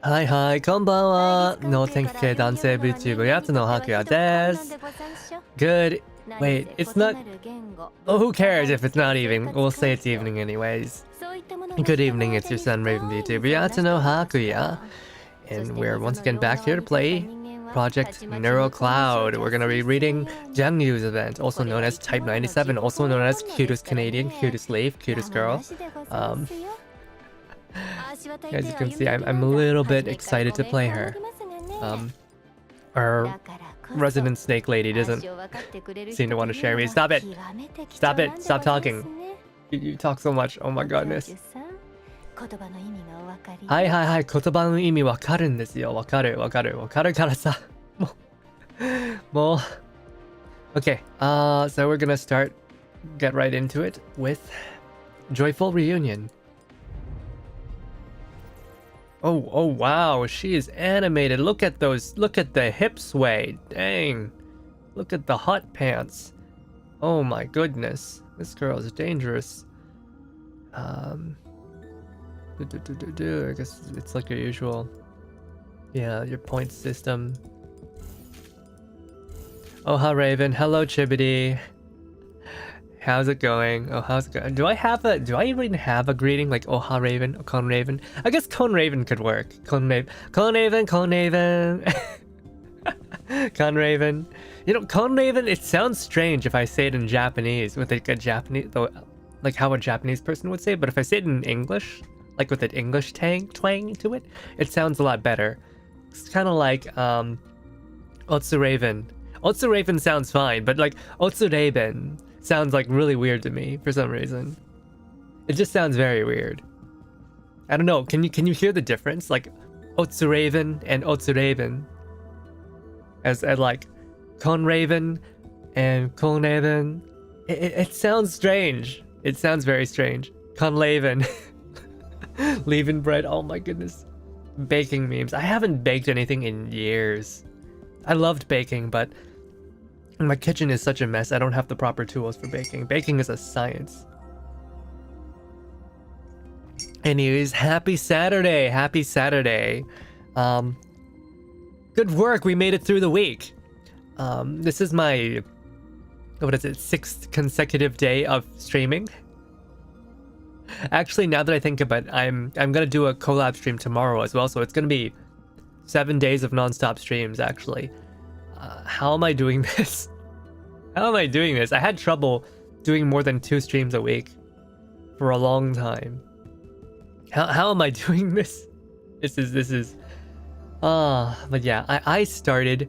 はいはい、こんばんは。の天気系男性 Vtuber やつのHakuyaです。Good. Wait, it's not. Oh, who cares if it's not evening? We'll say it's evening anyways. Good evening, it's your son Raven Vtuber Yatsuno Hakuya. And we're once again back here to play Project NeuroCloud. We're gonna be reading Jiangyu's event, also known as Type 97, also known as Cutest Canadian, Cutest Leaf, Cutest Girl. As you can see, I'm a little bit excited to play her. Our resident snake lady doesn't seem to want to share me. Stop it! Stop it! Stop talking! You talk so much. Oh my goodness. はいはいはい、言葉の意味わかるんですよ。わかるからさ。もう。Okay, so we're gonna get right into it with Joyful Reunion. Oh wow, she is animated. Look at the hip sway. Dang. Look at the hot pants. Oh my goodness. This girl is dangerous. I guess it's like your usual. Yeah, your point system. Oh, hi Raven. Hello Chibity. How's it going? Oh, how's it going? Do I even have a greeting like oh ha Raven or Con Raven? I guess Con Raven could work. Con Raven. Con Raven. You know, Con Raven, it sounds strange if I say it in Japanese with like a Japanese, though, like how a Japanese person would say it, but if I say it in English, like with an English twang to it, it sounds a lot better. It's kind of like Otsu Raven. Otsu Raven sounds fine, but like Otsu Raven sounds like really weird to me for some reason. It just sounds very weird. I don't know. Can you hear the difference? Like Otsu Raven and Otsu Raven, as like Kon Raven and Kon Raven. It sounds strange. It sounds very strange. Kon Raven, leaving bread. Oh my goodness. Baking memes. I haven't baked anything in years. I loved baking, but my kitchen is such a mess. I don't have the proper tools for baking. Baking is a science. Anyways, happy Saturday. Happy Saturday. Good work. We made it through the week. This is my, what is it, 6th consecutive day of streaming. Actually, now that I think about it, I'm gonna do a collab stream tomorrow as well, so it's gonna be 7 days of non-stop streams actually. How am I doing this? How am I doing this? I had trouble doing more than 2 streams a week for a long time. How am I doing this? This is but yeah, I started.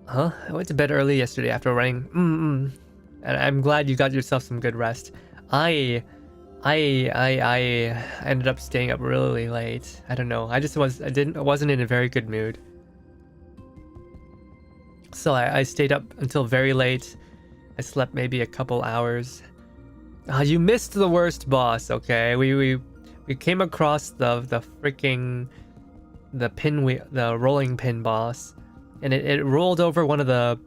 I went to bed early yesterday after running. And I'm glad you got yourself some good rest. I ended up staying up really late. I don't know. I wasn't in a very good mood. So I stayed up until very late. I slept maybe a couple hours. You missed the worst boss, okay? We came across the rolling pin boss, and it rolled over one of the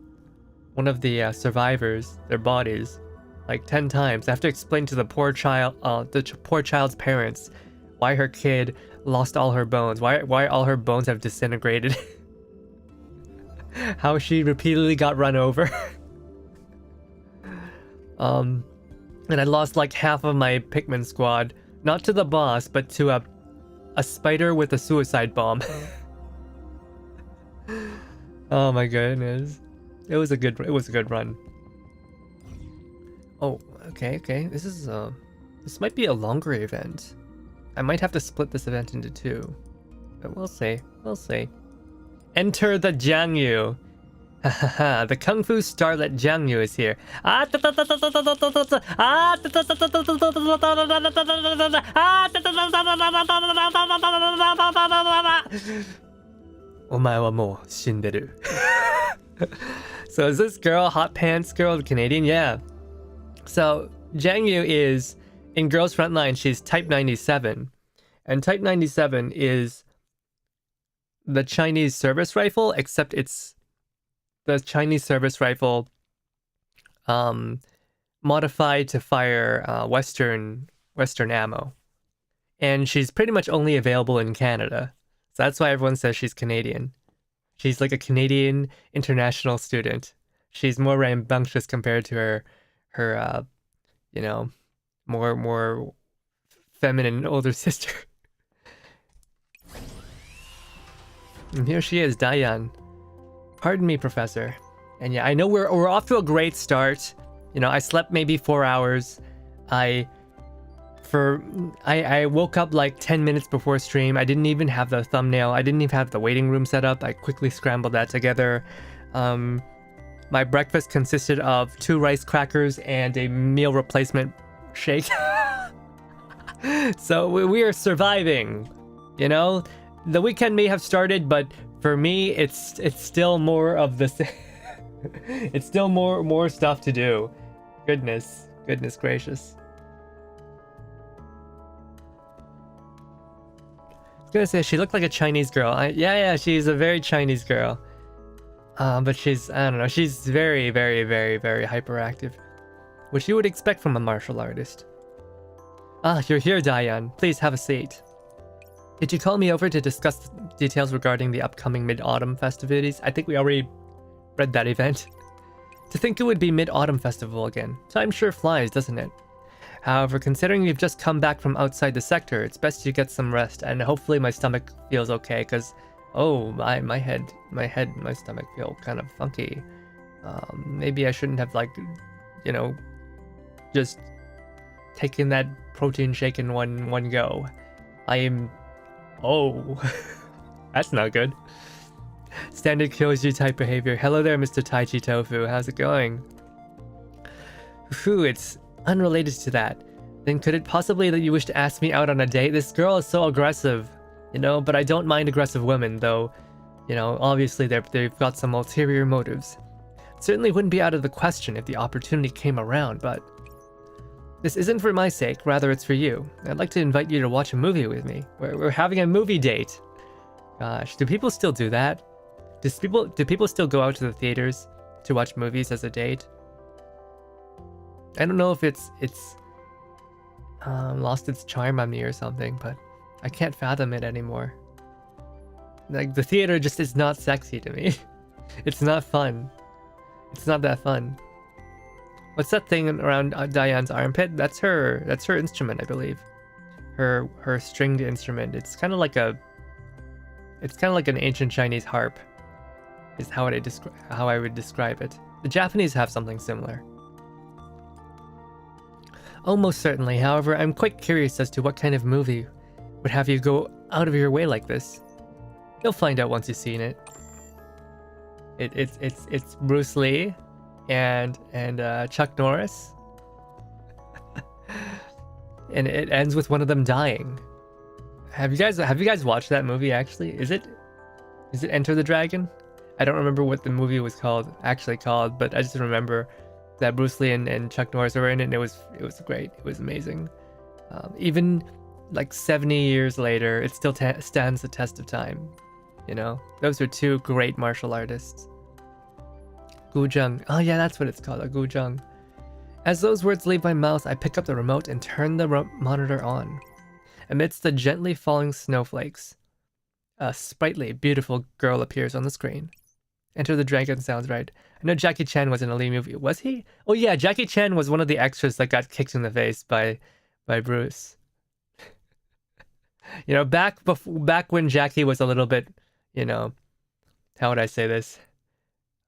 survivors, their bodies, like 10 times. I have to explain to the poor child's parents why her kid lost all her bones, why all her bones have disintegrated. How she repeatedly got run over. And I lost like half of my Pikmin squad, not to the boss, but to a spider with a suicide bomb. Oh my goodness. It was a good run. Oh, okay. This might be a longer event. I might have to split this event into 2. But we'll see. Enter the Jiangyu. The Kung Fu starlet Jiangyu is here. Omae wa mou shinderu. So is this girl, hot pants girl, Canadian? Yeah. So Jiangyu is, in Girls Frontline, she's Type 97. And Type 97 is the Chinese service rifle, except it's the Chinese service rifle modified to fire Western ammo. And she's pretty much only available in Canada. So that's why everyone says she's Canadian. She's like a Canadian international student. She's more rambunctious compared to her you know, more feminine older sister. And here she is, Diane. Pardon me, Professor. And yeah, I know we're off to a great start. You know, I slept maybe 4 hours. I woke up like 10 minutes before stream. I didn't even have the thumbnail. I didn't even have the waiting room set up. I quickly scrambled that together. My breakfast consisted of 2 rice crackers and a meal replacement shake. So we are surviving. You know, the weekend may have started, but for me, it's still more of the it's still more stuff to do. Goodness gracious. I was gonna say she looked like a Chinese girl. Yeah, she's a very Chinese girl. But she's, I don't know, she's very hyperactive, which you would expect from a martial artist. Ah, you're here, Diane. Please have a seat. Did you call me over to discuss details regarding the upcoming Mid-Autumn festivities? I think we already read that event. To think it would be Mid-Autumn Festival again. Time sure flies, doesn't it? However, considering you've just come back from outside the sector, it's best you get some rest, and hopefully my stomach feels okay, because, oh, my head, my stomach feel kind of funky. Maybe I shouldn't have, like, you know, just taken that protein shake in one go. I am... Oh, that's not good. Standard Kyoji type behavior. Hello there, Mr. Taichi Tofu. How's it going? Phew, it's unrelated to that. Then could it possibly that you wish to ask me out on a date? This girl is so aggressive, you know, but I don't mind aggressive women, though, you know, obviously they've got some ulterior motives. It certainly wouldn't be out of the question if the opportunity came around, but this isn't for my sake, rather it's for you. I'd like to invite you to watch a movie with me. We're having a movie date. Gosh, do people still do that? Do people still go out to the theaters to watch movies as a date? I don't know if it's lost its charm on me or something, but I can't fathom it anymore. Like, the theater just is not sexy to me. It's not fun. It's not that fun. What's that thing around Diane's armpit? That's her instrument, I believe. Her stringed instrument. It's kind of like an ancient Chinese harp. Is how I would describe it. The Japanese have something similar. Oh, most certainly. However, I'm quite curious as to what kind of movie would have you go out of your way like this. You'll find out once you've seen it. It's Bruce Lee and Chuck Norris, and it ends with one of them dying. Have you guys watched that movie? Actually, is it Enter the Dragon? I don't remember what the movie was actually called, but I just remember that Bruce Lee and Chuck Norris were in it, and it was great. It was amazing. Even like 70 years later, it still stands the test of time. You know, those are 2 great martial artists. Guzheng. Oh yeah, that's what it's called, a Guzheng. As those words leave my mouth, I pick up the remote and turn the monitor on. Amidst the gently falling snowflakes, a sprightly, beautiful girl appears on the screen. Enter the Dragon sounds right. I know Jackie Chan was in a Lee movie. Was he? Oh yeah, Jackie Chan was one of the extras that got kicked in the face by Bruce. You know, back when Jackie was a little bit, you know, how would I say this?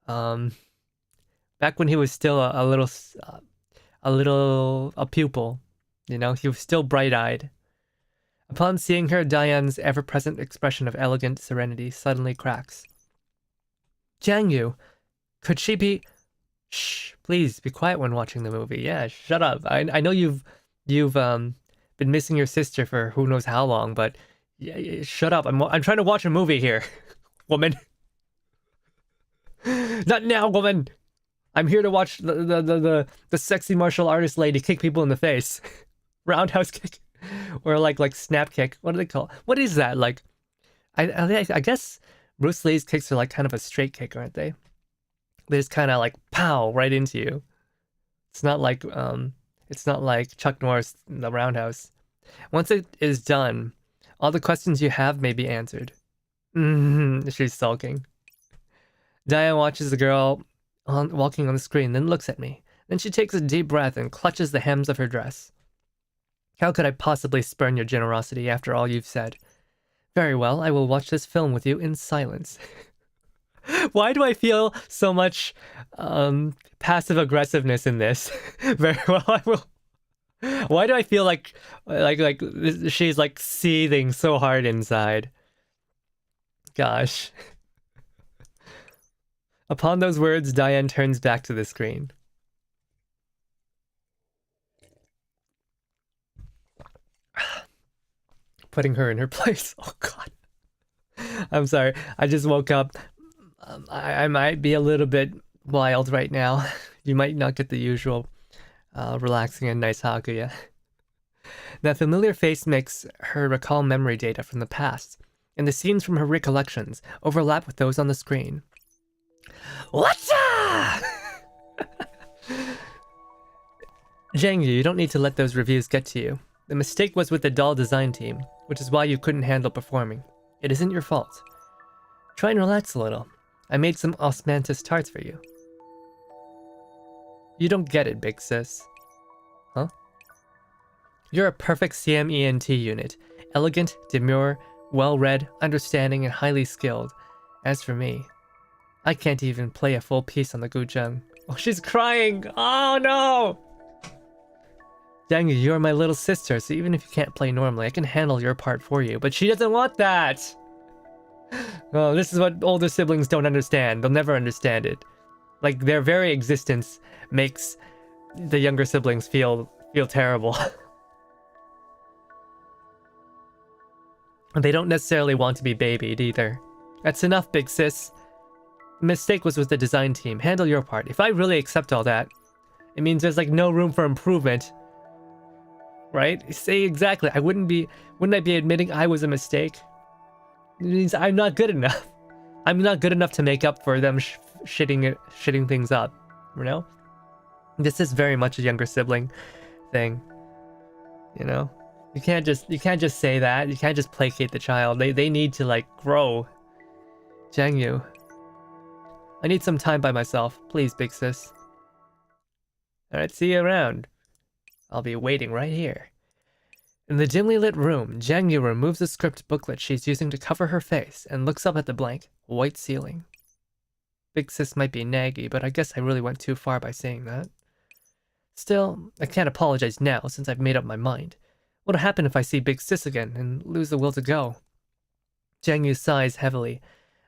Back when he was still a pupil, you know, he was still bright-eyed. Upon seeing her, Diane's ever-present expression of elegant serenity suddenly cracks. Jiangyu, could she be... Shh, please be quiet when watching the movie. Yeah, shut up. I know you've been missing your sister for who knows how long, but yeah, shut up. I'm trying to watch a movie here, woman. Not now, woman. I'm here to watch the sexy martial artist lady kick people in the face. Roundhouse kick. Or like snap kick. What do they call it? What is that? Like, I guess Bruce Lee's kicks are like kind of a straight kick, aren't they? They just kind of like pow right into you. It's not like Chuck Norris in the roundhouse. Once it is done, all the questions you have may be answered. She's sulking. Diane watches the girl walking on the screen, then looks at me. Then she takes a deep breath and clutches the hems of her dress. How could I possibly spurn your generosity after all you've said? Very well, I will watch this film with you in silence. Why do I feel so much passive aggressiveness in this? Very well, I will. Why do I feel like she's like seething so hard inside? Gosh. Upon those words, Diane turns back to the screen. Putting her in her place. Oh god. I'm sorry. I just woke up. I might be a little bit wild right now. You might not get the usual relaxing and nice Hakuya. That familiar face makes her recall memory data from the past, and the scenes from her recollections overlap with those on the screen. Whatcha? Jiangyu, you don't need to let those reviews get to you. The mistake was with the doll design team, which is why you couldn't handle performing. It isn't your fault. Try and relax a little. I made some osmanthus tarts for you. You don't get it, big sis. Huh? You're a perfect CMENT unit. Elegant, demure, well-read, understanding, and highly skilled. As for me, I can't even play a full piece on the guzheng. Oh, she's crying! Oh no! Jiangyu, you're my little sister, so even if you can't play normally, I can handle your part for you. But she doesn't want that! Oh, this is what older siblings don't understand. They'll never understand it. Like, their very existence makes the younger siblings feel terrible. They don't necessarily want to be babied either. That's enough, big sis. The mistake was with the design team. Handle your part. If I really accept all that, it means there's like no room for improvement. Right? Say exactly. Wouldn't I be admitting I was a mistake? It means I'm not good enough. I'm not good enough to make up for them shitting things up, you know? This is very much a younger sibling thing, you know? You can't just say that. You can't just placate the child. They need to like grow. Jiangyu, I need some time by myself, please, big sis. All right, see you around. I'll be waiting right here. In the dimly lit room, Jiangyu removes the script booklet she's using to cover her face and looks up at the blank, white ceiling. Big sis might be naggy, but I guess I really went too far by saying that. Still, I can't apologize now since I've made up my mind. What'll happen if I see Big Sis again and lose the will to go? Jiangyu sighs heavily,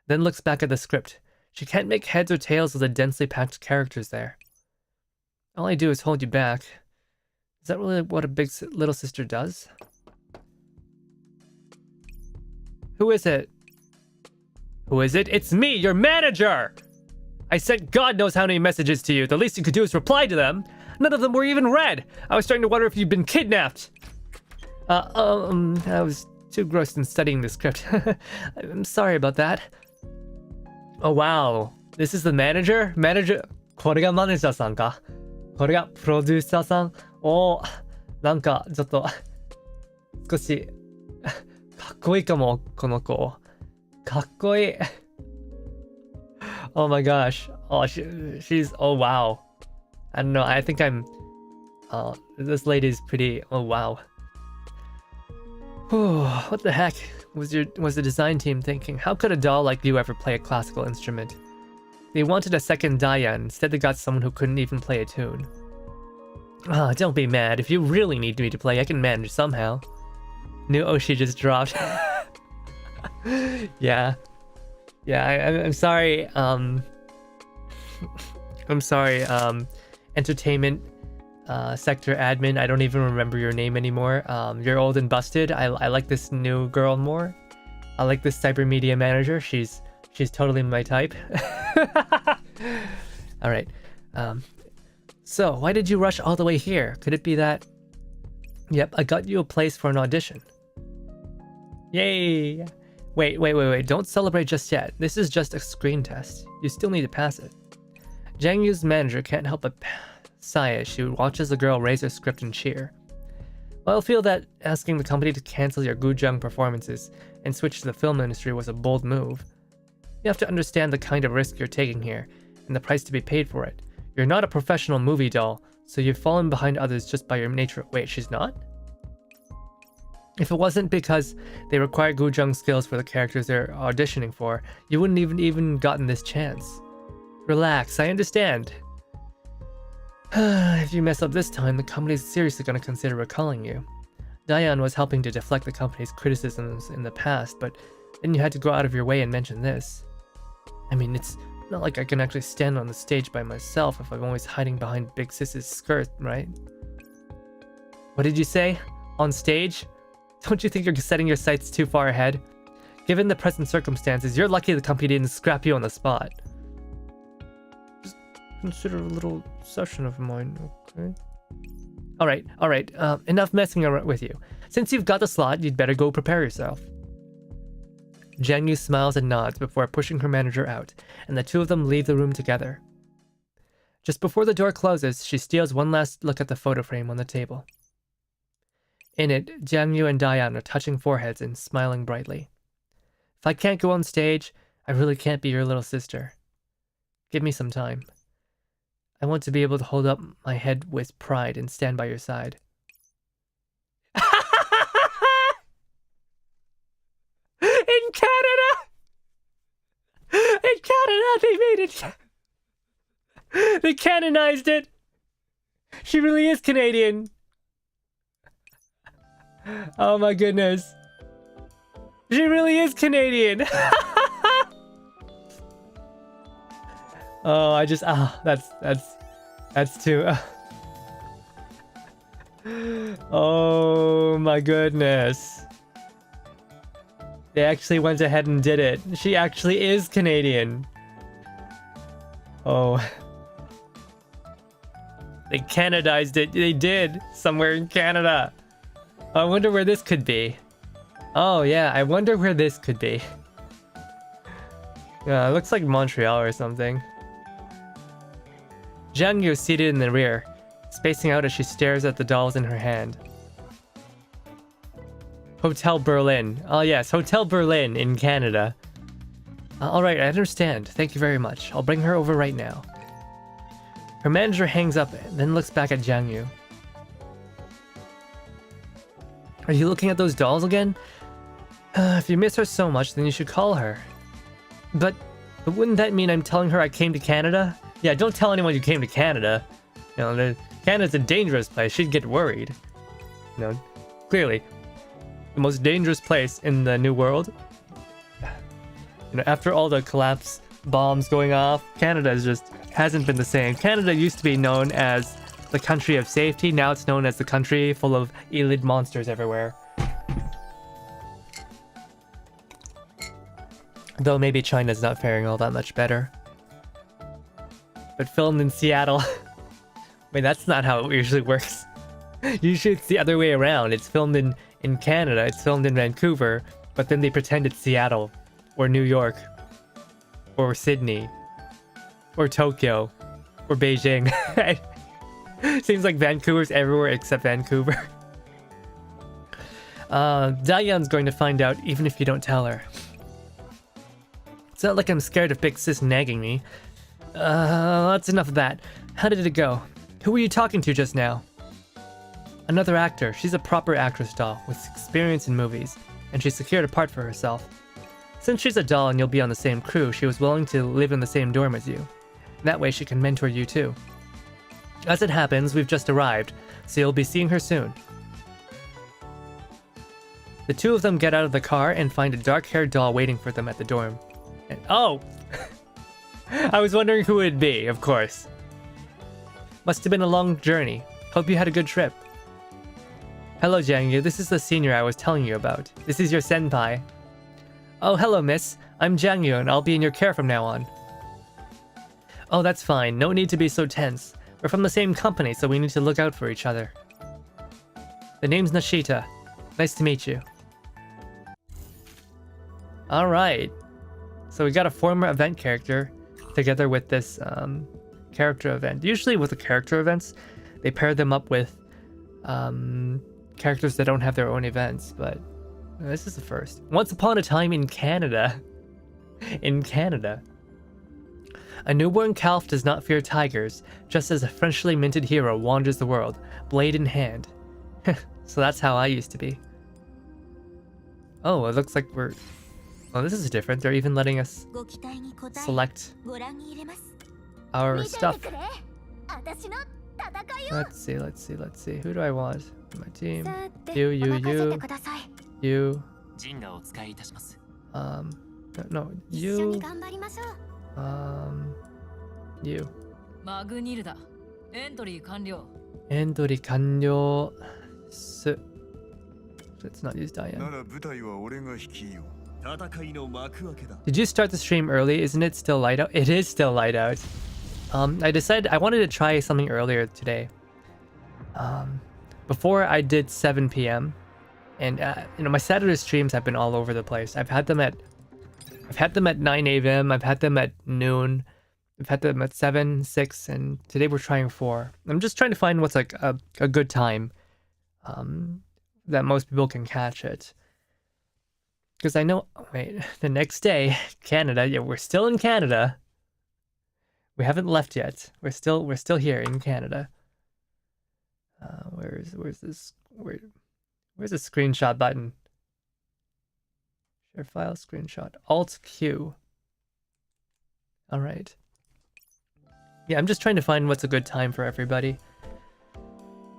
then looks back at the script. She can't make heads or tails of the densely packed characters there. All I do is hold you back. Is that really what a little sister does? Who is it? Who is it? It's me, your manager! I sent God knows how many messages to you. The least you could do is reply to them. None of them were even read. I was starting to wonder if you'd been kidnapped. I was too grossed in studying the script. I'm sorry about that. Oh wow. This is the manager? Manager... これがマネージャーさんか。これがプロデューサーさん。おー、なんかちょっと少しかっこいいかも、この子。かっこいい。Oh my gosh. Oh, she's... Oh wow. I don't know. I think I'm... this lady's pretty... Oh wow. Whew, what the heck was the design team thinking? How could a doll like you ever play a classical instrument? They wanted a second Diane. Instead they got someone who couldn't even play a tune. Ah, don't be mad. If you really need me to play, I can manage somehow. New Oshi just dropped. Yeah. Yeah, I'm sorry. I'm sorry, entertainment sector admin. I don't even remember your name anymore. You're old and busted. I like this new girl more. I like this cyber media manager. She's totally my type. All right. So why did you rush all the way here? Could it be that... Yep, I got you a place for an audition. Yay! Wait. Don't celebrate just yet. This is just a screen test. You still need to pass it. Jiangyu's manager can't help but sigh as she watches the girl raise her script and cheer. Well, I feel that asking the company to cancel your Gujang performances and switch to the film industry was a bold move. You have to understand the kind of risk you're taking here, and the price to be paid for it. You're not a professional movie doll, so you've fallen behind others just by your nature. Wait, she's not? If it wasn't because they require Gujang skills for the characters they're auditioning for, you wouldn't even gotten this chance. Relax, I understand. If you mess up this time, the company's seriously going to consider recalling you. Diane was helping to deflect the company's criticisms in the past, but then you had to go out of your way and mention this. I mean, it's not like I can actually stand on the stage by myself if I'm always hiding behind Big Sis's skirt, right? What did you say? On stage? Don't you think you're setting your sights too far ahead? Given the present circumstances, you're lucky the company didn't scrap you on the spot. Just consider a little session of mine, okay? Alright, enough messing around with you. Since you've got the slot, you'd better go prepare yourself. Jiangyu smiles and nods before pushing her manager out, and the two of them leave the room together. Just before the door closes, she steals one last look at the photo frame on the table. In it, Jiangyu and Diane are touching foreheads and smiling brightly. If I can't go on stage, I really can't be your little sister. Give me some time. I want to be able to hold up my head with pride and stand by your side. In Canada! In Canada, they made it! They canonized it! She really is Canadian! Oh my goodness. She really is Canadian! Oh, that's too... Oh my goodness. They actually went ahead and did it. She actually is Canadian. Oh. They Canadized it. They did. Somewhere in Canada. I wonder where this could be. Oh yeah, I wonder where this could be. Yeah, it looks like Montreal or something. Jiangyu is seated in the rear, spacing out as she stares at the dolls in her hand. Hotel Berlin. Oh yes, Hotel Berlin in Canada. Alright, I understand. Thank you very much. I'll bring her over right now. Her manager hangs up and then looks back at Jiangyu. Are you looking at those dolls again? If you miss her so much, then you should call her. But wouldn't that mean I'm telling her I came to Canada? Yeah, don't tell anyone you came to Canada. You know, Canada's a dangerous place. She'd get worried. You know, clearly, the most dangerous place in the New World. You know, after all the collapse bombs going off, Canada just hasn't been the same. Canada used to be known as the country of safety. Now it's known as the country full of elite monsters everywhere. Though maybe China's not faring all that much better. But filmed in Seattle. Wait, that's not how it usually works. Usually it's the other way around. It's filmed in Canada, it's filmed in Vancouver, but then they pretend it's Seattle, or New York, or Sydney, or Tokyo, or Beijing. Seems like Vancouver's everywhere except Vancouver. Diane's going to find out even if you don't tell her. It's not like I'm scared of Big Sis nagging me. That's enough of that. How did it go? Who were you talking to just now? Another actor. She's a proper actress doll with experience in movies, and she secured a part for herself. Since she's a doll and you'll be on the same crew, she was willing to live in the same dorm as you. That way she can mentor you too. As it happens, we've just arrived, so you'll be seeing her soon. The two of them get out of the car and find a dark-haired doll waiting for them at the dorm. And, oh! I was wondering who it'd be, of course. Must have been a long journey. Hope you had a good trip. Hello, Jiangyu. This is the senior I was telling you about. This is your senpai. Oh, hello, miss. I'm Jiangyu, and I'll be in your care from now on. Oh, that's fine. No need to be so tense. We're from the same company, so we need to look out for each other. The name's Nashita. Nice to meet you. Alright. So we got a former event character together with this character event. Usually with the character events, they pair them up with characters that don't have their own events, but this is the first. Once upon a time in Canada. In Canada. A newborn calf does not fear tigers, just as a freshly minted hero wanders the world, blade in hand. So that's how I used to be. Oh, it looks like we're... Oh, this is different. They're even letting us select our stuff. Let's see. Who do I want? My team. You. No, you. You. Entry kanyo. Let's not use Diane. Did you start the stream early? Isn't it still light out? It is still light out. I decided I wanted to try something earlier today. Before I did 7 p.m. and my Saturday streams have been all over the place. I've had them at 9 a.m. I've had them at noon. I've had them at 7, 6, and today we're trying 4. I'm just trying to find what's like a good time that most people can catch it. Because I know, wait, the next day, Canada, yeah, we're still in Canada. We haven't left yet. We're still here in Canada. Where's this? Where's the screenshot button? Share file, screenshot, Alt Q. All right. Yeah, I'm just trying to find what's a good time for everybody.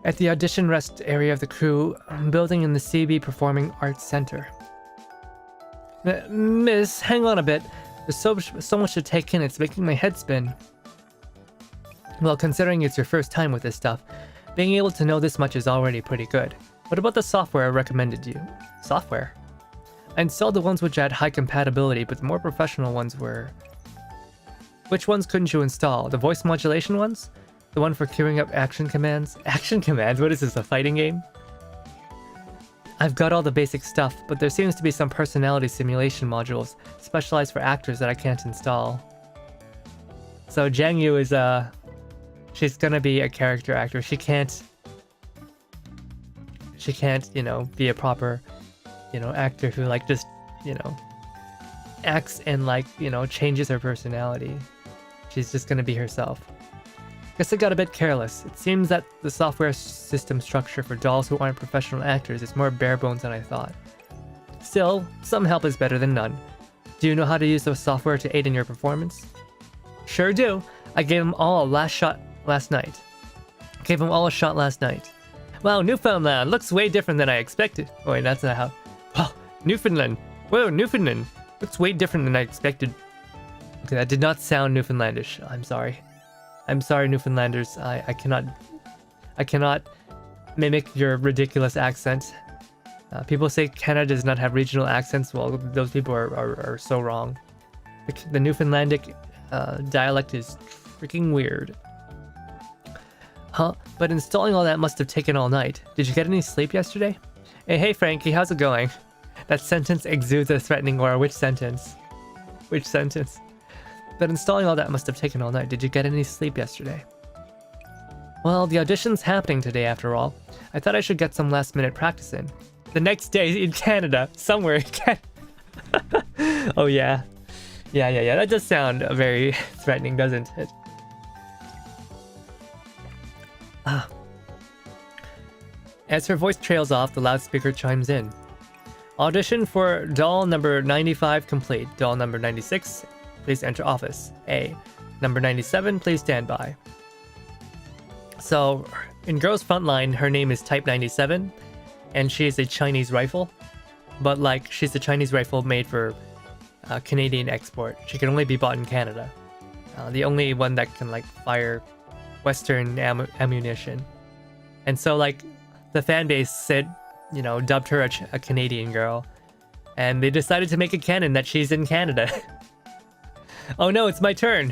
At the audition rest area of the crew, building in the CB Performing Arts Center. Miss, hang on a bit. There's so much to take in, it's making my head spin. Well, considering it's your first time with this stuff, being able to know this much is already pretty good. What about the software I recommended you? Software? I installed the ones which had high compatibility, but the more professional ones were... Which ones couldn't you install? The voice modulation ones? The one for queuing up action commands? Action commands? What is this, a fighting game? I've got all the basic stuff, but there seems to be some personality simulation modules specialized for actors that I can't install. So Jiangyu is she's gonna be a character actor. She can't, you know, be a proper, you know, actor who like just, you know, acts and like, you know, changes her personality. She's just gonna be herself. Guess I got a bit careless. It seems that the software system structure for dolls who aren't professional actors is more bare bones than I thought. Still, some help is better than none. Do you know how to use the software to aid in your performance? Sure do. I gave them all a shot last night. Wow, Newfoundland looks way different than I expected. Oh wait, that's not how... Wow, Newfoundland. Whoa, Newfoundland. Looks way different than I expected. Okay, that did not sound Newfoundlandish. I'm sorry. I'm sorry, Newfoundlanders. I cannot mimic your ridiculous accent. People say Canada does not have regional accents. Well, those people are so wrong. The Newfoundlandic dialect is freaking weird. Huh? But installing all that must have taken all night. Did you get any sleep yesterday? Hey Frankie, how's it going? That sentence exudes a threatening aura. Which sentence? Which sentence? But installing all that must have taken all night. Did you get any sleep yesterday? Well, the audition's happening today after all. I thought I should get some last minute practice in. The next day in Canada. Somewhere in Canada. Oh yeah. Yeah. That does sound very threatening, doesn't it? Ah. As her voice trails off, the loudspeaker chimes in. Audition for doll number 95 complete. Doll number 96, please enter office. A. Number 97, please stand by. So, in Girls Frontline, her name is Type 97, and she is a Chinese rifle. But, like, she's a Chinese rifle made for Canadian export. She can only be bought in Canada. The only one that can, like, fire Western ammunition. And so, like, the fan base said, you know, dubbed her a Canadian girl. And they decided to make it canon that she's in Canada. Oh no, it's my turn!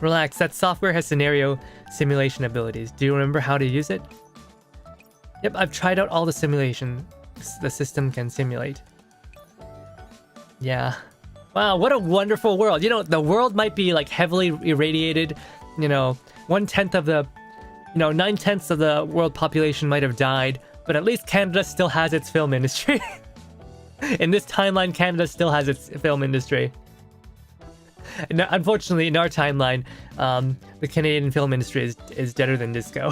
Relax, that software has scenario simulation abilities. Do you remember how to use it? Yep, I've tried out all the simulation the system can simulate. Yeah. Wow, what a wonderful world. You know, the world might be like heavily irradiated, you know, 1/10 of the You know, 9/10 of the world population might have died, but at least Canada still has its film industry. In this timeline, Canada still has its film industry. And unfortunately, in our timeline, the Canadian film industry is deader than disco.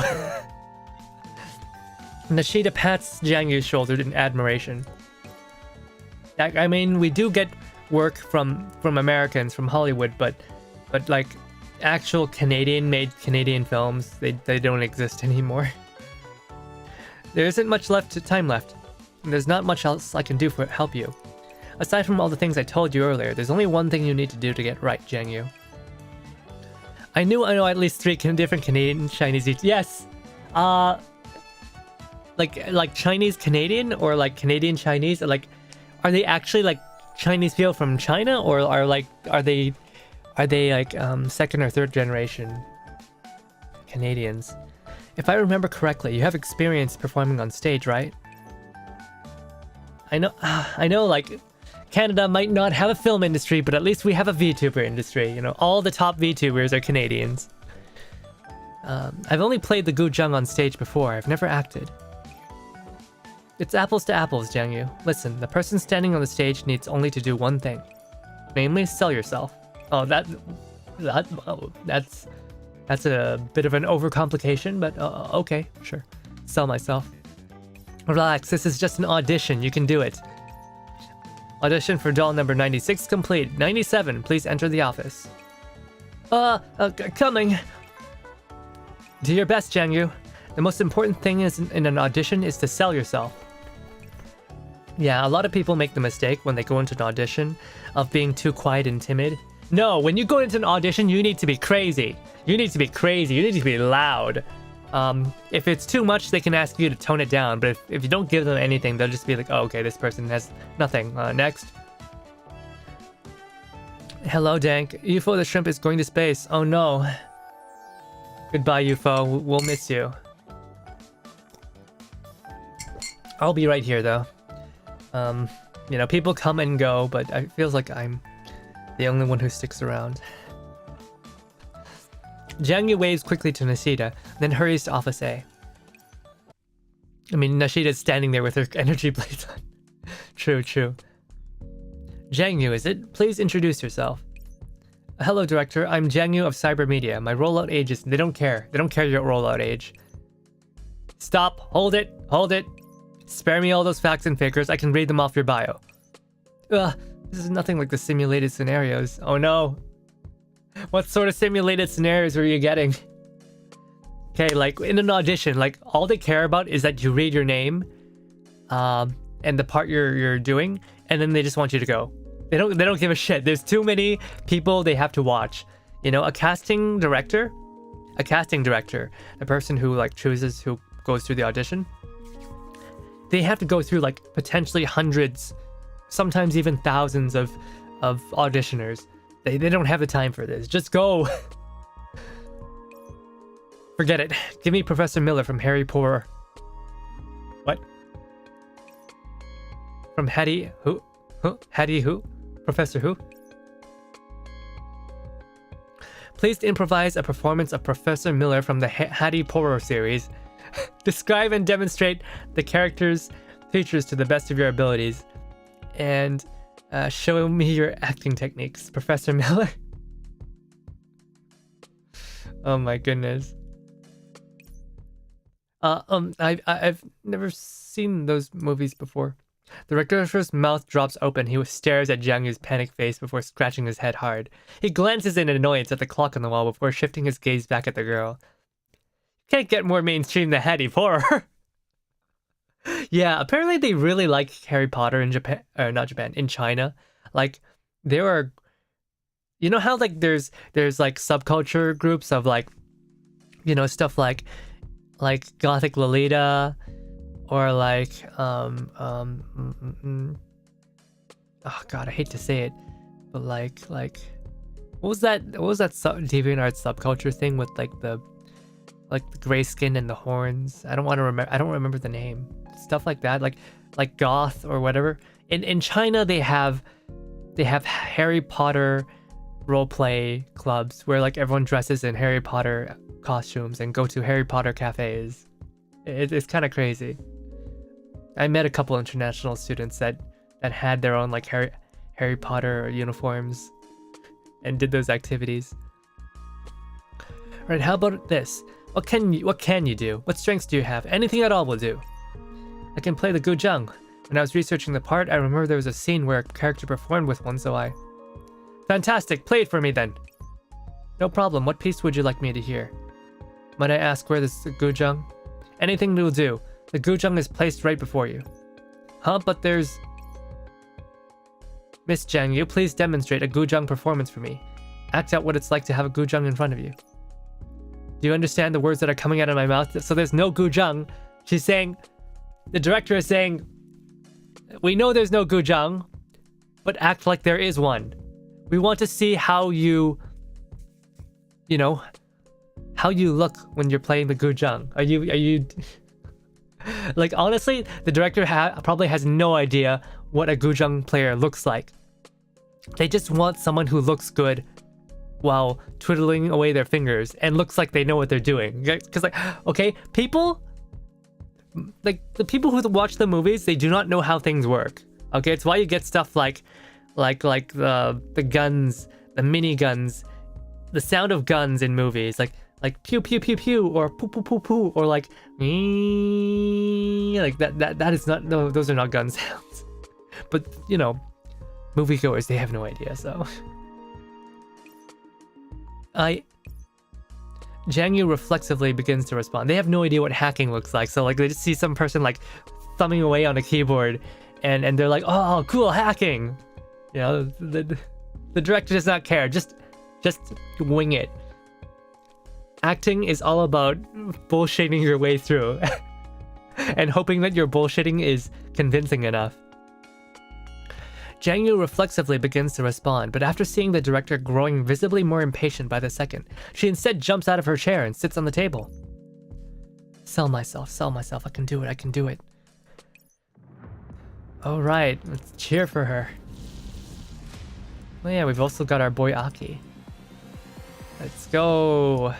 Nishida pats Jiangyu's shoulder in admiration. I mean, we do get work from Americans, from Hollywood, but like actual Canadian-made Canadian films, they don't exist anymore. There isn't much time left. And there's not much else I can do to help you. Aside from all the things I told you earlier, there's only one thing you need to do to get right, Jiangyu. I know at least 3 different Canadian Chinese. Yes, like Chinese Canadian or like Canadian Chinese. Like, are they actually like Chinese people from China, or are they like second or third generation Canadians? If I remember correctly, you have experience performing on stage, right? I know, like, Canada might not have a film industry, but at least we have a VTuber industry. You know, all the top VTubers are Canadians. I've only played the Guzheng on stage before. I've never acted. It's apples to apples, Jiangyu. Listen, the person standing on the stage needs only to do one thing. Namely, sell yourself. Oh, that's a bit of an overcomplication, but okay, sure. Sell myself. Relax, this is just an audition. You can do it. Audition for doll number 96 complete. 97, please enter the office. Coming. Do your best, Jiangyu. The most important thing in an audition is to sell yourself. Yeah, a lot of people make the mistake when they go into an audition of being too quiet and timid. No, when you go into an audition, you need to be crazy. You need to be crazy. You need to be loud. If it's too much, they can ask you to tone it down, but if you don't give them anything, they'll just be like, oh, okay, this person has nothing. Next. Hello, Dank. UFO the shrimp is going to space. Oh no. Goodbye, UFO. We'll miss you. I'll be right here, though. You know, people come and go, but it feels like I'm the only one who sticks around. Jiangyu waves quickly to Nishida, then hurries to Office A. I mean, Nishida's standing there with her energy blades on. True. Jiangyu, is it? Please introduce yourself. Hello, Director. I'm Jiangyu of Cyber Media. My rollout age is... They don't care. They don't care your rollout age. Stop. Hold it. Spare me all those facts and figures. I can read them off your bio. This is nothing like the simulated scenarios. Oh no. What sort of simulated scenarios were you getting? Okay, like in an audition, like all they care about is that you read your name, and the part you're doing, and then they just want you to go. They don't give a shit. There's too many people they have to watch. You know, a casting director, the person who like chooses who goes through the audition, they have to go through like potentially hundreds, sometimes even thousands of auditioners. They don't have the time for this. Just go. Forget it. Give me Professor Miller from Harry Potter. What? From Hattie who? Hattie who? Professor who? Please improvise a performance of Professor Miller from the Hattie Potter series. Describe and demonstrate the character's features to the best of your abilities. And show me your acting techniques, Professor Miller. Oh my goodness. I've never seen those movies before. The director's mouth drops open. He stares at Jiangyu's panicked face before scratching his head hard. He glances in annoyance at the clock on the wall before shifting his gaze back at the girl. Can't get more mainstream than Hattie Potter. Yeah, apparently they really like Harry Potter in Japan, or not Japan, in China. Like, there are, you know how like there's like subculture groups of like, you know, stuff like Gothic Lolita, or like oh god, I hate to say it, but like what was that DeviantArt subculture thing with like the gray skin and the horns? I don't remember the name. Stuff like that, like goth or whatever. In China they have Harry Potter roleplay clubs where like everyone dresses in Harry Potter costumes and go to Harry Potter cafes. It's kind of crazy. I met a couple international students that had their own like Harry Potter uniforms and did those activities. Alright, how about this? What can you do? What strengths do you have? Anything at all will do. I can play the guzheng. When I was researching the part, I remember there was a scene where a character performed with one, so I... Fantastic! Play it for me then! No problem. What piece would you like me to hear? Might I ask where this guzheng? Anything will do. The guzheng is placed right before you. Huh? But there's... Miss Jiangyu, please demonstrate a guzheng performance for me. Act out what it's like to have a guzheng in front of you. Do you understand the words that are coming out of my mouth? So there's no guzheng. She's saying... The director is saying... We know there's no guzheng, but act like there is one. We want to see how you... You know... How you look when you're playing the guzheng. Are you... Like, honestly, the director probably has no idea what a guzheng player looks like. They just want someone who looks good while twiddling away their fingers and looks like they know what they're doing. Because, like, okay, people... Like, the people who watch the movies, they do not know how things work. Okay, it's why you get stuff like the guns, the mini-guns, the sound of guns in movies, like pew pew pew pew or poo poo poo poo or like like that is not, no, those are not gun sounds. But you know, moviegoers, they have no idea. So Jiangyu reflexively begins to respond. They have no idea what hacking looks like, so like they just see some person like thumbing away on a keyboard and they're like, oh, cool, hacking. You know, the director does not care. Just wing it. Acting is all about bullshitting your way through and hoping that your bullshitting is convincing enough. Jiangyu reflexively begins to respond, but after seeing the director growing visibly more impatient by the second, she instead jumps out of her chair and sits on the table. Sell myself, I can do it. Alright, let's cheer for her. Oh yeah, we've also got our boy Aki. Let's go.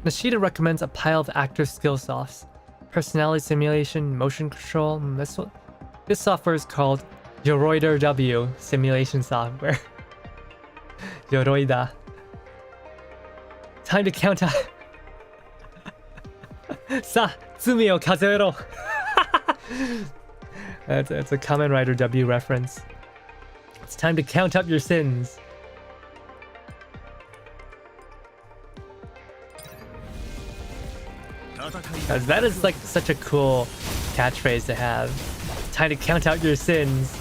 Nishida recommends a pile of actor skill softs. Personality simulation, motion control. This software is called Yoroida W simulation software. Yoroida. Time to count out. Sa, tsumi o kazeero. That's a Kamen Rider W reference. It's time to count up your sins. Guys, that is like such a cool catchphrase to have. It's time to count out your sins.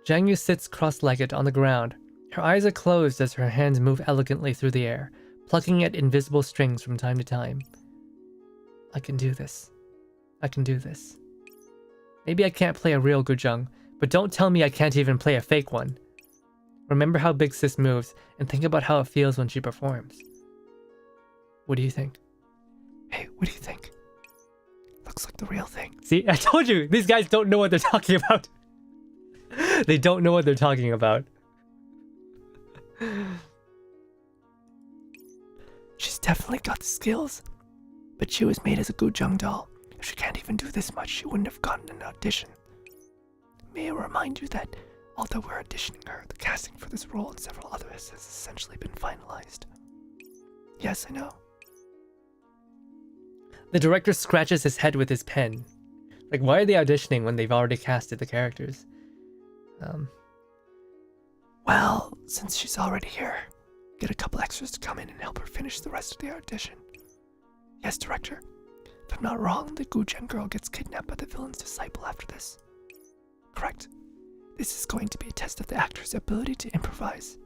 Jiangyu sits cross-legged on the ground. Her eyes are closed as her hands move elegantly through the air, plucking at invisible strings from time to time. I can do this. I can do this. Maybe I can't play a real guzheng, but don't tell me I can't even play a fake one. Remember how Big Sis moves, and think about how it feels when she performs. What do you think? Hey, what do you think? Looks like the real thing. See, I told you, these guys don't know what they're talking about. They don't know what they're talking about. She's definitely got the skills, but she was made as a guzheng doll. If she can't even do this much, she wouldn't have gotten an audition. May I remind you that although we're auditioning her, the casting for this role and several others has essentially been finalized. Yes, I know. The director scratches his head with his pen. Like, why are they auditioning when they've already casted the characters? Well, since she's already here, get a couple extras to come in and help her finish the rest of the audition. Yes, director. If I'm not wrong, the guzheng girl gets kidnapped by the villain's disciple after this. Correct. This is going to be a test of the actor's ability to improvise.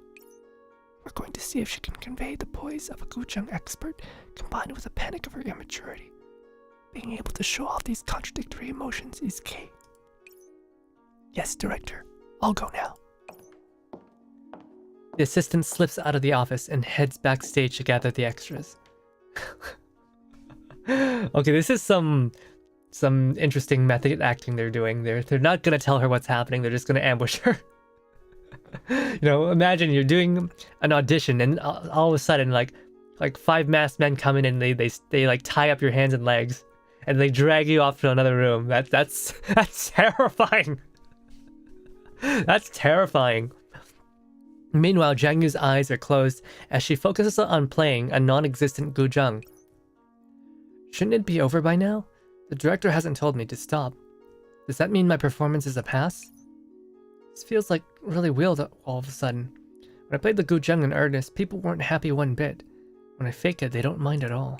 We're going to see if she can convey the poise of a guzheng expert combined with the panic of her immaturity. Being able to show off these contradictory emotions is key. Yes, director. I'll go now. The assistant slips out of the office and heads backstage to gather the extras. Okay, this is some interesting method acting they're doing. They're not gonna tell her what's happening. They're just gonna ambush her. You know, imagine you're doing an audition and all of a sudden like 5 masked men come in and they like tie up your hands and legs and they drag you off to another room. That's terrifying. That's terrifying. Meanwhile, Jiangyu's eyes are closed as she focuses on playing a non-existent guzheng. Shouldn't it be over by now? The director hasn't told me to stop. Does that mean my performance is a pass? This feels like really weird all of a sudden. When I played the guzheng in earnest, people weren't happy one bit. When I fake it, they don't mind at all.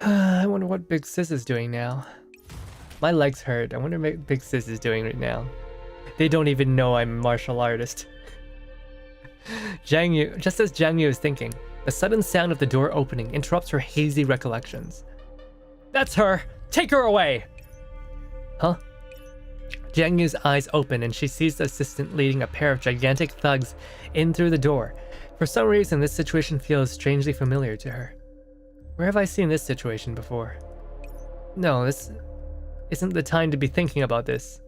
I wonder what Big Sis is doing now. My legs hurt. I wonder what Big Sis is doing right now. They don't even know I'm a martial artist. Jiangyu, just as Jiangyu is thinking, the sudden sound of the door opening interrupts her hazy recollections. That's her! Take her away! Huh? Jiangyu's eyes open and she sees the assistant leading a pair of gigantic thugs in through the door. For some reason, this situation feels strangely familiar to her. Where have I seen this situation before? No, this isn't the time to be thinking about this.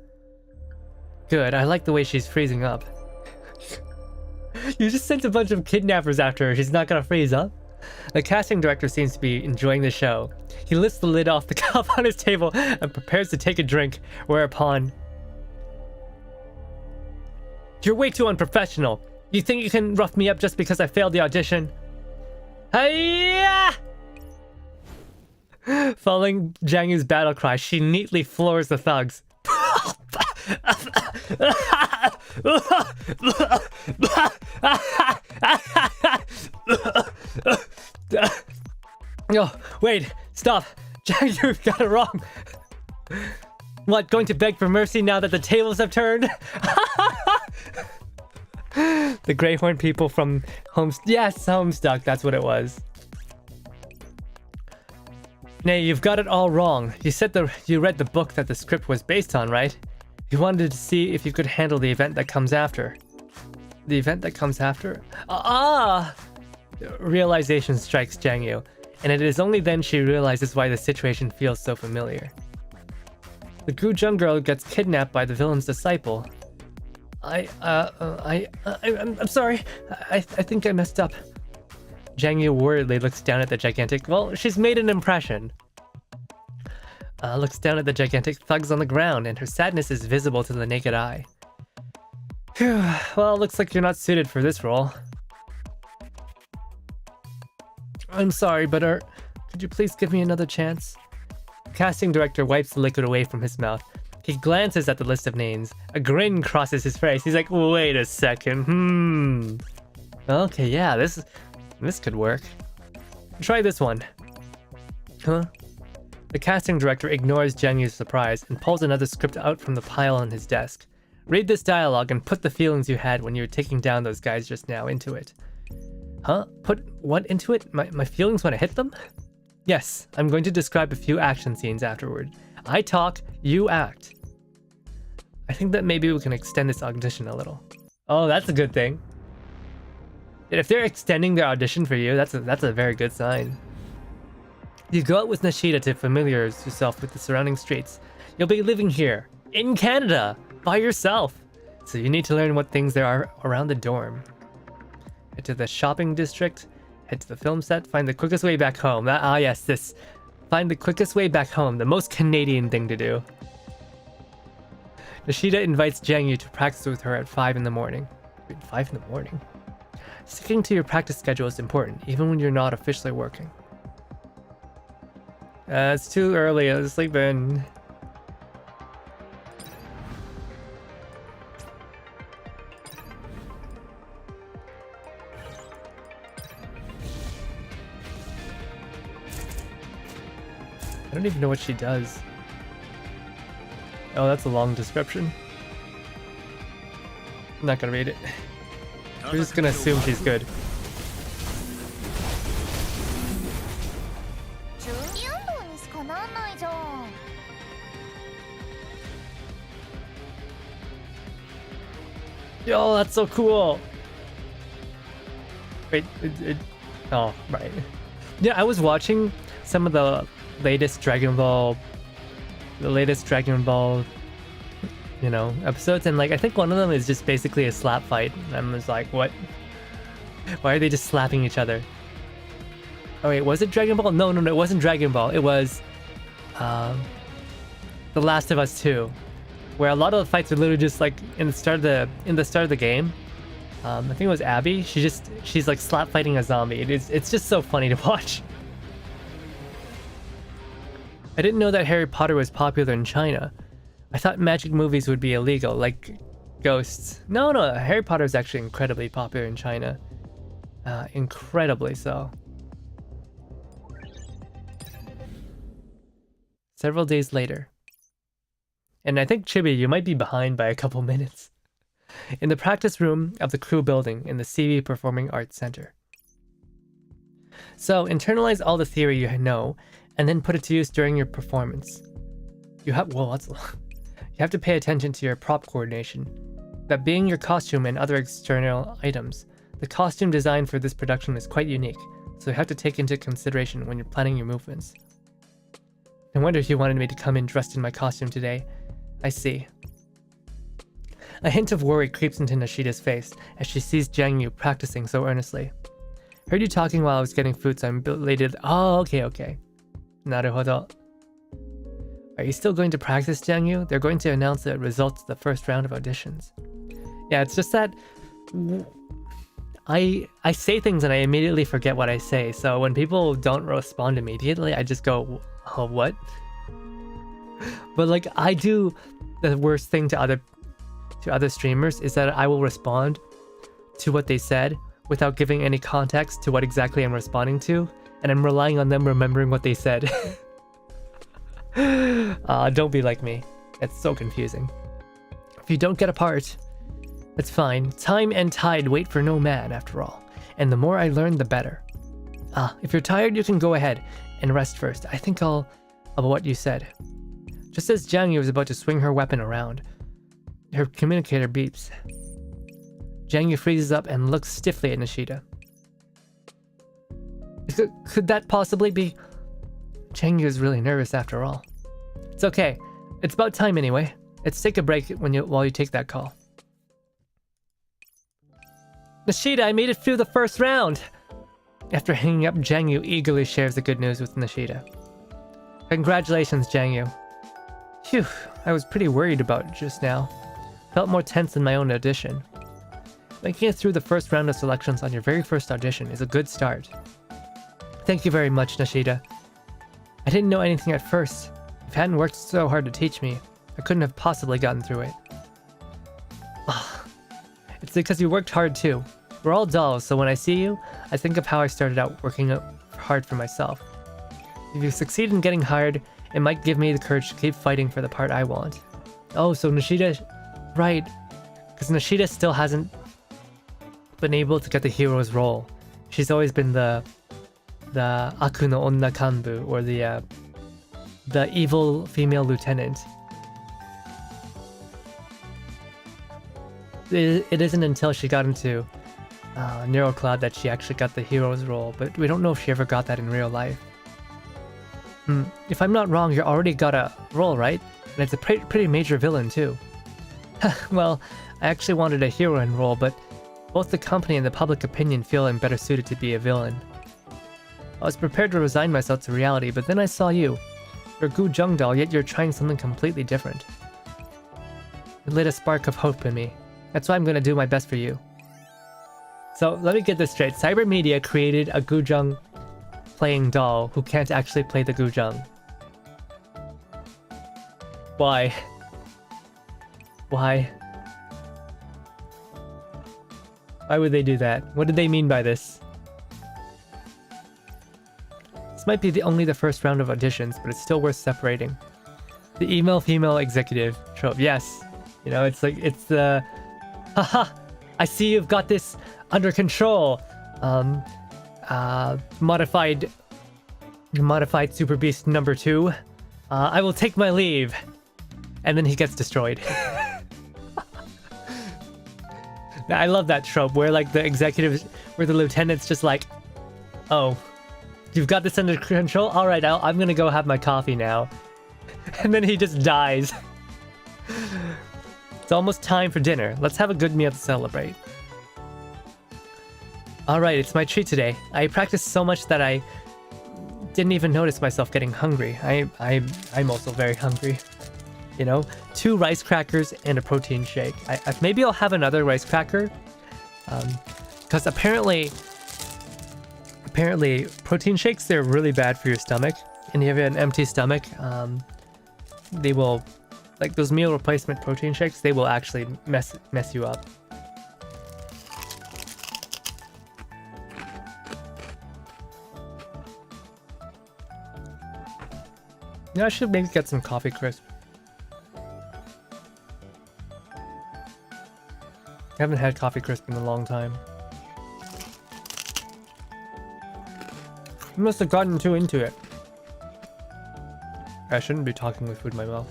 Good, I like the way she's freezing up. You just sent a bunch of kidnappers after her. She's not gonna freeze up? The casting director seems to be enjoying the show. He lifts the lid off the cup on his table and prepares to take a drink, whereupon... You're way too unprofessional. You think you can rough me up just because I failed the audition? Hiya! Following Jiangyu's battle cry, she neatly floors the thugs. Oh, wait, stop. Jiangyu got it wrong. What, going to beg for mercy now that the tables have turned? The Greyhorn people from Homestuck, that's what it was. Nay, you've got it all wrong. You said you read the book that the script was based on, right? You wanted to see if you could handle the event that comes after. The event that comes after? Realization strikes Jiangyu, and it is only then she realizes why the situation feels so familiar. The guzheng girl gets kidnapped by the villain's disciple. I'm sorry. I think I messed up. Jiangyu worriedly looks down at the gigantic... Well, she's made an impression. Looks down at the gigantic thugs on the ground, and her sadness is visible to the naked eye. Phew, well, looks like you're not suited for this role. I'm sorry, but could you please give me another chance? Casting director wipes the liquid away from his mouth. He glances at the list of names. A grin crosses his face. He's like, wait a second. Okay, yeah, this could work. Try this one. Huh? The casting director ignores Jiangyu's surprise and pulls another script out from the pile on his desk. Read this dialogue and put the feelings you had when you were taking down those guys just now into it. Huh? Put what into it? My feelings when I hit them? Yes, I'm going to describe a few action scenes afterward. I talk, you act. I think that maybe we can extend this audition a little. Oh, that's a good thing. If they're extending their audition for you, that's a very good sign. You go out with Nishida to familiarize yourself with the surrounding streets. You'll be living here, in Canada, by yourself. So you need to learn what things there are around the dorm. Head to the shopping district, head to the film set, find the quickest way back home. Find the quickest way back home, the most Canadian thing to do. Nishida invites Jiangyu to practice with her at 5 in the morning. Wait, 5 in the morning? Sticking to your practice schedule is important, even when you're not officially working. It's too early, I was sleeping. I don't even know what she does. Oh, that's a long description. I'm not gonna read it. We're just gonna assume she's good. Yo, that's so cool. Wait, oh, right. Yeah, I was watching some of the latest Dragon Ball, you know, episodes, and like I think one of them is just basically a slap fight. And I'm just like, what? Why are they just slapping each other? Oh wait, was it Dragon Ball? No, it wasn't Dragon Ball. It was The Last of Us 2, where a lot of the fights are literally just like in the start of the game. I think it was Abby. She's like slap fighting a zombie. It's just so funny to watch. I didn't know that Harry Potter was popular in China. I thought magic movies would be illegal, like Ghosts. No, Harry Potter is actually incredibly popular in China. Incredibly so. Several days later. And I think, Chibi, you might be behind by a couple minutes. In the practice room of the crew building in the CV Performing Arts Center. So, internalize all the theory you know, and then put it to use during your performance. You have to pay attention to your prop coordination. That being your costume and other external items, the costume design for this production is quite unique, so you have to take into consideration when you're planning your movements. No wonder you wanted me to come in dressed in my costume today. I see. A hint of worry creeps into Nishida's face as she sees Jiangyu practicing so earnestly. Heard you talking while I was getting food, so I'm belated. Oh, okay. Naruhodo. Are you still going to practice, Jiangyu? They're going to announce the results of the first round of auditions. Yeah, it's just that I say things and I immediately forget what I say, so when people don't respond immediately, I just go, oh, what? But like, I do the worst thing to other streamers is that I will respond to what they said without giving any context to what exactly I'm responding to, and I'm relying on them remembering what they said. Don't be like me. It's so confusing. If you don't get a part, it's fine. Time and tide wait for no man, after all. And the more I learn, the better. If you're tired, you can go ahead and rest first. I think about what you said. Just as Jiangyu was about to swing her weapon around, her communicator beeps. Jiangyu freezes up and looks stiffly at Nishida. Could that possibly be... Jiangyu is really nervous after all. It's okay. It's about time anyway. Let's take a break while you take that call. Nishida, I made it through the first round! After hanging up, Jiangyu eagerly shares the good news with Nishida. Congratulations, Jiangyu. Phew, I was pretty worried about it just now. Felt more tense than my own audition. Making it through the first round of selections on your very first audition is a good start. Thank you very much, Nishida. I didn't know anything at first. If you hadn't worked so hard to teach me, I couldn't have possibly gotten through it. It's because you worked hard too. We're all dolls, so when I see you, I think of how I started out working hard for myself. If you succeed in getting hired, it might give me the courage to keep fighting for the part I want. Oh, so Nishida... Right. Because Nishida still hasn't been able to get the hero's role. She's always been the Aku no Onna Kanbu, or the evil female lieutenant. It isn't until she got into Neural Cloud that she actually got the hero's role, but we don't know if she ever got that in real life. If I'm not wrong, you already got a role, right? And it's a pretty major villain too. Well, I actually wanted a heroine role, but both the company and the public opinion feel I'm better suited to be a villain. I was prepared to resign myself to reality, but then I saw you. You're a Gu Zheng doll, yet you're trying something completely different. It lit a spark of hope in me. That's why I'm gonna do my best for you. So, let me get this straight. Cybermedia created a Gu Zheng playing doll who can't actually play the Gu Zheng. Why? Why? Why would they do that? What did they mean by this? This might be only the first round of auditions, but it's still worth separating. The email female executive trope, yes. You know, it's like, it's the Haha! I see you've got this under control. Modified Super Beast number 2. I will take my leave. And then he gets destroyed. I love that trope where like the executives, where the lieutenant's just like, oh, you've got this under control? Alright, I'm gonna go have my coffee now. And then he just dies. It's almost time for dinner. Let's have a good meal to celebrate. Alright, it's my treat today. I practiced so much that I didn't even notice myself getting hungry. I'm also very hungry. You know, 2 rice crackers and a protein shake. Maybe I'll have another rice cracker. Because apparently protein shakes, they're really bad for your stomach. And if you have an empty stomach, they will, like those meal replacement protein shakes, they will actually mess you up. Yeah, I should maybe get some coffee crisp. I haven't had coffee crisp in a long time. I must have gotten too into it. I shouldn't be talking with food in my mouth.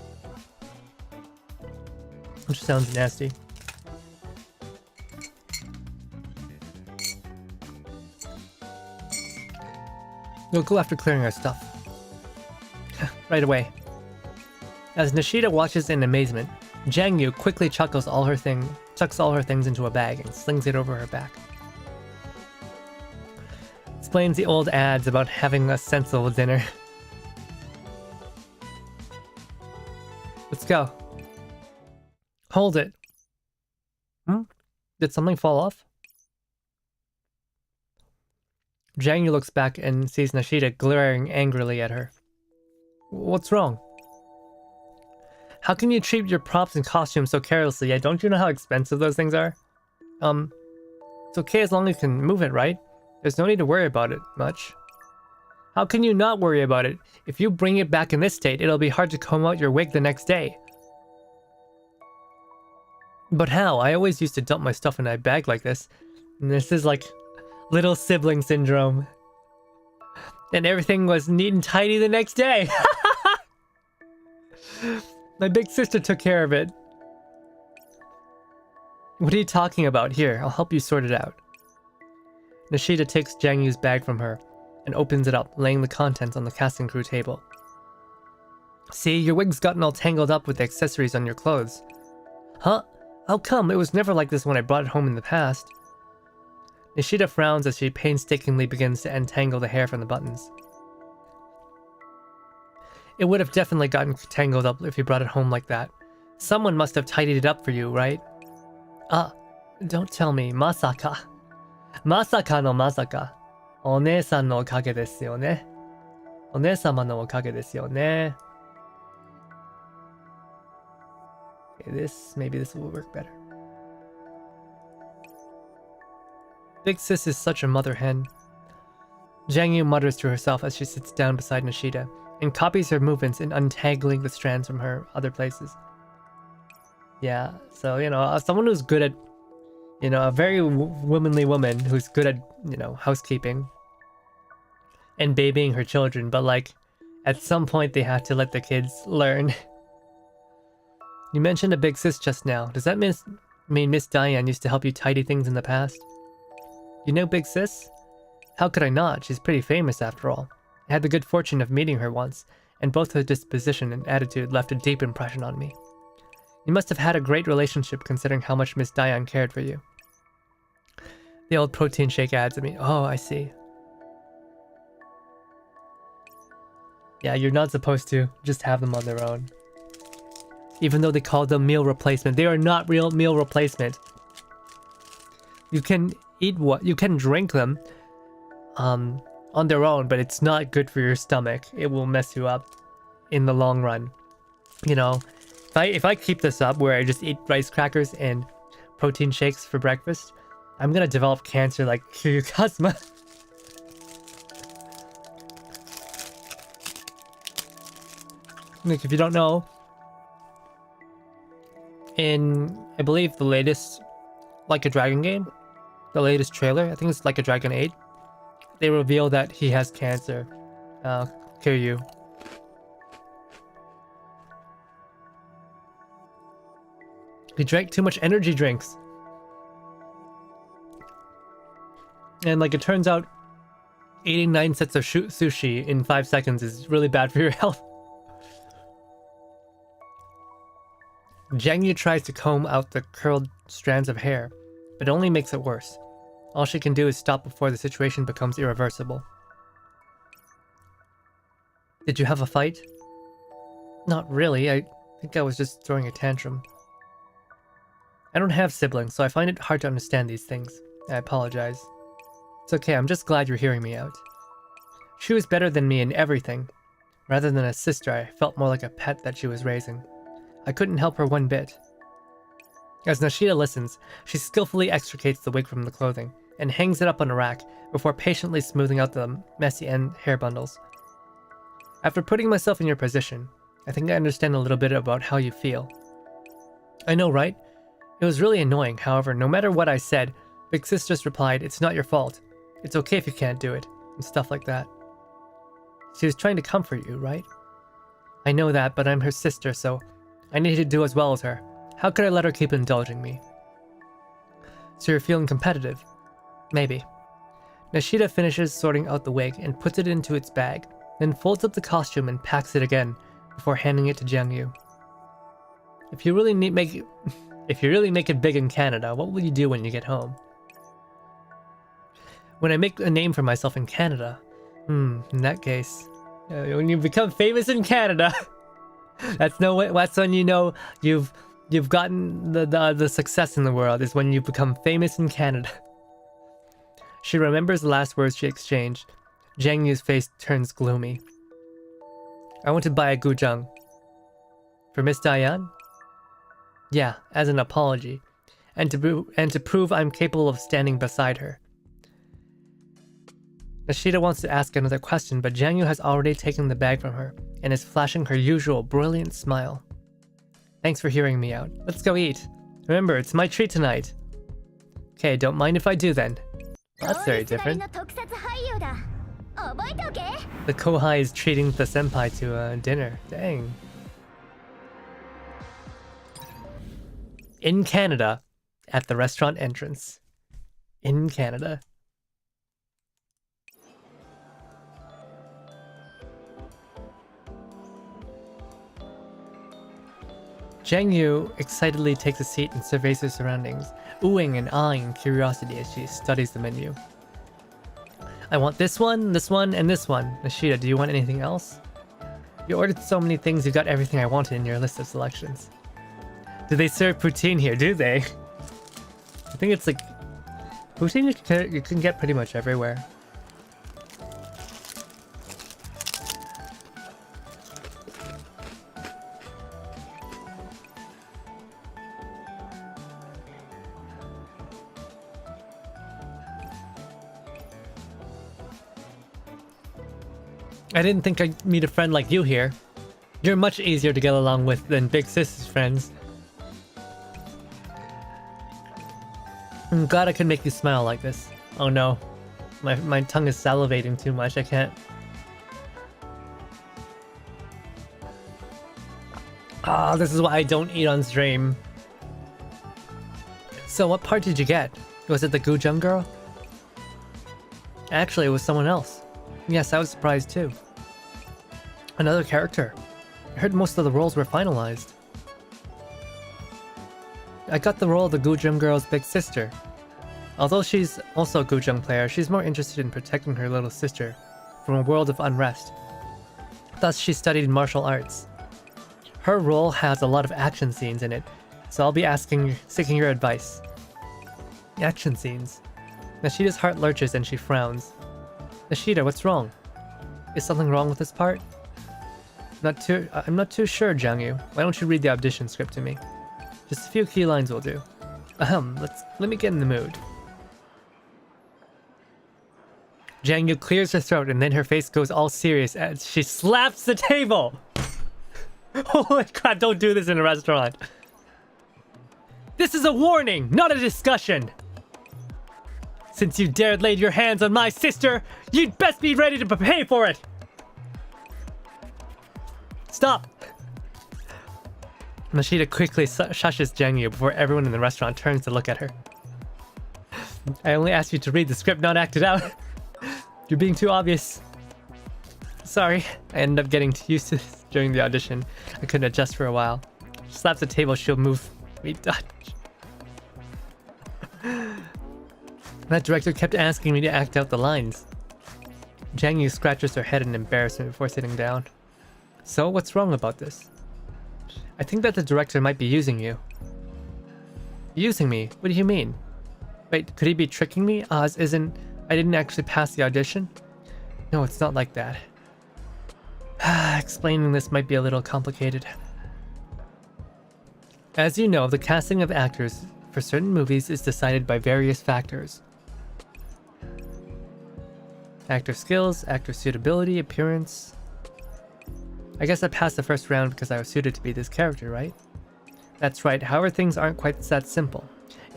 Which sounds nasty. We'll go after clearing our stuff. Right away. As Nishida watches in amazement, Jiangyu quickly chucks all her things into a bag and slings it over her back. Explains the old ads about having a sensible dinner. Let's go. Hold it. Did something fall off? Jiangyu looks back and sees Nishida glaring angrily at her. What's wrong? How can you treat your props and costumes so carelessly? Yeah, don't you know how expensive those things are? It's okay as long as you can move it, right? There's no need to worry about it much. How can you not worry about it? If you bring it back in this state, it'll be hard to comb out your wig the next day. But how? I always used to dump my stuff in a bag like this. And this is like little sibling syndrome. And everything was neat and tidy the next day. My big sister took care of it. What are you talking about? Here, I'll help you sort it out. Nishida takes Jiangyu's bag from her and opens it up, laying the contents on the casting crew table. See, your wig's gotten all tangled up with the accessories on your clothes. Huh? How come? It was never like this when I brought it home in the past. Nishida frowns as she painstakingly begins to untangle the hair from the buttons. It would have definitely gotten tangled up if you brought it home like that. Someone must have tidied it up for you, right? Don't tell me. Masaka. Masaka no masaka. One-san no okage desu yo ne. One-sama no okage desu yo ne. Okay, maybe this will work better. Big sis is such a mother hen. Jiangyu mutters to herself as she sits down beside Nishida and copies her movements in untangling the strands from her other places. Yeah, so, you know, someone who's good at, you know, a very womanly woman who's good at, you know, housekeeping and babying her children, but like, at some point they have to let the kids learn. You mentioned a big sis just now. Does that mean Miss Diane used to help you tidy things in the past? You know Big Sis? How could I not? She's pretty famous after all. I had the good fortune of meeting her once, and both her disposition and attitude left a deep impression on me. You must have had a great relationship considering how much Miss Diane cared for you. The old protein shake adds at me. Oh, I see. Yeah, you're not supposed to just have them on their own. Even though they call them meal replacement, they are not real meal replacement. You can eat you can drink them on their own, but it's not good for your stomach. It will mess you up in the long run. You know, if I keep this up where I just eat rice crackers and protein shakes for breakfast, I'm gonna develop cancer like Kiryu. Like, if you don't know, in I believe the latest Like a Dragon game, the latest trailer, I think it's Like a Dragon 8, they reveal that he has cancer. Kiryu. He drank too much energy drinks. And like it turns out, eating 9 sets of sushi in 5 seconds is really bad for your health. Jiangyu tries to comb out the curled strands of hair, but it only makes it worse. All she can do is stop before the situation becomes irreversible. Did you have a fight? Not really, I think I was just throwing a tantrum. I don't have siblings, so I find it hard to understand these things. I apologize. It's okay, I'm just glad you're hearing me out. She was better than me in everything. Rather than a sister, I felt more like a pet that she was raising. I couldn't help her one bit. As Nashida listens, she skillfully extricates the wig from the clothing and hangs it up on a rack before patiently smoothing out the messy end hair bundles. After putting myself in your position, I think I understand a little bit about how you feel. I know, right? It was really annoying, however, no matter what I said, Big Sis just replied, "It's not your fault. It's okay if you can't do it," and stuff like that. She was trying to comfort you, right? I know that, but I'm her sister, so I need to do as well as her. How could I let her keep indulging me? So you're feeling competitive? Maybe. Nashida finishes sorting out the wig and puts it into its bag, then folds up the costume and packs it again before handing it to Jiangyu. If you really make it big in Canada, what will you do when you get home? When I make a name for myself in Canada, in that case, when you become famous in Canada, that's when you know you've gotten the success in the world, is when you become famous in Canada. She remembers the last words she exchanged. Jiangyu's face turns gloomy. I want to buy a guzheng. For Miss Diane? Yeah, as an apology, and to prove I'm capable of standing beside her. Nashida wants to ask another question, but Jiangyu has already taken the bag from her and is flashing her usual brilliant smile. Thanks for hearing me out. Let's go eat. Remember, it's my treat tonight. Okay, don't mind if I do then. Well, that's very different. The Kohai is treating the senpai to dinner. Dang. In Canada, at the restaurant entrance. In Canada. Jiangyu excitedly takes a seat and surveys her surroundings, oohing and ahhing in curiosity as she studies the menu. I want this one, and this one. Nashida, do you want anything else? You ordered so many things, you got everything I wanted in your list of selections. Do they serve poutine here, do they? I think it's like... Poutine you can get pretty much everywhere. I didn't think I'd meet a friend like you here. You're much easier to get along with than Big Sis's friends. I'm glad I could make you smile like this. Oh no. My tongue is salivating too much, I can't. Ah, this is why I don't eat on stream. So what part did you get? Was it the guzheng girl? Actually, it was someone else. Yes, I was surprised too. Another character. I heard most of the roles were finalized. I got the role of the guzheng girl's big sister. Although she's also a guzheng player, she's more interested in protecting her little sister from a world of unrest. Thus, she studied martial arts. Her role has a lot of action scenes in it, so I'll be seeking your advice. Action scenes. Nashida's heart lurches and she frowns. Nashida, what's wrong? Is something wrong with this part? I'm not too sure, Jiangyu. Why don't you read the audition script to me? Just a few key lines will do. Let me get in the mood. Jiangyu clears her throat and then her face goes all serious as she slaps the table! Oh my god, don't do this in a restaurant! This is a warning, not a discussion! Since you dared lay your hands on my sister, you'd best be ready to pay for it! Stop! Mashita quickly shushes Jiangyu before everyone in the restaurant turns to look at her. I only asked you to read the script, not act it out. You're being too obvious. Sorry, I ended up getting used to this during the audition. I couldn't adjust for a while. She slaps the table, she'll move me Dutch. That director kept asking me to act out the lines. Jiangyu scratches her head in embarrassment before sitting down. So, what's wrong about this? I think that the director might be using you. Using me? What do you mean? Wait, could he be tricking me? Oz isn't... I didn't actually pass the audition? No, it's not like that. Explaining this might be a little complicated. As you know, the casting of actors for certain movies is decided by various factors. Actor skills, actor suitability, appearance... I guess I passed the first round because I was suited to be this character, right? That's right, however things aren't quite that simple.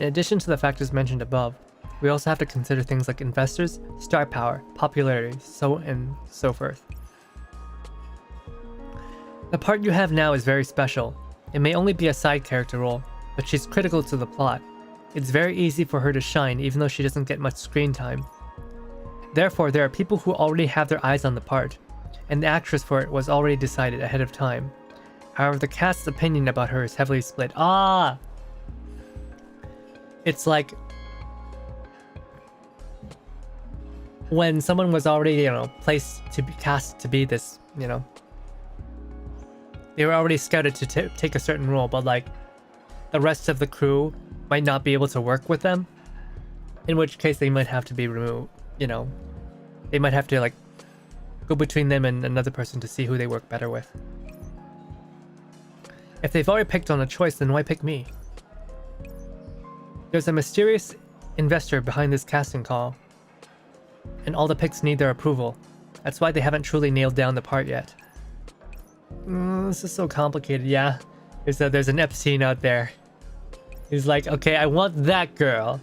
In addition to the factors mentioned above, we also have to consider things like investors, star power, popularity, so and so forth. The part you have now is very special. It may only be a side character role, but she's critical to the plot. It's very easy for her to shine even though she doesn't get much screen time. Therefore, there are people who already have their eyes on the part, and the actress for it was already decided ahead of time. However, the cast's opinion about her is heavily split. It's like when someone was already, placed to be cast to be this, they were already scouted to take a certain role, but like the rest of the crew might not be able to work with them, in which case they might have to be removed, they might have to like go between them and another person to see who they work better with. If they've already picked on a choice, then why pick me? There's a mysterious investor behind this casting call, and all the picks need their approval. That's why they haven't truly nailed down the part yet. This is so complicated, yeah. There's an Epstein out there. He's like, okay, I want that girl.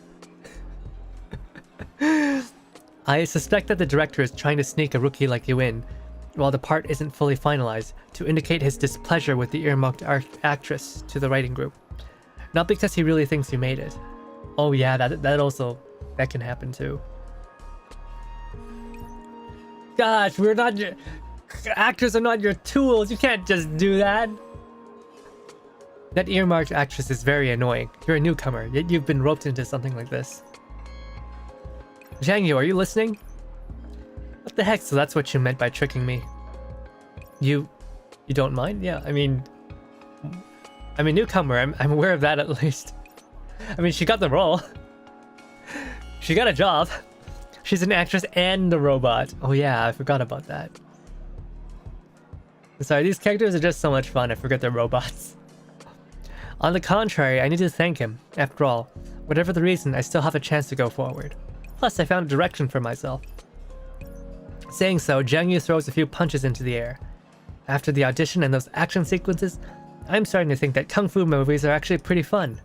I suspect that the director is trying to sneak a rookie like you in, while the part isn't fully finalized, to indicate his displeasure with the earmarked actress to the writing group. Not because he really thinks you made it. Oh yeah, that can happen too. Gosh, actors are not your tools, you can't just do that. That earmarked actress is very annoying. You're a newcomer, yet you've been roped into something like this. Jiangyu, are you listening? What the heck, so that's what you meant by tricking me. You don't mind? Yeah, I'm a newcomer, I'm aware of that at least. She got the role. She got a job. She's an actress and a robot. Oh yeah, I forgot about that. Sorry, these characters are just so much fun, I forget they're robots. On the contrary, I need to thank him. After all, whatever the reason, I still have a chance to go forward. Plus, I found a direction for myself. Saying so, Jiangyu throws a few punches into the air. After the audition and those action sequences, I'm starting to think that kung fu movies are actually pretty fun.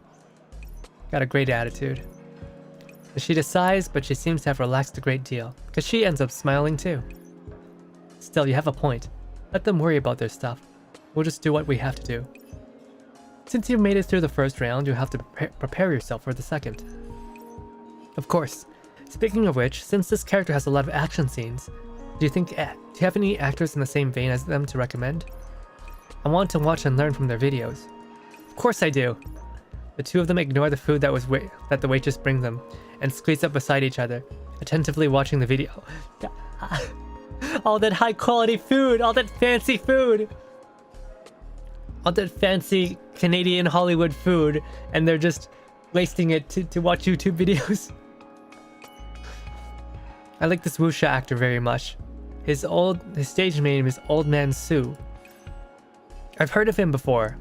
Got a great attitude. Mashita sighs, but she seems to have relaxed a great deal, because she ends up smiling too. Still, you have a point. Let them worry about their stuff. We'll just do what we have to do. Since you made it through the first round, you'll have to prepare yourself for the second. Of course. Speaking of which, since this character has a lot of action scenes, do you have any actors in the same vein as them to recommend? I want to watch and learn from their videos. Of course I do. The two of them ignore the food that the waitress brings them and squeeze up beside each other, attentively watching the video. All that high quality food, all that fancy food. All that fancy Canadian Hollywood food, and they're just wasting it to watch YouTube videos. I like this wuxia actor very much. His stage name is Old Man Sue. I've heard of him before.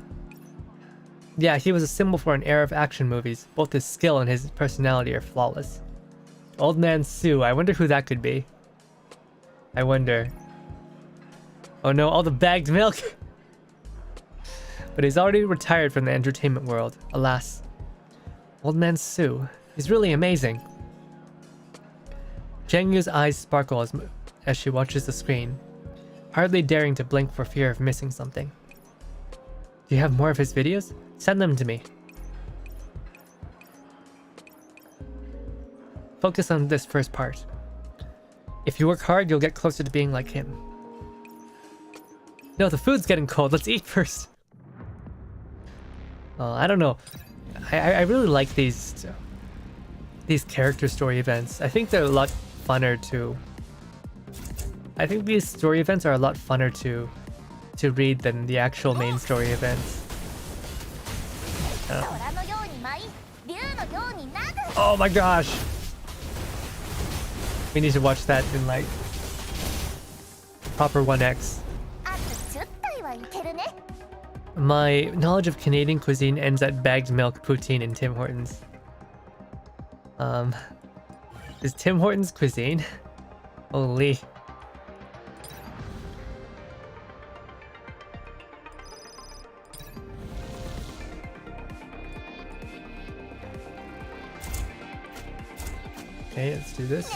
Yeah, he was a symbol for an era of action movies. Both his skill and his personality are flawless. Old Man Sue, I wonder who that could be. I wonder. Oh no, all the bagged milk! But he's already retired from the entertainment world, alas. Old Man Sue. He's really amazing. Jiangyu's eyes sparkle as she watches the screen, hardly daring to blink for fear of missing something. Do you have more of his videos? Send them to me. Focus on this first part. If you work hard, you'll get closer to being like him. No, the food's getting cold. Let's eat first. I don't know. I really like these character story events. I think they're a lot funner to... I think these story events are a lot funner to read than the actual main story events. Oh my gosh! We need to watch that in like proper 1x. My knowledge of Canadian cuisine ends at bagged milk poutine in Tim Hortons. Is Tim Hortons cuisine? Holy. Okay, let's do this.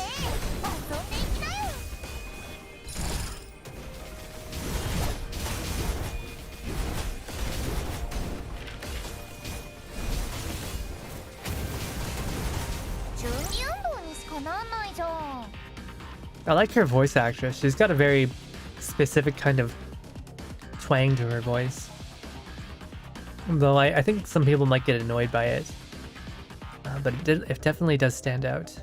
I like her voice actress. She's got a very specific kind of twang to her voice. Though I think some people might get annoyed by it. But it definitely does stand out.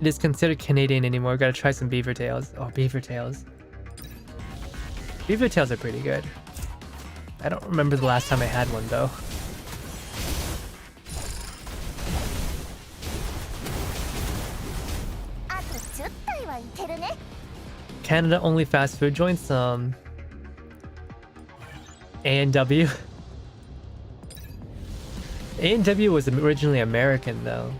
It is considered Canadian anymore. Gotta try some beaver tails. Oh, beaver tails. Beaver tails are pretty good. I don't remember the last time I had one though. Canada only fast food joints, A&W. A&W was originally American though.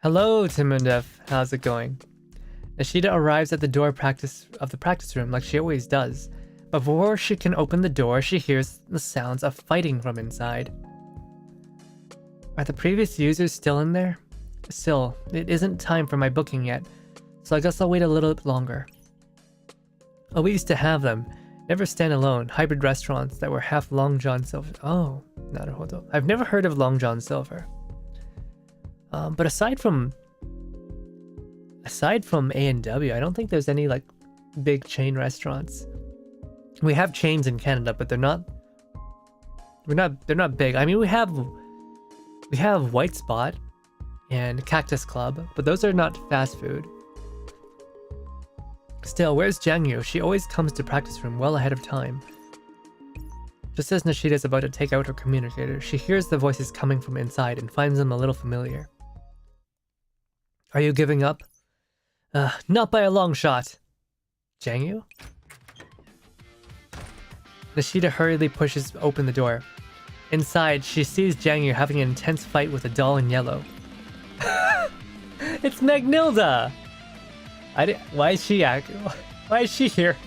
Hello, Timundef. How's it going? Nishida arrives at the door of the practice room like she always does. But before she can open the door, she hears the sounds of fighting from inside. Are the previous users still in there? Still, it isn't time for my booking yet, so I guess I'll wait a little bit longer. Oh, we used to have them. Never stand alone. Hybrid restaurants that were half Long John Silver. Oh, naruhodo. I've never heard of Long John Silver. But aside from A&W, I don't think there's any like big chain restaurants. We have chains in Canada, but they're not big. I mean, we have White Spot and Cactus Club, but those are not fast food. Still, where's Jiangyu? She always comes to practice room well ahead of time. Just as Nishida's about to take out her communicator, she hears the voices coming from inside and finds them a little familiar. Are you giving up? Not by a long shot. Jiangyu? Nishida hurriedly pushes open the door. Inside, she sees Jiangyu having an intense fight with a doll in yellow. It's Magnilda! Why is she here?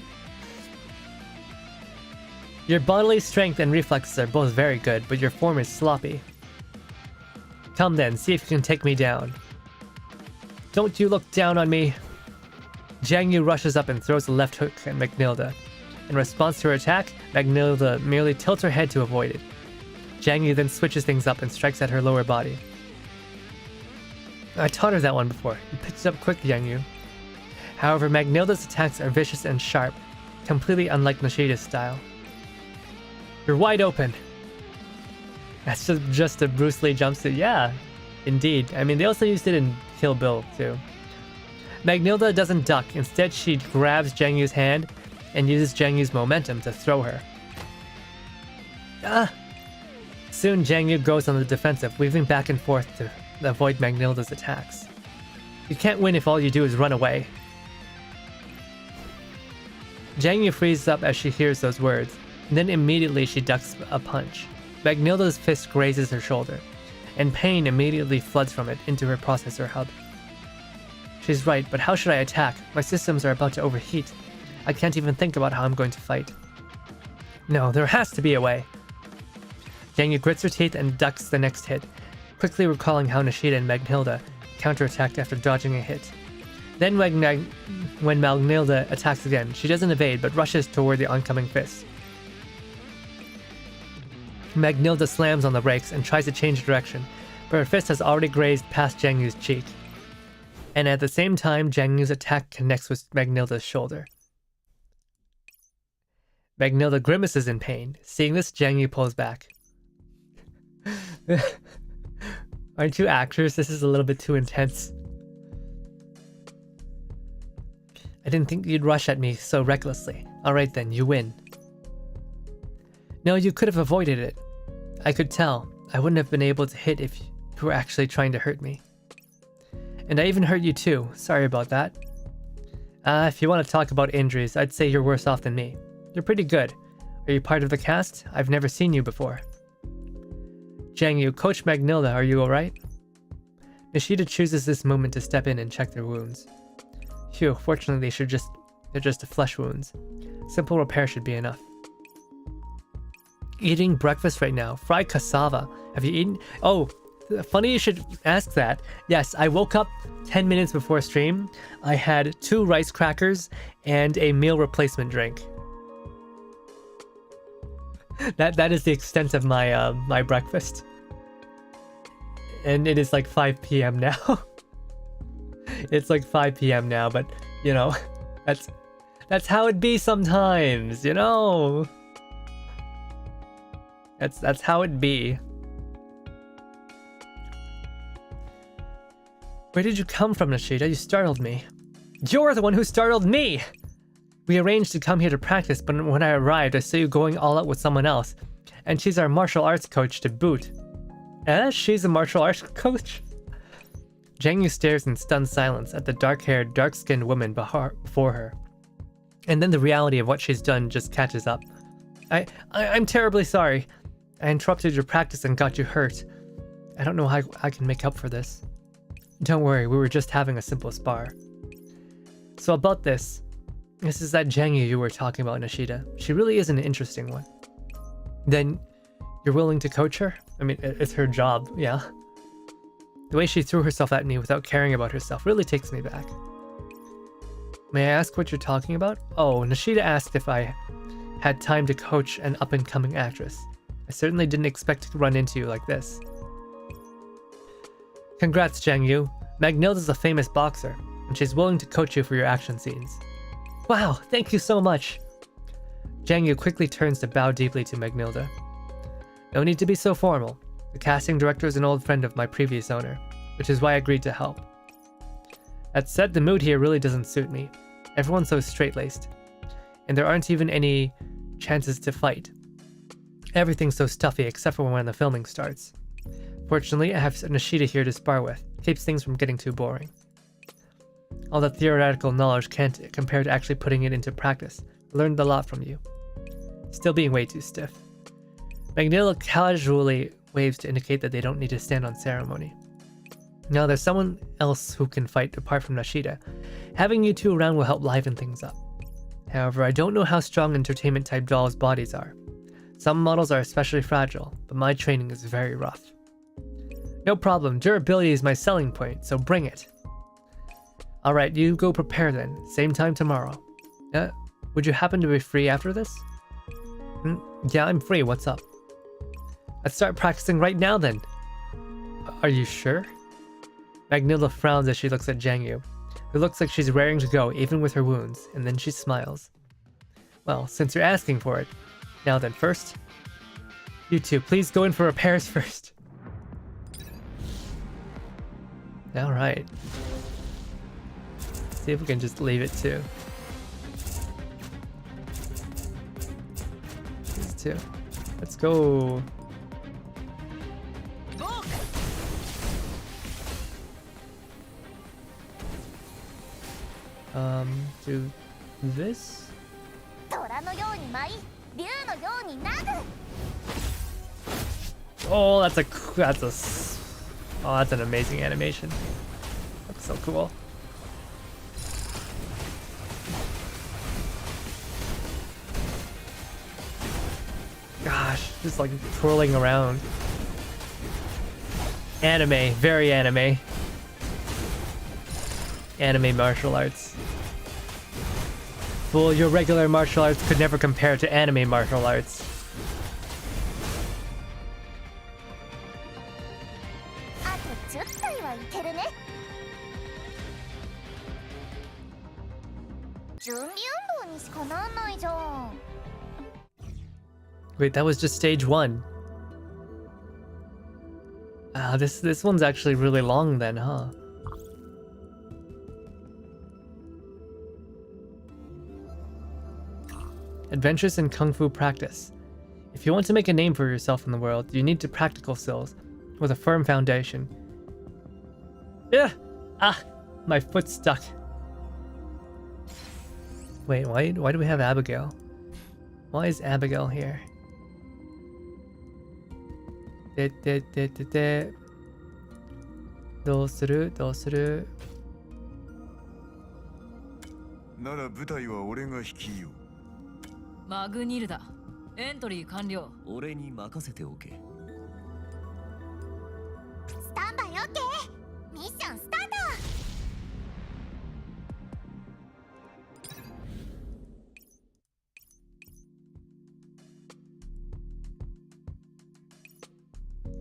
Your bodily strength and reflexes are both very good, but your form is sloppy. Come then, see if you can take me down. Don't you look down on me. Jiangyu rushes up and throws a left hook at Magnilda. In response to her attack, Magnilda merely tilts her head to avoid it. Jiangyu then switches things up and strikes at her lower body. I taught her that one before. You picked it up quick, Jiangyu. However, Magnilda's attacks are vicious and sharp, completely unlike Nishida's style. You're wide open. That's just a Bruce Lee jumpsuit. Yeah, indeed. I mean, they also used it in Kill Bill, too. Magnilda doesn't duck. Instead, she grabs Jiangyu's hand and uses Jiangyu's momentum to throw her. Soon, Jiangyu goes on the defensive, weaving back and forth to avoid Magnilda's attacks. You can't win if all you do is run away. Jiangyu freezes up as she hears those words, and then immediately she ducks a punch. Magnilda's fist grazes her shoulder, and pain immediately floods from it into her processor hub. She's right, but how should I attack? My systems are about to overheat. I can't even think about how I'm going to fight. No, there has to be a way. Jiangyu grits her teeth and ducks the next hit, quickly recalling how Nishida and Magnilda counterattacked after dodging a hit. Then when Magnilda attacks again, she doesn't evade but rushes toward the oncoming fist. Magnilda slams on the brakes and tries to change direction, but her fist has already grazed past Jiangyu's cheek. And at the same time, Jiangyu's attack connects with Magnilda's shoulder. Magnilda grimaces in pain. Seeing this, Jiangyu pulls back. Aren't you actors? This is a little bit too intense. I didn't think you'd rush at me so recklessly. Alright then, you win. No, you could have avoided it. I could tell. I wouldn't have been able to hit if you were actually trying to hurt me. And I even hurt you too. Sorry about that. If you want to talk about injuries, I'd say you're worse off than me. You're pretty good. Are you part of the cast? I've never seen you before. Jiangyu, Coach Magnilda, are you alright? Nishida chooses this moment to step in and check their wounds. Phew, fortunately they're just flesh wounds. Simple repair should be enough. Eating breakfast right now. Fried cassava. Have you eaten? Oh, funny you should ask that. Yes, I woke up 10 minutes before stream. I had 2 rice crackers and a meal replacement drink. That is the extent of my my breakfast. And it is like 5 p.m. now. It's like 5 p.m. now, but you know, that's how it be sometimes, you know. That's how it be. Where did you come from, Nishida? You startled me. You're the one who startled me! We arranged to come here to practice, but when I arrived, I saw you going all out with someone else. And she's our martial arts coach to boot. She's a martial arts coach? Jiangyu stares in stunned silence at the dark-haired, dark-skinned woman before her. And then the reality of what she's done just catches up. I'm terribly sorry. I interrupted your practice and got you hurt. I don't know how I can make up for this. Don't worry, we were just having a simple spar. So about this is that Jiangyu you were talking about, Nishida. She really is an interesting one. Then, you're willing to coach her? I mean, it's her job, yeah. The way she threw herself at me without caring about herself really takes me back. May I ask what you're talking about? Oh, Nishida asked if I had time to coach an up-and-coming actress. I certainly didn't expect to run into you like this. Congrats, Jiangyu. Magnilda's a famous boxer, and she's willing to coach you for your action scenes. Wow, thank you so much. Jiangyu quickly turns to bow deeply to Magnilda. No need to be so formal. The casting director is an old friend of my previous owner, which is why I agreed to help. That said, the mood here really doesn't suit me. Everyone's so straight-laced, and there aren't even any chances to fight. Everything's so stuffy except for when the filming starts. Fortunately, I have Nishida here to spar with. Keeps things from getting too boring. All that theoretical knowledge can't compare to actually putting it into practice. I learned a lot from you. Still being way too stiff. Magnilda casually waves to indicate that they don't need to stand on ceremony. Now there's someone else who can fight apart from Nishida. Having you two around will help liven things up. However, I don't know how strong entertainment type dolls' bodies are. Some models are especially fragile, but my training is very rough. No problem, durability is my selling point, so bring it. Alright, you go prepare then. Same time tomorrow. Would you happen to be free after this? Yeah, I'm free, what's up? Let's start practicing right now then. Are you sure? Magnilda frowns as she looks at Jiangyu, who looks like she's raring to go even with her wounds, and then she smiles. Well, since you're asking for it, now then first, you two, please go in for repairs first. Alright. See if we can just leave it to these two. Let's go. Do this? 虎のように舞い竜のようになぐ Oh, that's an amazing animation. That's so cool. Gosh, just like twirling around. Anime, very anime. Anime martial arts. Well, your regular martial arts could never compare to anime martial arts. あと10体はいけるね準備運動にしかなんないじゃん Wait, that was just stage 1. This one's actually really long then, huh? Adventures in Kung Fu practice. If you want to make a name for yourself in the world, you need practical skills with a firm foundation. Yeah! Ah! My foot's stuck. Wait, why do we have Abigail? Why is Abigail here? Dosuru. なら舞台は俺が率いよう。マグニルダ、エントリー完了。俺に任せておけ。スタンバイオッケーミッションスタート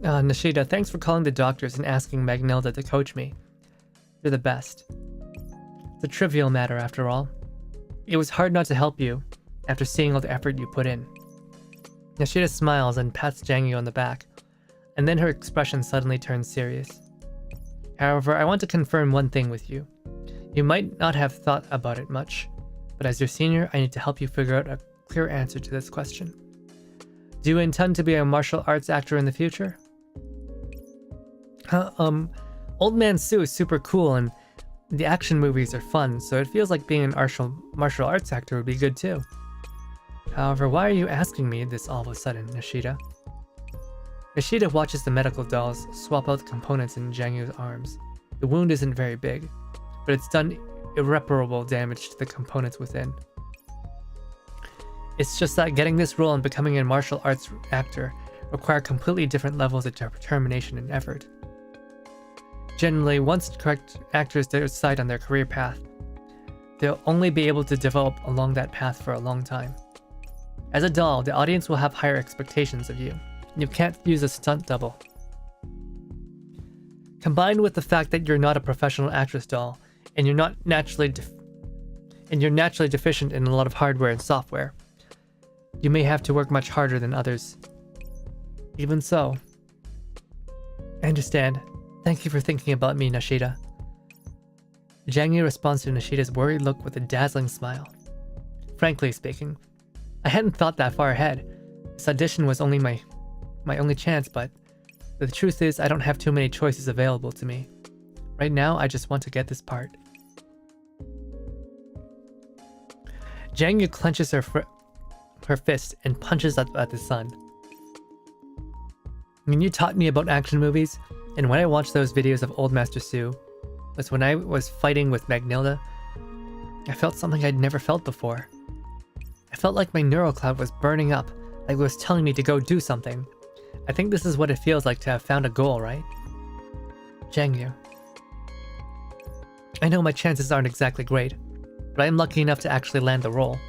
Nishida, thanks for calling the doctors and asking Magnilda to coach me. You're the best. It's a trivial matter after all. It was hard not to help you after seeing all the effort you put in. Nishida smiles and pats Jiangyu on the back, and then her expression suddenly turns serious. However, I want to confirm one thing with you. You might not have thought about it much, but as your senior, I need to help you figure out a clear answer to this question. Do you intend to be a martial arts actor in the future? Old Man Sue is super cool and the action movies are fun, so it feels like being an martial arts actor would be good too. However, why are you asking me this all of a sudden, Nishida? Nishida watches the medical dolls swap out the components in Jiangyu's arms. The wound isn't very big, but it's done irreparable damage to the components within. It's just that getting this role and becoming a martial arts actor require completely different levels of determination and effort. Generally, once correct actors decide on their career path, they'll only be able to develop along that path for a long time. As a doll, the audience will have higher expectations of you. You can't use a stunt double. Combined with the fact that you're not a professional actress doll, and you're naturally deficient in a lot of hardware and software, you may have to work much harder than others. Even so, I understand. Thank you for thinking about me, Nishida. Jiangyu responds to Nishida's worried look with a dazzling smile. Frankly speaking, I hadn't thought that far ahead. This audition was only my only chance, but the truth is I don't have too many choices available to me. Right now, I just want to get this part. Jiangyu clenches her fist and punches at the sun. When you taught me about action movies, and when I watched those videos of Old Master Sue, was when I was fighting with Magnilda, I felt something I'd never felt before. I felt like my neural cloud was burning up, like it was telling me to go do something. I think this is what it feels like to have found a goal, right? Jiangyu. I know my chances aren't exactly great, but I am lucky enough to actually land the role.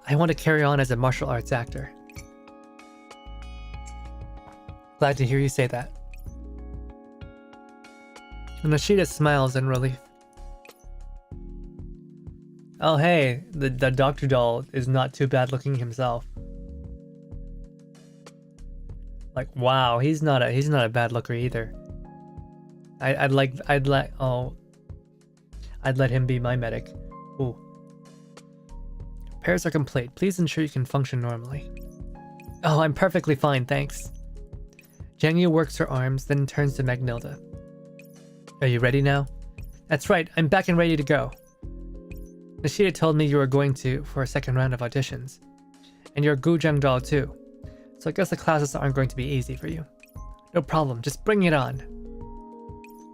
I want to carry on as a martial arts actor. Glad to hear you say that. Nishida smiles in relief. Oh hey, the Dr. Doll is not too bad looking himself. Like wow, he's not a bad looker either. I'd let him be my medic. Ooh. Repairs are complete. Please ensure you can function normally. Oh, I'm perfectly fine, thanks. Jiangyu works her arms, then turns to Magnilda. Are you ready now? That's right, I'm back and ready to go. Nishida told me you were going for a second round of auditions. And you're a Gujang doll too. So I guess the classes aren't going to be easy for you. No problem, just bring it on.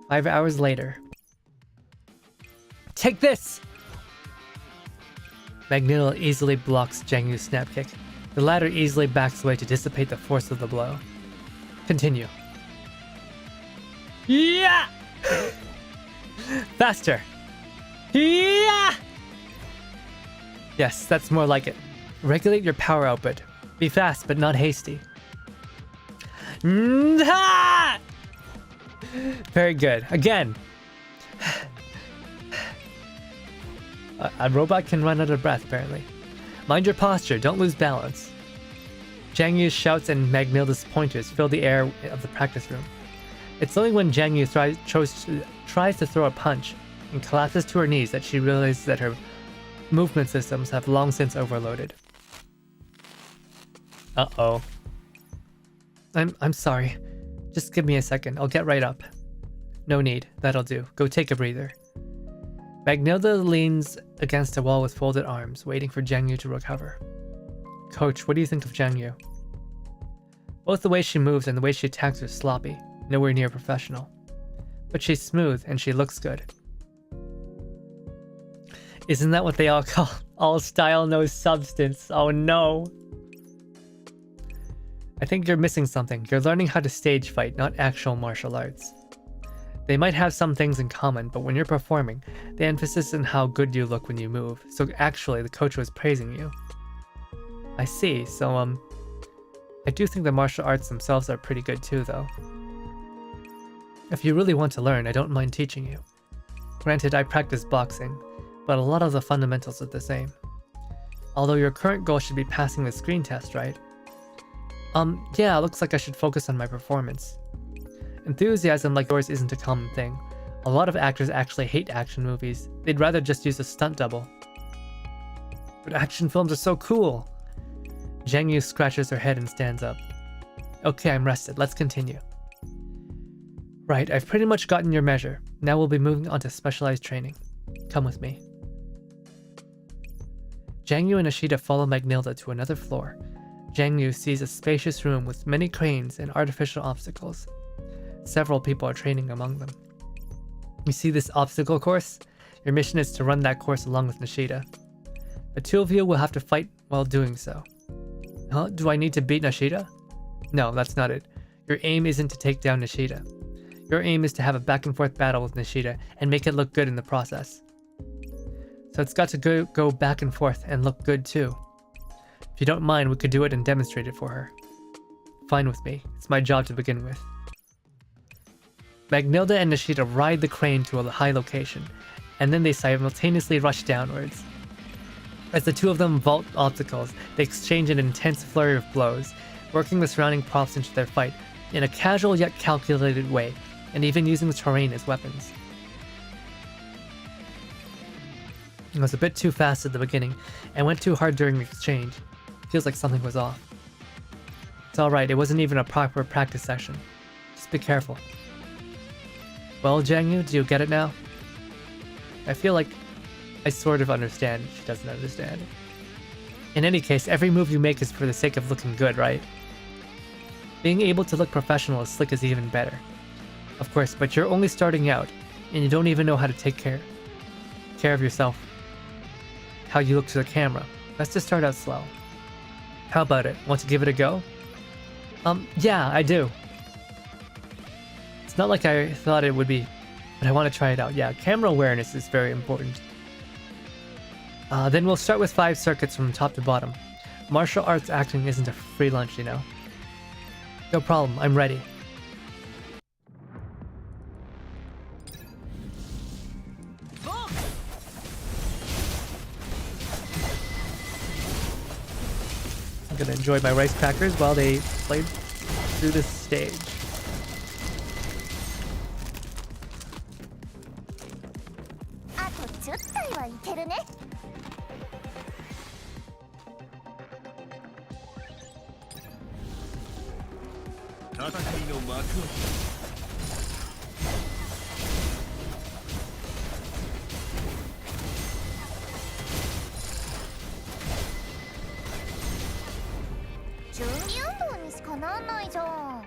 5 hours later. Take this! Magneto easily blocks Jiangyu's snap kick. The latter easily backs away to dissipate the force of the blow. Continue. Yeah! Faster! Yeah! Yes, that's more like it. Regulate your power output. Be fast, but not hasty. Very good. Again. A robot can run out of breath, apparently. Mind your posture, don't lose balance. Jiangyu's shouts and Magnilda's pointers fill the air of the practice room. It's only when Jiangyu tries to throw a punch and collapses to her knees that she realizes that her movement systems have long since overloaded. Uh-oh. I'm sorry. Just give me a second. I'll get right up. No need. That'll do. Go take a breather. Magnilda leans against a wall with folded arms, waiting for Jiangyu to recover. Coach, what do you think of Jiangyu? Both the way she moves and the way she attacks are sloppy, nowhere near professional. But she's smooth and she looks good. Isn't that what they all call all style, no substance? Oh no. I think you're missing something. You're learning how to stage fight, not actual martial arts. They might have some things in common, but when you're performing, the emphasis is on how good you look when you move. So actually, the coach was praising you. I see. So, I do think the martial arts themselves are pretty good too, though. If you really want to learn, I don't mind teaching you. Granted, I practice boxing, but a lot of the fundamentals are the same. Although your current goal should be passing the screen test, right? Yeah, it looks like I should focus on my performance. Enthusiasm like yours isn't a common thing. A lot of actors actually hate action movies. They'd rather just use a stunt double. But action films are so cool! Jiangyu scratches her head and stands up. Okay, I'm rested. Let's continue. Right, I've pretty much gotten your measure. Now we'll be moving on to specialized training. Come with me. Jiangyu and Nishida follow Magnilda to another floor. Jiangyu sees a spacious room with many cranes and artificial obstacles. Several people are training among them. You see this obstacle course? Your mission is to run that course along with Nishida. The two of you will have to fight while doing so. Huh? Do I need to beat Nishida? No, that's not it. Your aim isn't to take down Nishida. Your aim is to have a back and forth battle with Nishida and make it look good in the process. So it's got to go back and forth and look good too. If you don't mind, we could do it and demonstrate it for her. Fine with me. It's my job to begin with. Magnilda and Nishida ride the crane to a high location, and then they simultaneously rush downwards. As the two of them vault obstacles, they exchange an intense flurry of blows, working the surrounding props into their fight in a casual yet calculated way, and even using the terrain as weapons. It was a bit too fast at the beginning, and went too hard during the exchange. Feels like something was off. It's alright, it wasn't even a proper practice session. Just be careful. Well, Jiangyu, do you get it now? I feel like I sort of understand. She doesn't understand. In any case, every move you make is for the sake of looking good, right? Being able to look professional as slick is even better. Of course, but you're only starting out, and you don't even know how to take care of yourself. How you look to the camera. Let's just start out slow. How about it? Want to give it a go? Yeah, I do. It's not like I thought it would be, but I want to try it out. Yeah, camera awareness is very important. Then we'll start with 5 circuits from top to bottom. Martial arts acting isn't a free lunch, you know. No problem, I'm ready. I'm gonna enjoy my rice crackers while they play through this stage. 準備運動にしかなんないじゃん。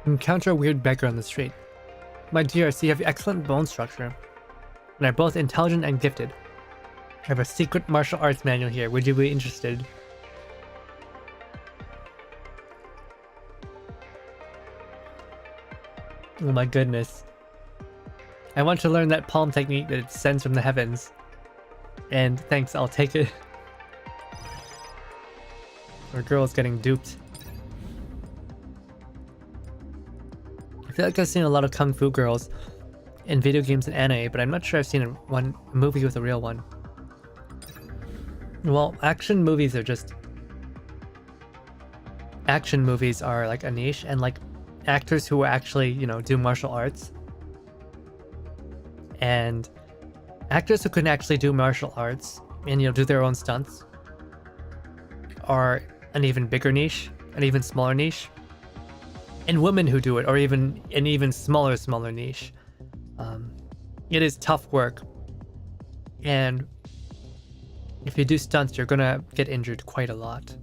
Encounter a weird beggar on the street. My dear, I see you have excellent bone structure, and are both intelligent and gifted. I have a secret martial arts manual here. Would you be interested? Oh my goodness. I want to learn that palm technique that it sends from the heavens. And thanks, I'll take it. Our girl's getting duped. I feel like I've seen a lot of kung fu girls in video games and anime, but I'm not sure I've seen a movie with a real one. Well, action movies are just... Action movies are like a niche, and like actors who actually, you know, do martial arts. And actors who can actually do martial arts and, you know, do their own stunts are an even bigger niche, an even smaller niche. And women who do it are even an even smaller niche. It is tough work, and if you do stunts, you're gonna get injured quite a lot.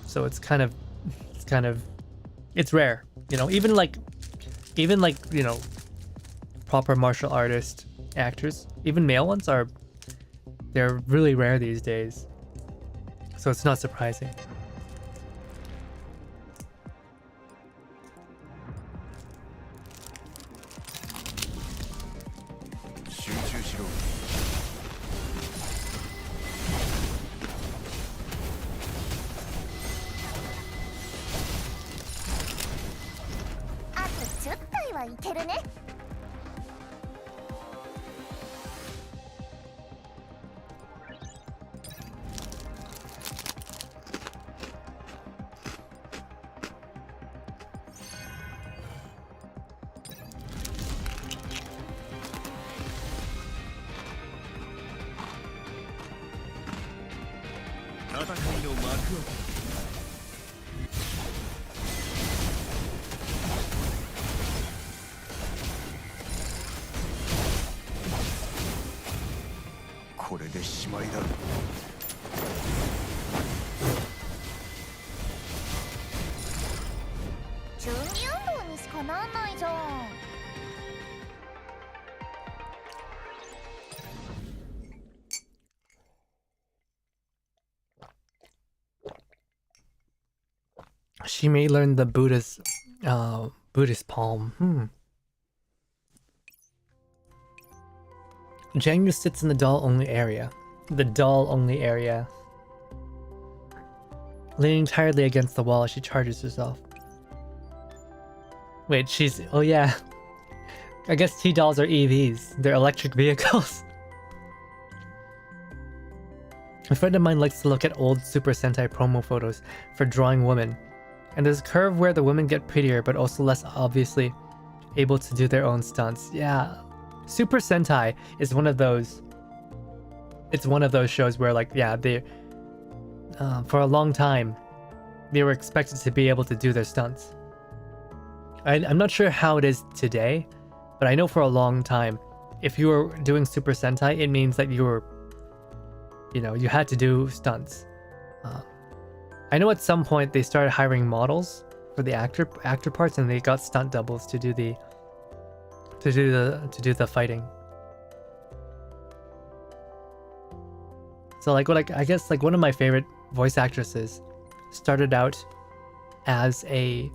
So it's rare, you know. Even like you know, proper martial artist actors, even male ones, they're really rare these days. So it's not surprising. She may learn the Buddhist palm. Jiangyu sits in the doll-only area. Leaning tiredly against the wall as she charges herself. Wait, oh yeah. I guess T-dolls are EVs. They're electric vehicles. A friend of mine likes to look at old Super Sentai promo photos for drawing women. And there's a curve where the women get prettier, but also less obviously able to do their own stunts. Yeah, Super Sentai is one of those. It's one of those shows where, like, yeah, they for a long time they were expected to be able to do their stunts. I'm not sure how it is today, but I know for a long time, if you were doing Super Sentai, it means that you were, you know, you had to do stunts. I know at some point they started hiring models for the actor parts, and they got stunt doubles to do the fighting. So like I guess like one of my favorite voice actresses started out as a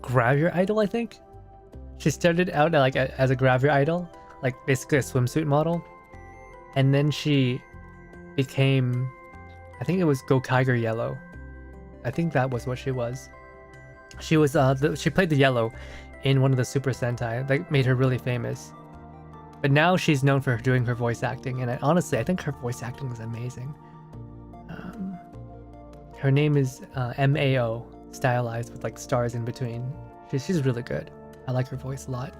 gravure idol, I think. She started out like as a gravure idol, like basically a swimsuit model, and then she became, I think it was Gokaiger Yellow. I think that was what she was. She was she played the Yellow in one of the Super Sentai that made her really famous. But now she's known for doing her voice acting, and honestly, I think her voice acting is amazing. Her name is MAO, stylized with like stars in between. She's really good. I like her voice a lot.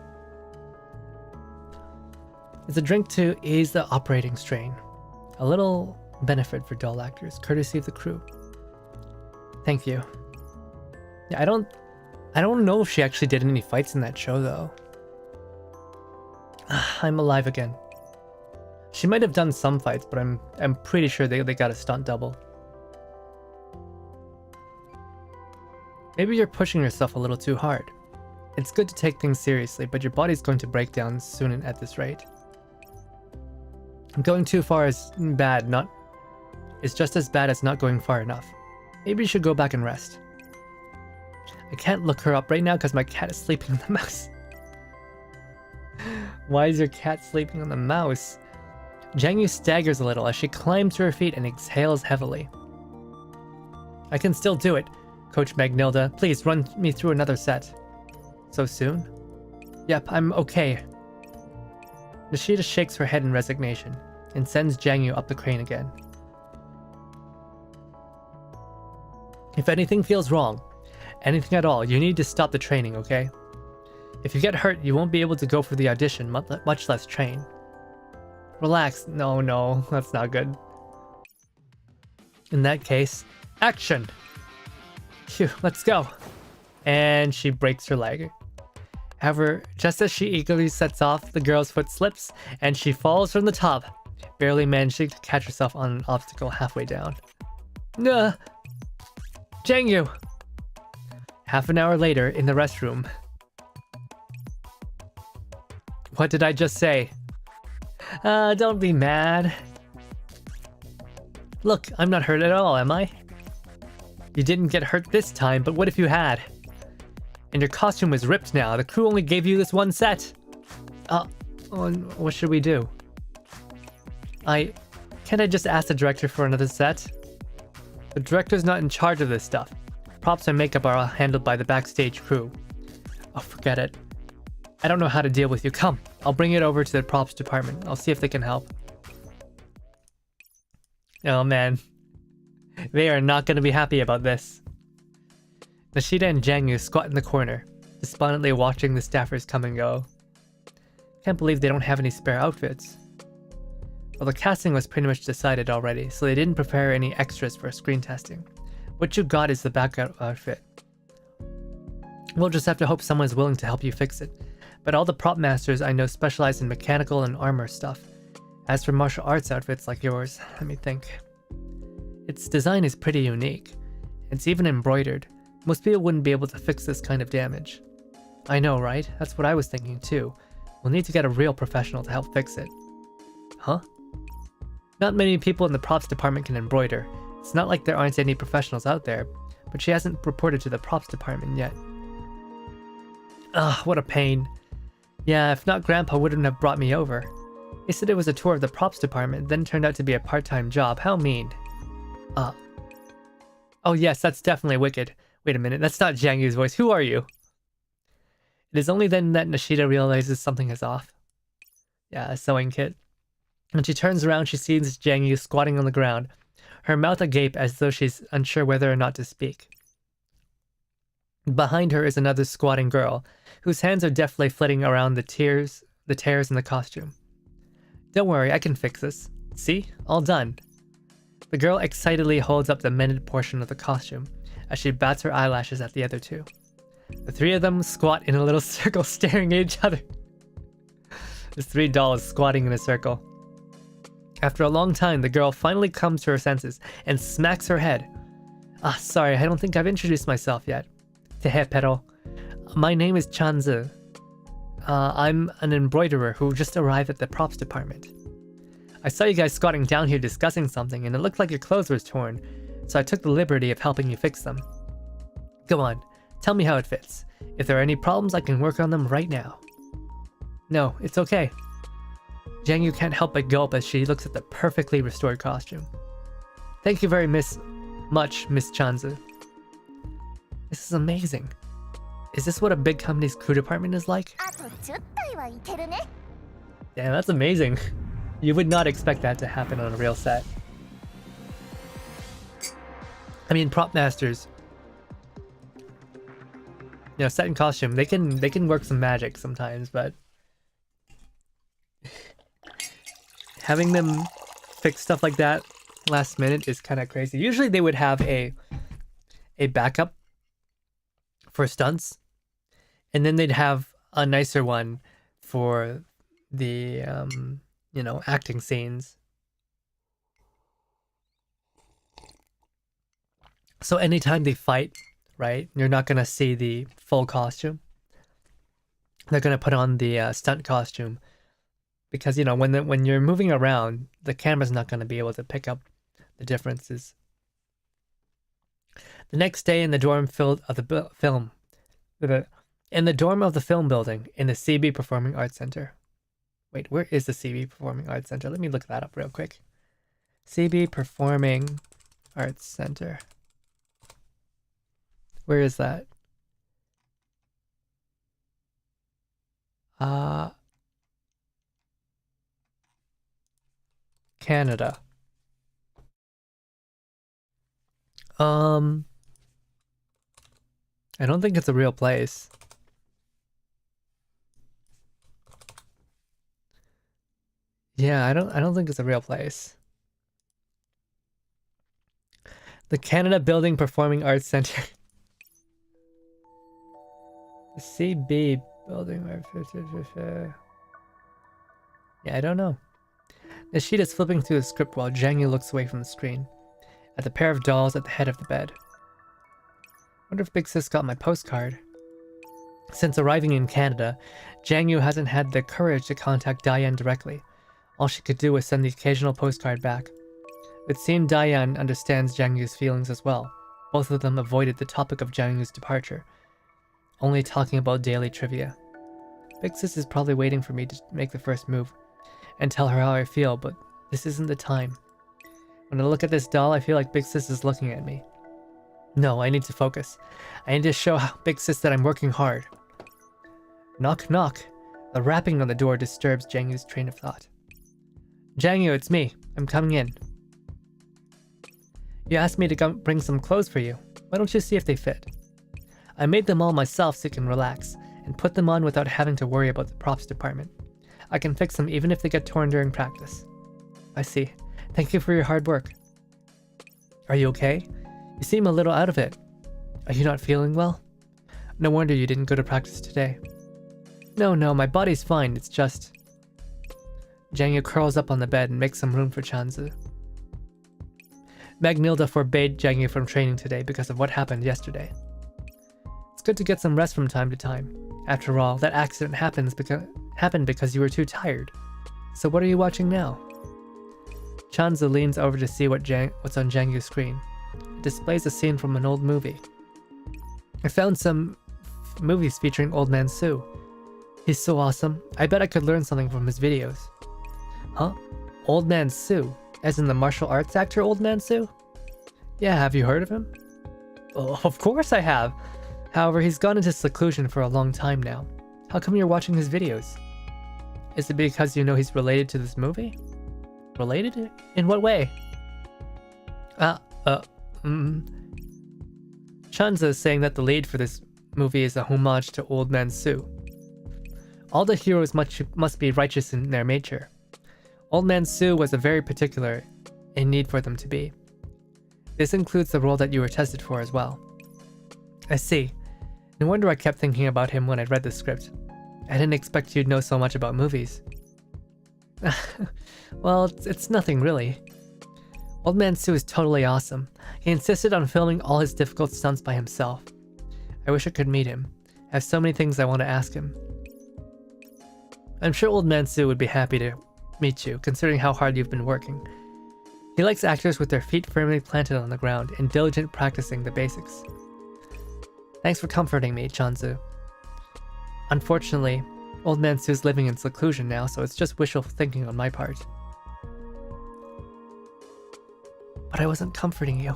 It's a drink to ease the operating strain. A little benefit for doll actors, courtesy of the crew. Thank you. Yeah, I don't know if she actually did any fights in that show though. I'm alive again. She might have done some fights, but I'm pretty sure they got a stunt double. Maybe you're pushing yourself a little too hard. It's good to take things seriously, but your body's going to break down soon at this rate. Going too far is bad, it's just as bad as not going far enough. Maybe you should go back and rest. I can't look her up right now because my cat is sleeping on the mouse. Why is your cat sleeping on the mouse? Jiangyu staggers a little as she climbs to her feet and exhales heavily. I can still do it, Coach Magnilda. Please run me through another set. So soon? Yep, I'm okay. Nishida shakes her head in resignation and sends Jiangyu up the crane again. If anything feels wrong, anything at all, you need to stop the training, okay? If you get hurt, you won't be able to go for the audition, much less train. Relax. No, that's not good. In that case, action! Phew, let's go. And she breaks her leg. However, just as she eagerly sets off, the girl's foot slips, and she falls from the top, barely managing to catch herself on an obstacle halfway down. Nah! Jiangyu! Half an hour later, in the restroom. What did I just say? Don't be mad. Look, I'm not hurt at all, am I? You didn't get hurt this time, but what if you had? And your costume was ripped now. The crew only gave you this one set. What should we do? Can't I just ask the director for another set? The director's not in charge of this stuff. Props and makeup are all handled by the backstage crew. Oh, forget it. I don't know how to deal with you. Come, I'll bring it over to the props department. I'll see if they can help. Oh man. They are not going to be happy about this. Nishida and Jiangyu squat in the corner, despondently watching the staffers come and go. Can't believe they don't have any spare outfits. Well, the casting was pretty much decided already, so they didn't prepare any extras for screen testing. What you got is the backup outfit. We'll just have to hope someone's willing to help you fix it. But all the prop masters I know specialize in mechanical and armor stuff. As for martial arts outfits like yours, let me think. Its design is pretty unique. It's even embroidered. Most people wouldn't be able to fix this kind of damage. I know, right? That's what I was thinking too. We'll need to get a real professional to help fix it. Huh? Not many people in the props department can embroider. It's not like there aren't any professionals out there, but she hasn't reported to the props department yet. Ugh, what a pain. Yeah, if not, Grandpa wouldn't have brought me over. He said it was a tour of the props department, then turned out to be a part-time job. How mean. Oh yes, that's definitely wicked. Wait a minute, that's not Jiangyu's voice. Who are you? It is only then that Nishida realizes something is off. Yeah, a sewing kit. When she turns around, she sees Jiangyu squatting on the ground, her mouth agape as though she's unsure whether or not to speak. Behind her is another squatting girl, whose hands are deftly flitting around the tears in the costume. Don't worry, I can fix this. See? All done. The girl excitedly holds up the mended portion of the costume, as she bats her eyelashes at the other two. The three of them squat in a little circle staring at each other. There's 3 dolls squatting in a circle. After a long time, the girl finally comes to her senses and smacks her head. Sorry, I don't think I've introduced myself yet. Tehe Pero. My name is Chanzu. I'm an embroiderer who just arrived at the props department. I saw you guys squatting down here discussing something, and it looked like your clothes were torn, so I took the liberty of helping you fix them. Go on, tell me how it fits. If there are any problems, I can work on them right now. No, it's okay. Jiangyu can't help but gulp as she looks at the perfectly restored costume. Thank you very much, Miss Chanzu. This is amazing. Is this what a big company's crew department is like? あと10体はいけるね Damn, that's amazing. You would not expect that to happen on a real set. I mean, prop masters, you know, set in costume, they can work some magic sometimes, but having them fix stuff like that last minute is kind of crazy. Usually they would have a backup for stunts, and then they'd have a nicer one for the you know, acting scenes. So anytime they fight, right, you're not gonna see the full costume. They're gonna put on the stunt costume because, you know, when you're moving around, the camera's not gonna be able to pick up the differences. The next day in the dorm field of the film, in the dorm of the film building in the CB Performing Arts Center. Wait, where is the CB Performing Arts Center? Let me look that up real quick. CB Performing Arts Center. Where is that? Canada. I don't think it's a real place. Yeah, I don't think it's a real place. The Canada Building Performing Arts Center. The CB Building. Yeah, I don't know. The sheet is flipping through the script while Jiangyu looks away from the screen, at the pair of dolls at the head of the bed. Wonder if Big Sis got my postcard. Since arriving in Canada, Jiangyu hasn't had the courage to contact Diane directly. All she could do was send the occasional postcard back. It seemed Diane understands Jiangyu's feelings as well. Both of them avoided the topic of Jiangyu's departure, only talking about daily trivia. Big Sis is probably waiting for me to make the first move and tell her how I feel, but this isn't the time. When I look at this doll, I feel like Big Sis is looking at me. No, I need to focus. I need to show Big Sis that I'm working hard. Knock, knock. The rapping on the door disturbs Jiangyu's train of thought. Jiangyu, it's me. I'm coming in. You asked me to bring some clothes for you. Why don't you see if they fit? I made them all myself so you can relax and put them on without having to worry about the props department. I can fix them even if they get torn during practice. I see. Thank you for your hard work. Are you okay? You seem a little out of it. Are you not feeling well? No wonder you didn't go to practice today. No, my body's fine. It's just... Jiangyu curls up on the bed and makes some room for Chanzu. Magnilda forbade Jiangyu from training today because of what happened yesterday. It's good to get some rest from time to time. After all, that accident happened because you were too tired. So what are you watching now? Chanzu leans over to see what's on Jiangyu's screen. It displays a scene from an old movie. I found some movies featuring Old Man Sue. He's so awesome. I bet I could learn something from his videos. Huh? Old Man Sue? As in the martial arts actor Old Man Sue? Yeah, have you heard of him? Oh, of course I have. However, he's gone into seclusion for a long time now. How come you're watching his videos? Is it because you know he's related to this movie? Related? In what way? Chanza is saying that the lead for this movie is a homage to Old Man Sue. All the heroes must be righteous in their nature. Old Man Sue was a very particular in need for them to be. This includes the role that you were tested for as well. I see. No wonder I kept thinking about him when I read the script. I didn't expect you'd know so much about movies. Well, it's nothing really. Old Man Sue is totally awesome. He insisted on filming all his difficult stunts by himself. I wish I could meet him. I have so many things I want to ask him. I'm sure Old Man Sue would be happy to meet you, considering how hard you've been working. He likes actors with their feet firmly planted on the ground and diligent practicing the basics. Thanks for comforting me, Chanzu. Unfortunately, Old Man Sue's living in seclusion now, so it's just wishful thinking on my part. But I wasn't comforting you.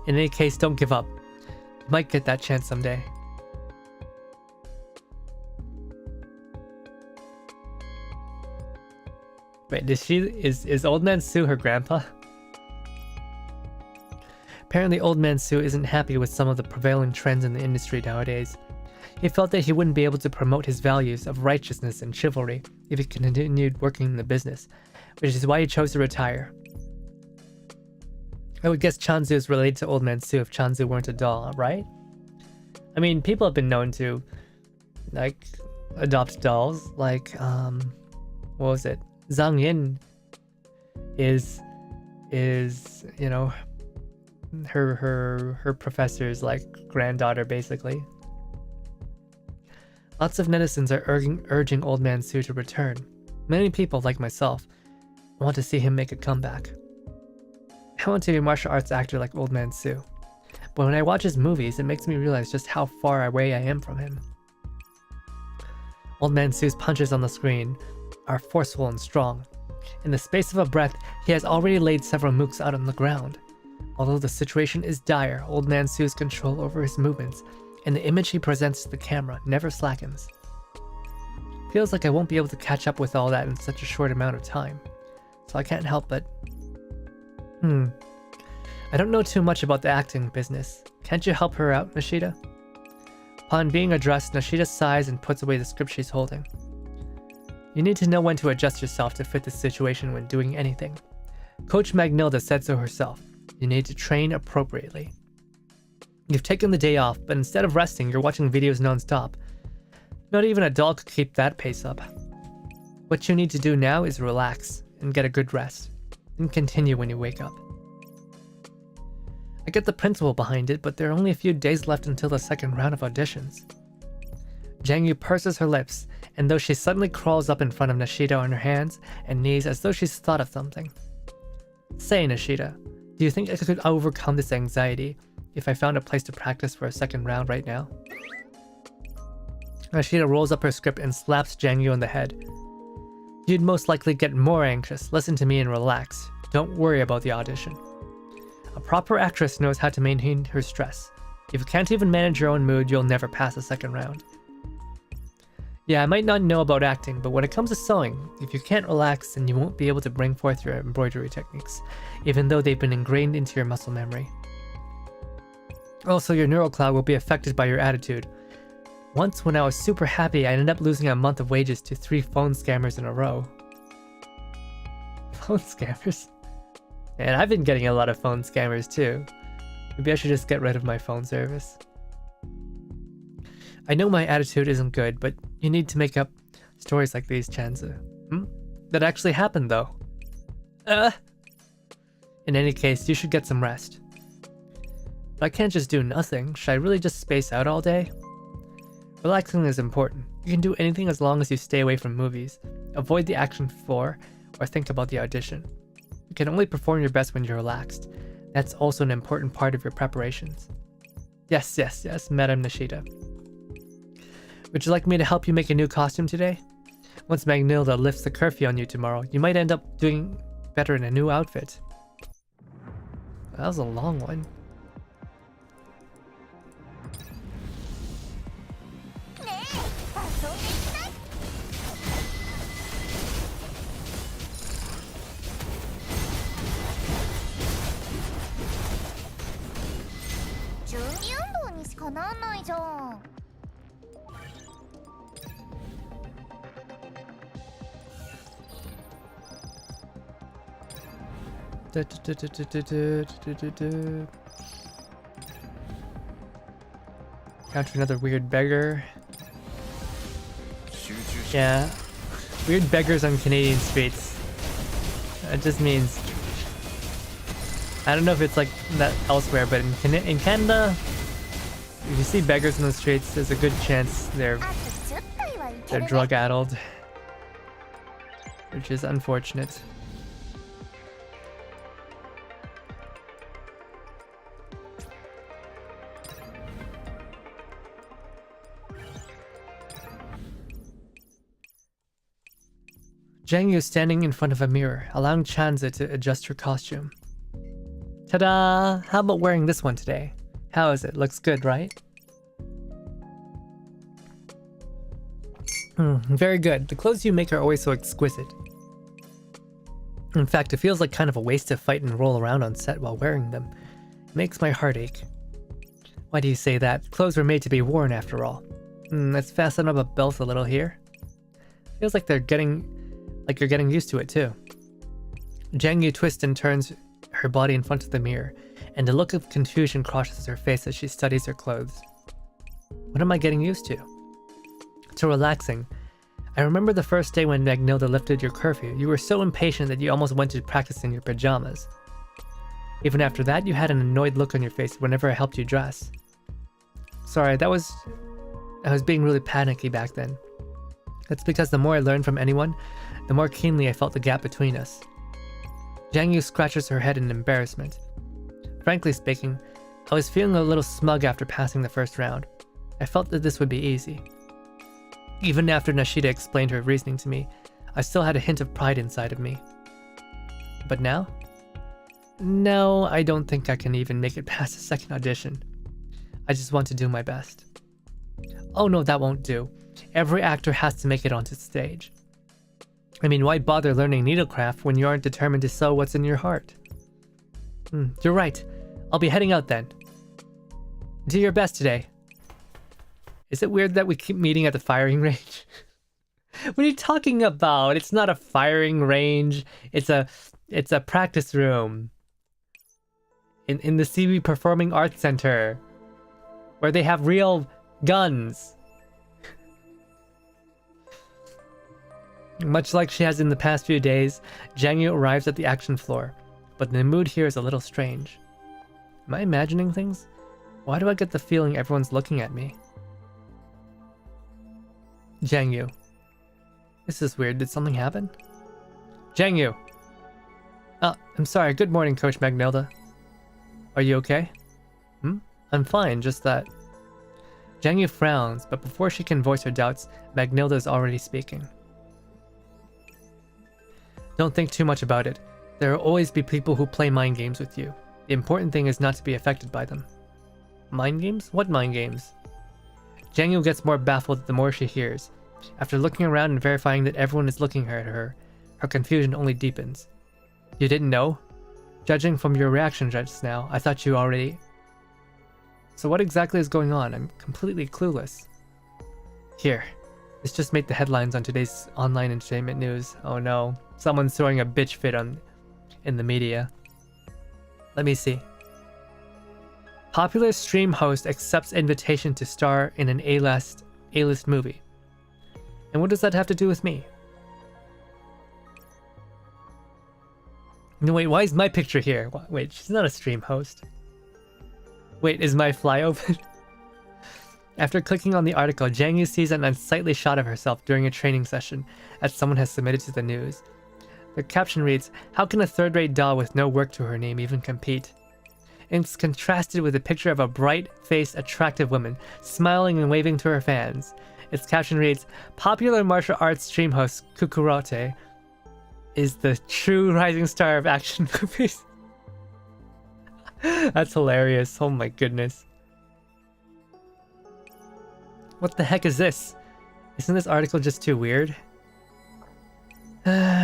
In any case, don't give up. You might get that chance someday. Wait, is Old Man Sue her grandpa? Apparently Old Man Sue isn't happy with some of the prevailing trends in the industry nowadays. He felt that he wouldn't be able to promote his values of righteousness and chivalry if he continued working in the business, which is why he chose to retire. I would guess Chanzu is related to Old Man Sue if Chanzu weren't a doll, right? I mean, people have been known to, like, adopt dolls, like, what was it? Zhang Yin is you know, her professor's like granddaughter basically. Lots of netizens are urging Old Man Su to return. Many people, like myself, want to see him make a comeback. I want to be a martial arts actor like Old Man Su, but when I watch his movies, it makes me realize just how far away I am from him. Old Man Su's punches on the screen are forceful and strong. In the space of a breath, he has already laid several mooks out on the ground. Although the situation is dire, Old Man Su's control over his movements and the image he presents to the camera never slackens. Feels like I won't be able to catch up with all that in such a short amount of time, so I can't help but... I don't know too much about the acting business. Can't you help her out, Nishida? Upon being addressed, Nishida sighs and puts away the script she's holding. You need to know when to adjust yourself to fit the situation when doing anything. Coach Magnilda said so herself. You need to train appropriately. You've taken the day off, but instead of resting, you're watching videos non-stop. Not even a doll could keep that pace up. What you need to do now is relax and get a good rest, and continue when you wake up. I get the principle behind it, but there are only a few days left until the second round of auditions. Jiangyu purses her lips, and though she suddenly crawls up in front of Nishida on her hands and knees as though she's thought of something. Say, Nishida, do you think I could overcome this anxiety if I found a place to practice for a second round right now? Nishida rolls up her script and slaps Jiangyu on the head. You'd most likely get more anxious. Listen to me and relax. Don't worry about the audition. A proper actress knows how to maintain her stress. If you can't even manage your own mood, you'll never pass the second round. Yeah, I might not know about acting, but when it comes to sewing, if you can't relax, then you won't be able to bring forth your embroidery techniques, even though they've been ingrained into your muscle memory. Also, your neural cloud will be affected by your attitude. Once, when I was super happy, I ended up losing a month of wages to 3 phone scammers in a row. Phone scammers? And I've been getting a lot of phone scammers too. Maybe I should just get rid of my phone service. I know my attitude isn't good, but you need to make up stories like these, Chanza. That actually happened though. In any case, you should get some rest. But I can't just do nothing. Should I really just space out all day? Relaxing is important. You can do anything as long as you stay away from movies. Avoid the action before, or think about the audition. You can only perform your best when you're relaxed. That's also an important part of your preparations. Yes, Madam Nishida. Would you like me to help you make a new costume today? Once Magnilda lifts the curfew on you tomorrow, you might end up doing better in a new outfit. That was a long one. Counter another weird beggar. Yeah, weird beggars on Canadian streets. It just means, I don't know if it's like that elsewhere, but in Canada, if you see beggars in the streets, there's a good chance they're drug-addled, which is unfortunate. Jiangyu is standing in front of a mirror, allowing Chanza to adjust her costume. Ta-da! How about wearing this one today? How is it? Looks good, right? Very good. The clothes you make are always so exquisite. In fact, it feels like kind of a waste to fight and roll around on set while wearing them. It makes my heart ache. Why do you say that? Clothes were made to be worn after all. Let's fasten up a belt a little here. Feels like you're getting used to it too. Jiangyu twists and turns her body in front of the mirror, and a look of confusion crosses her face as she studies her clothes. What am I getting used to? To relaxing. I remember the first day when Magnilda lifted your curfew. You were so impatient that you almost went to practice in your pajamas. Even after that, you had an annoyed look on your face whenever I helped you dress. Sorry, I was being really panicky back then. That's because the more I learned from anyone, the more keenly I felt the gap between us. Jiangyu scratches her head in embarrassment. Frankly speaking, I was feeling a little smug after passing the first round. I felt that this would be easy. Even after Nashida explained her reasoning to me, I still had a hint of pride inside of me. But now? No, I don't think I can even make it past the second audition. I just want to do my best. Oh no, that won't do. Every actor has to make it onto stage. I mean, why bother learning needlecraft when you aren't determined to sew what's in your heart? You're right. I'll be heading out then. Do your best today. Is it weird that we keep meeting at the firing range? What are you talking about? It's not a firing range. It's a practice room. In the CB Performing Arts Center, where they have real guns. Much like she has in the past few days, Jiangyu arrives at the action floor, but the mood here is a little strange. Am I imagining things? Why do I get the feeling everyone's looking at me? Jiangyu. This is weird. Did something happen? Jiangyu! I'm sorry. Good morning, Coach Magnilda. Are you okay? I'm fine, just that... Jiangyu frowns, but before she can voice her doubts, Magnilda is already speaking. Don't think too much about it. There will always be people who play mind games with you. The important thing is not to be affected by them. Mind games? What mind games? Jiangyu gets more baffled the more she hears. After looking around and verifying that everyone is looking at her, her confusion only deepens. You didn't know? Judging from your reaction just now, I thought you already... So what exactly is going on? I'm completely clueless. Here. This just made the headlines on today's online entertainment news. Oh no. Someone's throwing a bitch fit in the media. Let me see. Popular stream host accepts invitation to star in an A-list movie. And what does that have to do with me? No, wait, why is my picture here? Wait, she's not a stream host. Wait, is my fly open? After clicking on the article, Jiangyu sees an unsightly shot of herself during a training session that someone has submitted to the news. The caption reads, "How can a third-rate doll with no work to her name even compete?" It's contrasted with a picture of a bright-faced, attractive woman, smiling and waving to her fans. Its caption reads, "Popular martial arts stream host Kukurote is the true rising star of action movies." That's hilarious. Oh my goodness. What the heck is this? Isn't this article just too weird?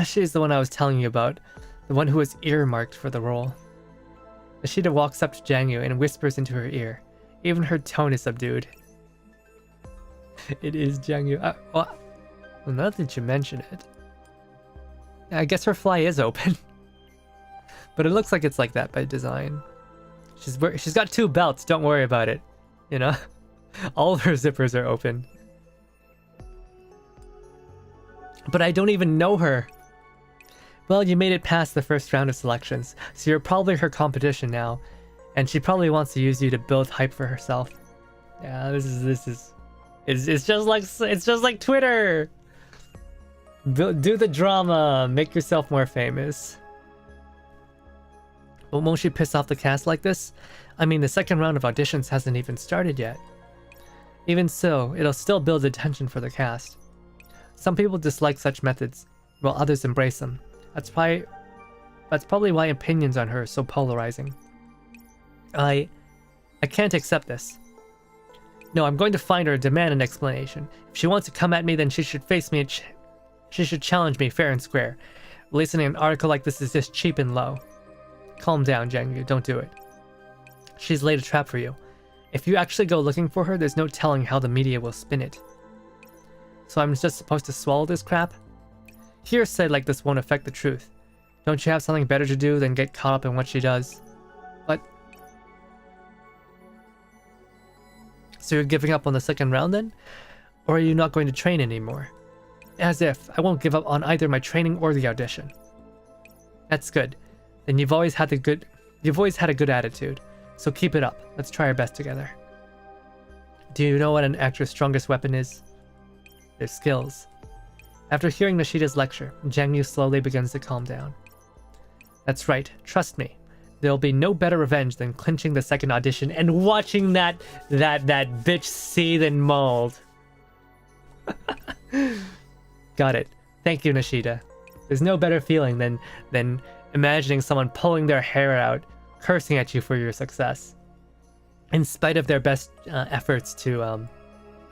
She's the one I was telling you about. The one who was earmarked for the role. Nashida walks up to Jiangyu and whispers into her ear. Even her tone is subdued. It is Jiangyu. Well, now that you mention it. I guess her fly is open. But it looks like it's like that by design. She's got two belts, don't worry about it. You know? All of her zippers are open. But I don't even know her. Well, you made it past the first round of selections, so you're probably her competition now, and she probably wants to use you to build hype for herself. Yeah, it's just like Twitter. Do the drama, make yourself more famous. But won't she piss off the cast like this? I mean, the second round of auditions hasn't even started yet. Even so, it'll still build attention for the cast. Some people dislike such methods, while others embrace them. That's probably why opinions on her are so polarizing. I can't accept this. No, I'm going to find her and demand an explanation. If she wants to come at me, then she should face me and she should challenge me fair and square. Releasing an article like this is just cheap and low. Calm down, Jiangyu, don't do it. She's laid a trap for you. If you actually go looking for her, there's no telling how the media will spin it. So I'm just supposed to swallow this crap? Hearsay like this won't affect the truth. Don't you have something better to do than get caught up in what she does? What? So you're giving up on the second round then? Or are you not going to train anymore? As if. I won't give up on either my training or the audition. That's good. Then you've always had a good attitude. So keep it up. Let's try our best together. Do you know what an actor's strongest weapon is? Their skills. After hearing Nishida's lecture, Jiangyu slowly begins to calm down. That's right, trust me. There'll be no better revenge than clinching the second audition and watching that bitch seethe and mold. Got it. Thank you, Nishida. There's no better feeling than imagining someone pulling their hair out, cursing at you for your success, in spite of their best efforts to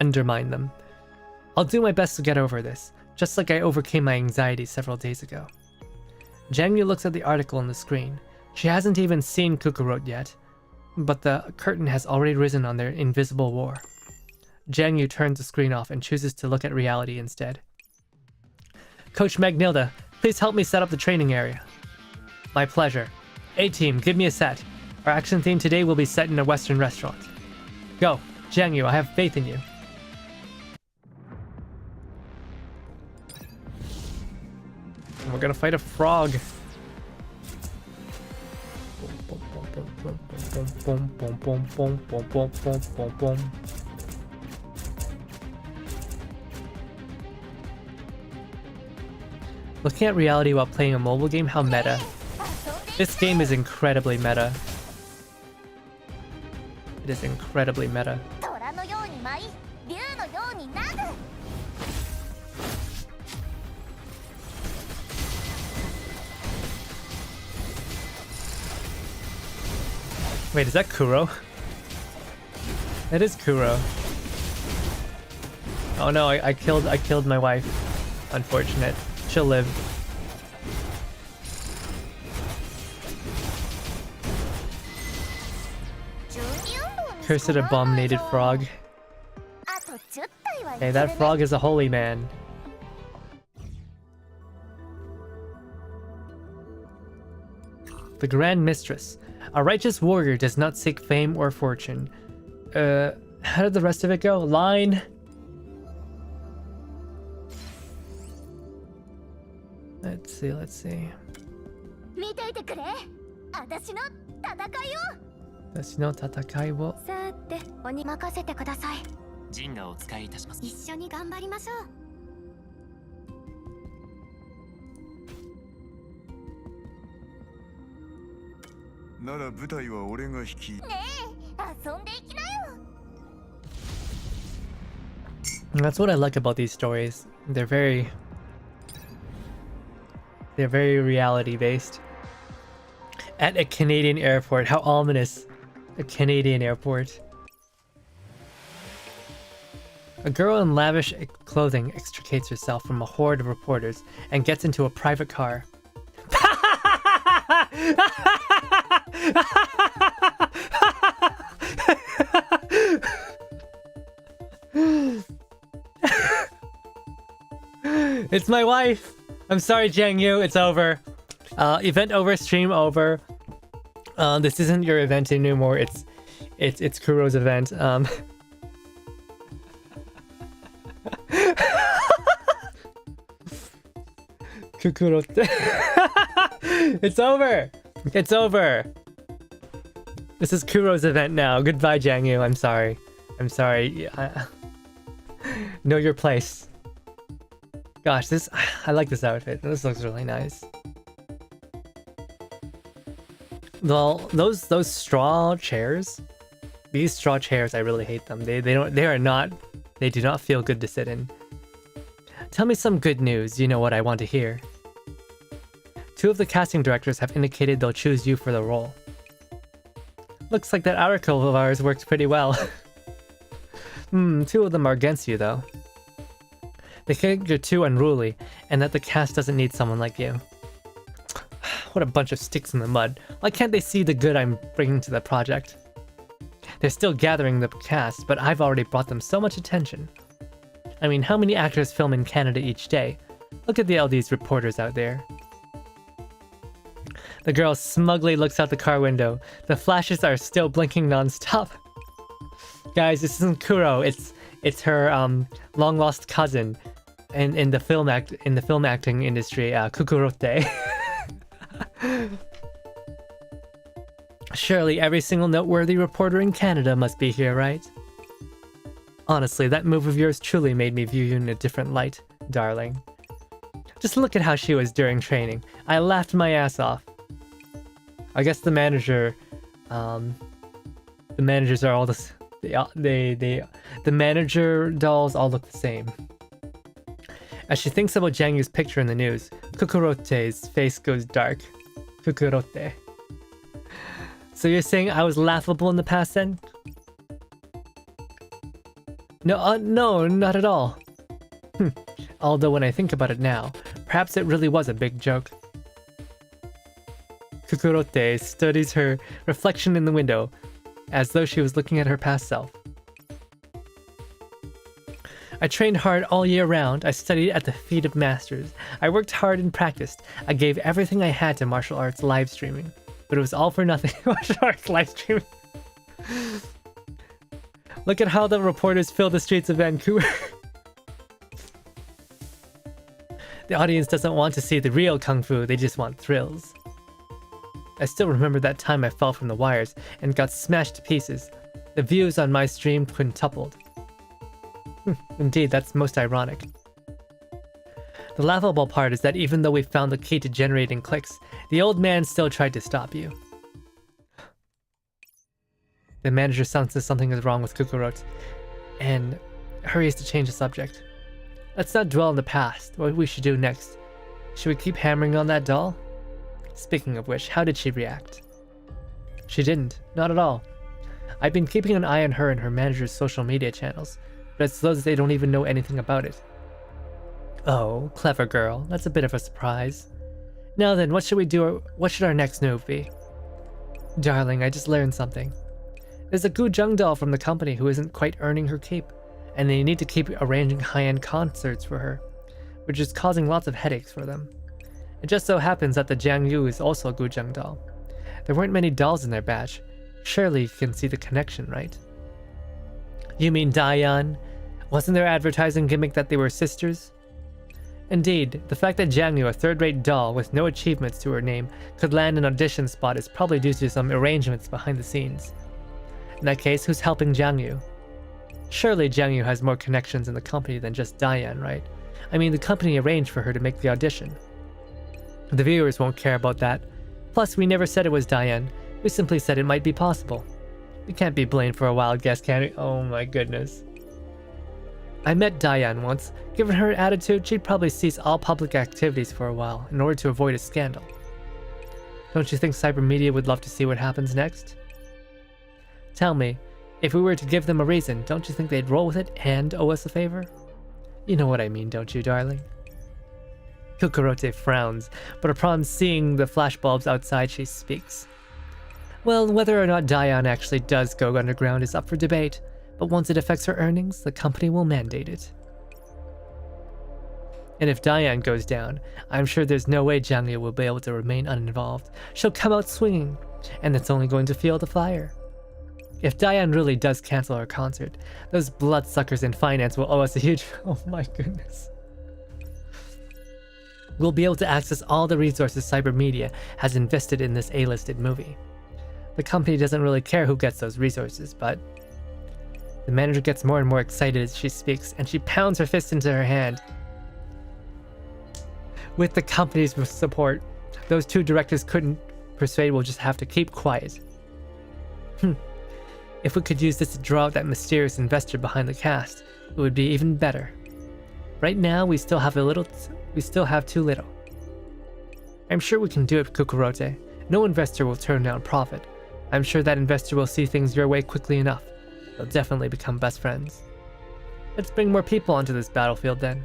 undermine them. I'll do my best to get over this, just like I overcame my anxiety several days ago. Jiangyu looks at the article on the screen. She hasn't even seen Kukurot yet, but the curtain has already risen on their invisible war. Jiangyu turns the screen off and chooses to look at reality instead. Coach Magnilda, please help me set up the training area. My pleasure. A-team, give me a set. Our action theme today will be set in a Western restaurant. Go, Jiangyu, I have faith in you. We're gonna fight a frog. Looking at reality while playing a mobile game, how meta. This game is incredibly meta. It is incredibly meta. 虎のように舞い竜のようになる Wait, is that Kuro? That is Kuro. Oh no, I killed my wife. Unfortunate. She'll live. Cursed abominated frog. Hey, that frog is a holy man. The Grand Mistress. A righteous warrior does not seek fame or fortune. How did the rest of it go? Line? Let's see. 見ていてくれ私の戦いを私の戦いをさて鬼任せてくださいジンがお使いいたします。一緒に頑張りましょうなら舞台は俺が率いねえ遊んでいきなよ That's what I like about these stories. They're very reality based. At a Canadian airport. How ominous. A Canadian airport. A girl in lavish clothing extricates herself from a horde of reporters and gets into a private car. It's my wife! I'm sorry, Jiangyu, it's over. Event over, stream over. This isn't your event anymore, it's Kuro's event. Kukuro. It's over! It's over! This is Kuro's event now. Goodbye, Jiangyu. I'm sorry. I'm sorry. Know your place. Gosh, I like this outfit. This looks really nice. Well, those straw chairs, these straw chairs, I really hate them. They do not feel good to sit in. Tell me some good news. You know what I want to hear. 2 of the casting directors have indicated they'll choose you for the role. Looks like that article of ours worked pretty well. 2 of them are against you though. They think you're too unruly, and that the cast doesn't need someone like you. What a bunch of sticks in the mud. Why can't they see the good I'm bringing to the project? They're still gathering the cast, but I've already brought them so much attention. I mean, how many actors film in Canada each day? Look at all these reporters out there. The girl smugly looks out the car window. The flashes are still blinking non-stop. Guys, this isn't Kuro. It's her long-lost cousin. And in the film acting industry, kukurote. Surely every single noteworthy reporter in Canada must be here, right? Honestly, that move of yours truly made me view you in a different light, darling. Just look at how she was during training. I laughed my ass off. I guess the managers are all the manager dolls all look the same. As she thinks about Jiangyu's picture in the news, Kukurote's face goes dark. Kukurote. So you're saying I was laughable in the past then? No, no, not at all. Although when I think about it now, perhaps it really was a big joke. Kukurote studies her reflection in the window, as though she was looking at her past self. I trained hard all year round. I studied at the feet of masters. I worked hard and practiced. I gave everything I had to martial arts live streaming. But it was all for nothing. Martial arts live streaming. Look at how the reporters fill the streets of Vancouver. The audience doesn't want to see the real kung fu, they just want thrills. I still remember that time I fell from the wires and got smashed to pieces. The views on my stream quintupled. Indeed, that's most ironic. The laughable part is that even though we found the key to generating clicks, the old man still tried to stop you. The manager senses something is wrong with Kukurote and hurries to change the subject. Let's not dwell on the past. What we should do next. Should we keep hammering on that doll? Speaking of which, how did she react? She didn't. Not at all. I've been keeping an eye on her and her manager's social media channels, but it's those they don't even know anything about it. Oh, clever girl. That's a bit of a surprise. Now then, what should we do? What should our next move be? Darling, I just learned something. There's a Gujang doll from the company who isn't quite earning her keep, and they need to keep arranging high-end concerts for her, which is causing lots of headaches for them. It just so happens that the Jiangyu is also a Gujang doll. There weren't many dolls in their batch. Surely you can see the connection, right? You mean Dayan? Wasn't their advertising gimmick that they were sisters? Indeed, the fact that Jiangyu, a third-rate doll with no achievements to her name, could land an audition spot is probably due to some arrangements behind the scenes. In that case, who's helping Jiangyu? Surely Jiangyu has more connections in the company than just Dayan, right? I mean, the company arranged for her to make the audition. The viewers won't care about that. Plus, we never said it was Dayan. We simply said it might be possible. We can't be blamed for a wild guess, can we? Oh my goodness. I met Dayan once. Given her attitude, she'd probably cease all public activities for a while in order to avoid a scandal. Don't you think cybermedia would love to see what happens next? Tell me, if we were to give them a reason, don't you think they'd roll with it and owe us a favor? You know what I mean, don't you, darling? Kukurote frowns, but upon seeing the flashbulbs outside, she speaks. Well, whether or not Dayan actually does go underground is up for debate, but once it affects her earnings, the company will mandate it. And if Dayan goes down, I'm sure there's no way Jiangyu will be able to remain uninvolved. She'll come out swinging, and it's only going to fuel the fire. If Dayan really does cancel her concert, those bloodsuckers in finance will owe us a huge... Oh my goodness. We'll be able to access all the resources cybermedia has invested in this A-listed movie. The company doesn't really care who gets those resources, but... The manager gets more and more excited as she speaks, and she pounds her fist into her hand. With the company's support, those two directors couldn't persuade we'll just have to keep quiet. If we could use this to draw out that mysterious investor behind the cast, it would be even better. Right now, we still have too little. I'm sure we can do it, Kukurote. No investor will turn down profit. I'm sure that investor will see things your way quickly enough. They'll definitely become best friends. Let's bring more people onto this battlefield then.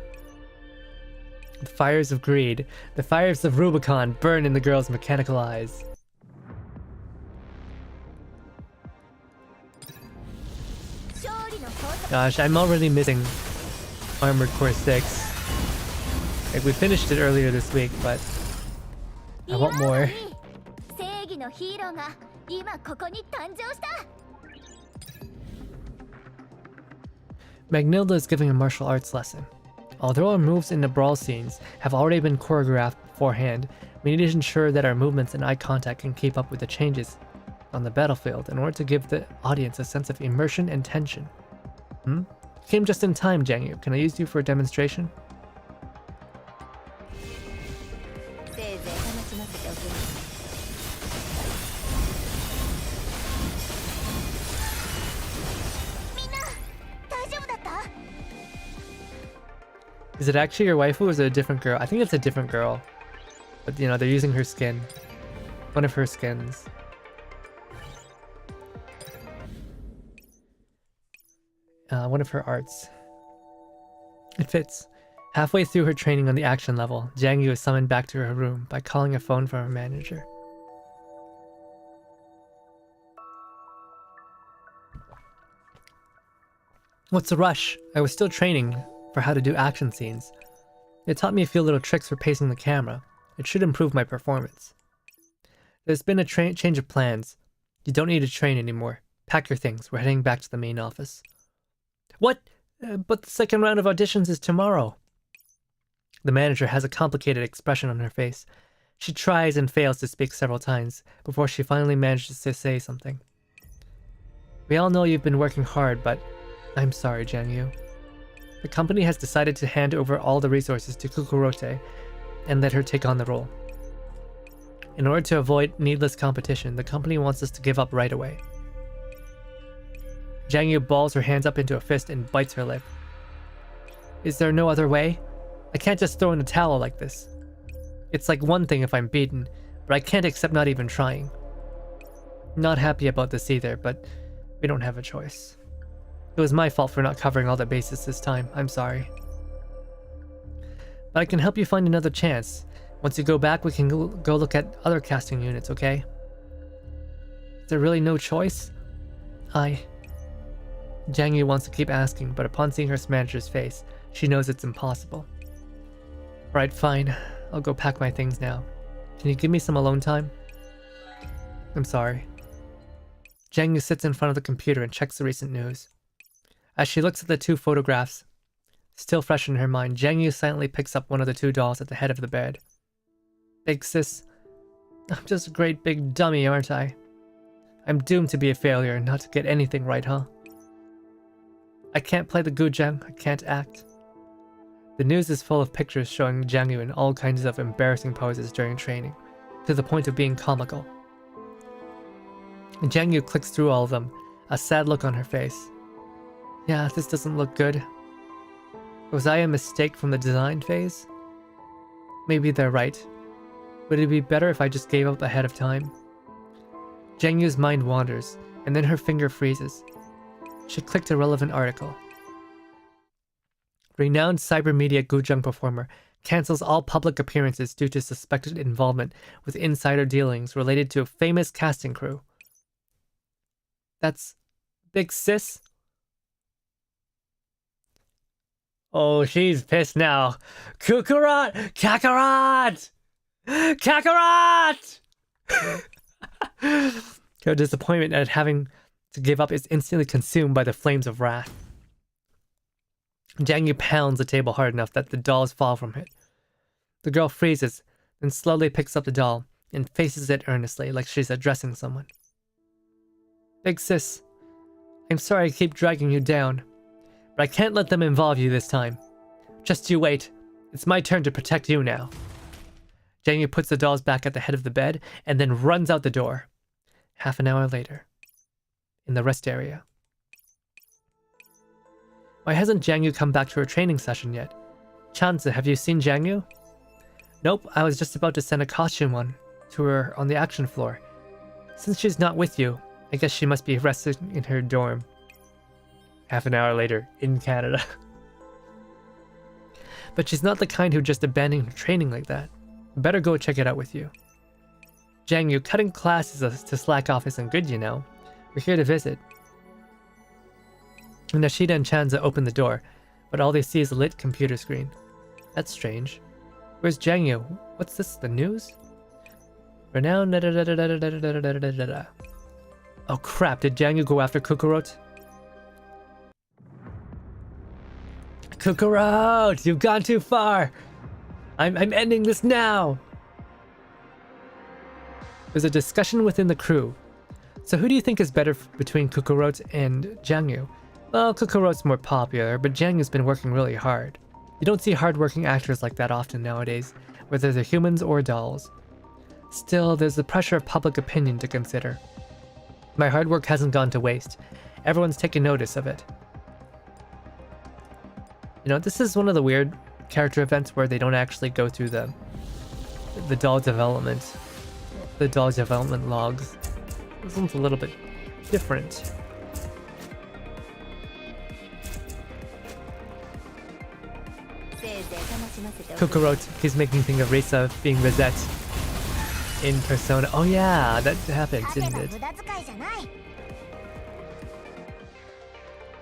The fires of greed, the fires of Rubicon burn in the girl's mechanical eyes. Gosh, I'm already missing Armored Core 6. Like, we finished it earlier this week, but I want more. Magnilda is giving a martial arts lesson. Although our moves in the brawl scenes have already been choreographed beforehand, we need to ensure that our movements and eye contact can keep up with the changes on the battlefield in order to give the audience a sense of immersion and tension. Came just in time, Jiangyu. Can I use you for a demonstration? せいぜい楽しませておきます。みんな大丈夫だった？ Is it actually your waifu or is it a different girl? I think it's a different girl. But you know, they're using her skin. One of her skins. One of her arts. It fits. Halfway through her training on the action level, Jiangyu is summoned back to her room by calling a phone from her manager. What's the rush? I was still training for how to do action scenes. It taught me a few little tricks for pacing the camera. It should improve my performance. There's been a change of plans. You don't need to train anymore. Pack your things. We're heading back to the main office. What? But the second round of auditions is tomorrow. The manager has a complicated expression on her face. She tries and fails to speak several times before she finally manages to say something. We all know you've been working hard, but I'm sorry, Jiangyu. The company has decided to hand over all the resources to Kukurote and let her take on the role. In order to avoid needless competition, the company wants us to give up right away. Jiangyu balls her hands up into a fist and bites her lip. Is there no other way? I can't just throw in a towel like this. It's like one thing if I'm beaten, but I can't accept not even trying. Not happy about this either, but we don't have a choice. It was my fault for not covering all the bases this time. I'm sorry. But I can help you find another chance. Once you go back, we can go look at other casting units, okay? Is there really no choice? Jiangyu wants to keep asking, but upon seeing her manager's face, she knows it's impossible. Alright, fine. I'll go pack my things now. Can you give me some alone time? I'm sorry. Jiangyu sits in front of the computer and checks the recent news. As she looks at the two photographs, still fresh in her mind, Jiangyu silently picks up one of the two dolls at the head of the bed. Big sis, I'm just a great big dummy, aren't I? I'm doomed to be a failure and not to get anything right, huh? I can't play the gujang, I can't act. The news is full of pictures showing Jiangyu in all kinds of embarrassing poses during training, to the point of being comical. Jiangyu clicks through all of them, a sad look on her face. Yeah, this doesn't look good. Was I a mistake from the design phase? Maybe they're right. Would it be better if I just gave up ahead of time? Jiangyu's mind wanders, and then her finger freezes. She clicked a relevant article. Renowned cyber media gujang performer cancels all public appearances due to suspected involvement with insider dealings related to a famous casting crew. That's Big Sis? Oh, she's pissed now. Kukurat! Kakarot! Kakarot! Her disappointment at having to give up is instantly consumed by the flames of wrath. Jiangyu pounds the table hard enough that the dolls fall from it. The girl freezes, then slowly picks up the doll and faces it earnestly, like she's addressing someone. Big sis, I'm sorry I keep dragging you down, but I can't let them involve you this time. Just you wait. It's my turn to protect you now. Jiangyu puts the dolls back at the head of the bed and then runs out the door. Half an hour later, in the rest area. Why hasn't Jiangyu come back to her training session yet? Chance, have you seen Jiangyu? Nope, I was just about to send a costume one to her on the action floor. Since she's not with you, I guess she must be resting in her dorm. Half an hour later, in Canada. But she's not the kind who just abandoned her training like that. Better go check it out with you. Jiangyu, cutting classes to slack off isn't good, you know. We're here to visit. Nashida and Chanza open the door, but all they see is a lit computer screen. That's strange. Where's Jiangyu? What's this, the news? Renowned Oh crap, did Jiangyu go after Kukurot? Kukurot, you've gone too far. I'm ending this now. There's a discussion within the crew. So who do you think is better between Kukurot and Jiangyu? Well, Kukurot's more popular, but Jiangyu's been working really hard. You don't see hardworking actors like that often nowadays, whether they're humans or dolls. Still, there's the pressure of public opinion to consider. My hard work hasn't gone to waste. Everyone's taken notice of it. You know, this is one of the weird character events where they don't actually go through the doll development. The doll development logs. This one's a little bit different. Kukurot, he's making me think of Risa being Rosette in Persona. Oh yeah, that happened, didn't it?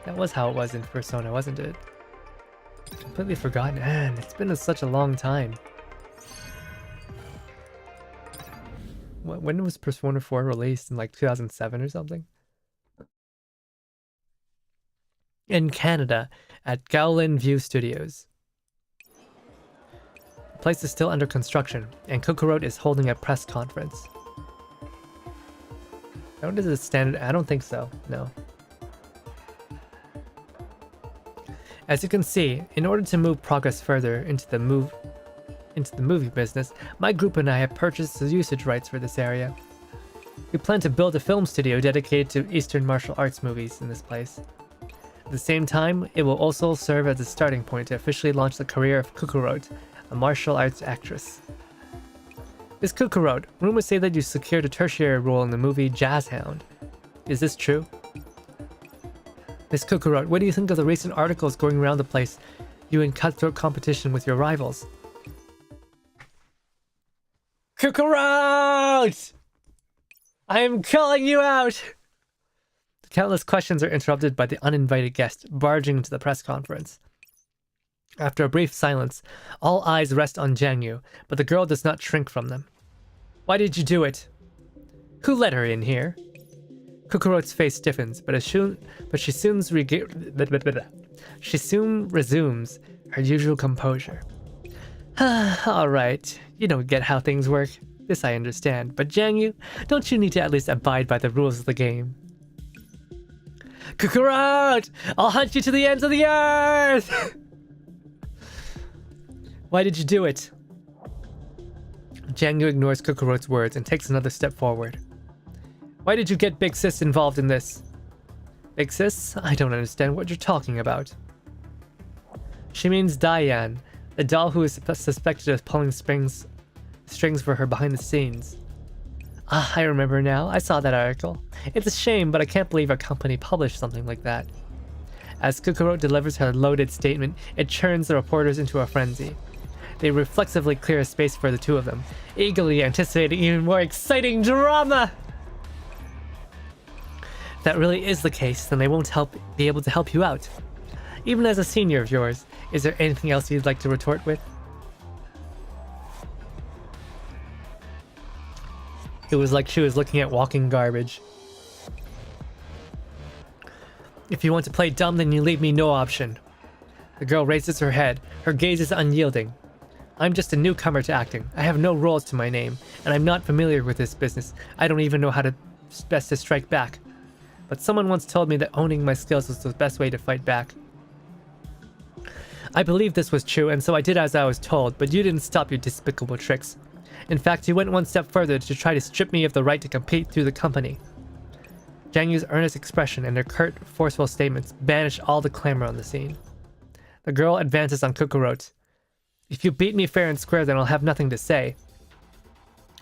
That was how it was in Persona, wasn't it? Completely forgotten. Man, it's been such a long time. When was Persona 4 released? In like 2007 or something? In Canada, at Gowlin View Studios. The place is still under construction, and Kukurot is holding a press conference. How does it stand? I don't think so, no. As you can see, in order to move progress further into the movie business, my group and I have purchased the usage rights for this area. We plan to build a film studio dedicated to Eastern martial arts movies in this place. At the same time, it will also serve as a starting point to officially launch the career of Kukurot, a martial arts actress. Ms. Kukurot, rumors say that you secured a tertiary role in the movie Jazz Hound. Is this true? Ms. Kukurot, what do you think of the recent articles going around the place, you in cutthroat competition with your rivals? Kukurot! I am calling you out! The countless questions are interrupted by the uninvited guest barging into the press conference. After a brief silence, all eyes rest on Jiangyu, but the girl does not shrink from them. Why did you do it? Who let her in here? Kukurot's face stiffens, but she soon resumes her usual composure. Alright, you don't get how things work. This I understand, but Jiangyu, don't you need to at least abide by the rules of the game? Kukurot! I'll hunt you to the ends of the earth! Why did you do it? Jiangyu ignores Kukurot's words and takes another step forward. Why did you get Big Sis involved in this? Big Sis? I don't understand what you're talking about. She means Diane, the doll who is suspected of pulling strings for her behind the scenes. Ah, I remember now. I saw that article. It's a shame, but I can't believe our company published something like that. As Kukurot delivers her loaded statement, it churns the reporters into a frenzy. They reflexively clear a space for the two of them, eagerly anticipating even more exciting drama! If that really is the case, then they won't be able to help you out. Even as a senior of yours, is there anything else you'd like to retort with? It was like she was looking at walking garbage. If you want to play dumb, then you leave me no option. The girl raises her head. Her gaze is unyielding. I'm just a newcomer to acting. I have no roles to my name, and I'm not familiar with this business. I don't even know how to best to strike back. But someone once told me that owning my skills was the best way to fight back. I believed this was true, and so I did as I was told, but you didn't stop your despicable tricks. In fact, you went one step further to try to strip me of the right to compete through the company. Jiangyu's earnest expression and her curt, forceful statements banish all the clamor on the scene. The girl advances on Kukurot. If you beat me fair and square, then I'll have nothing to say.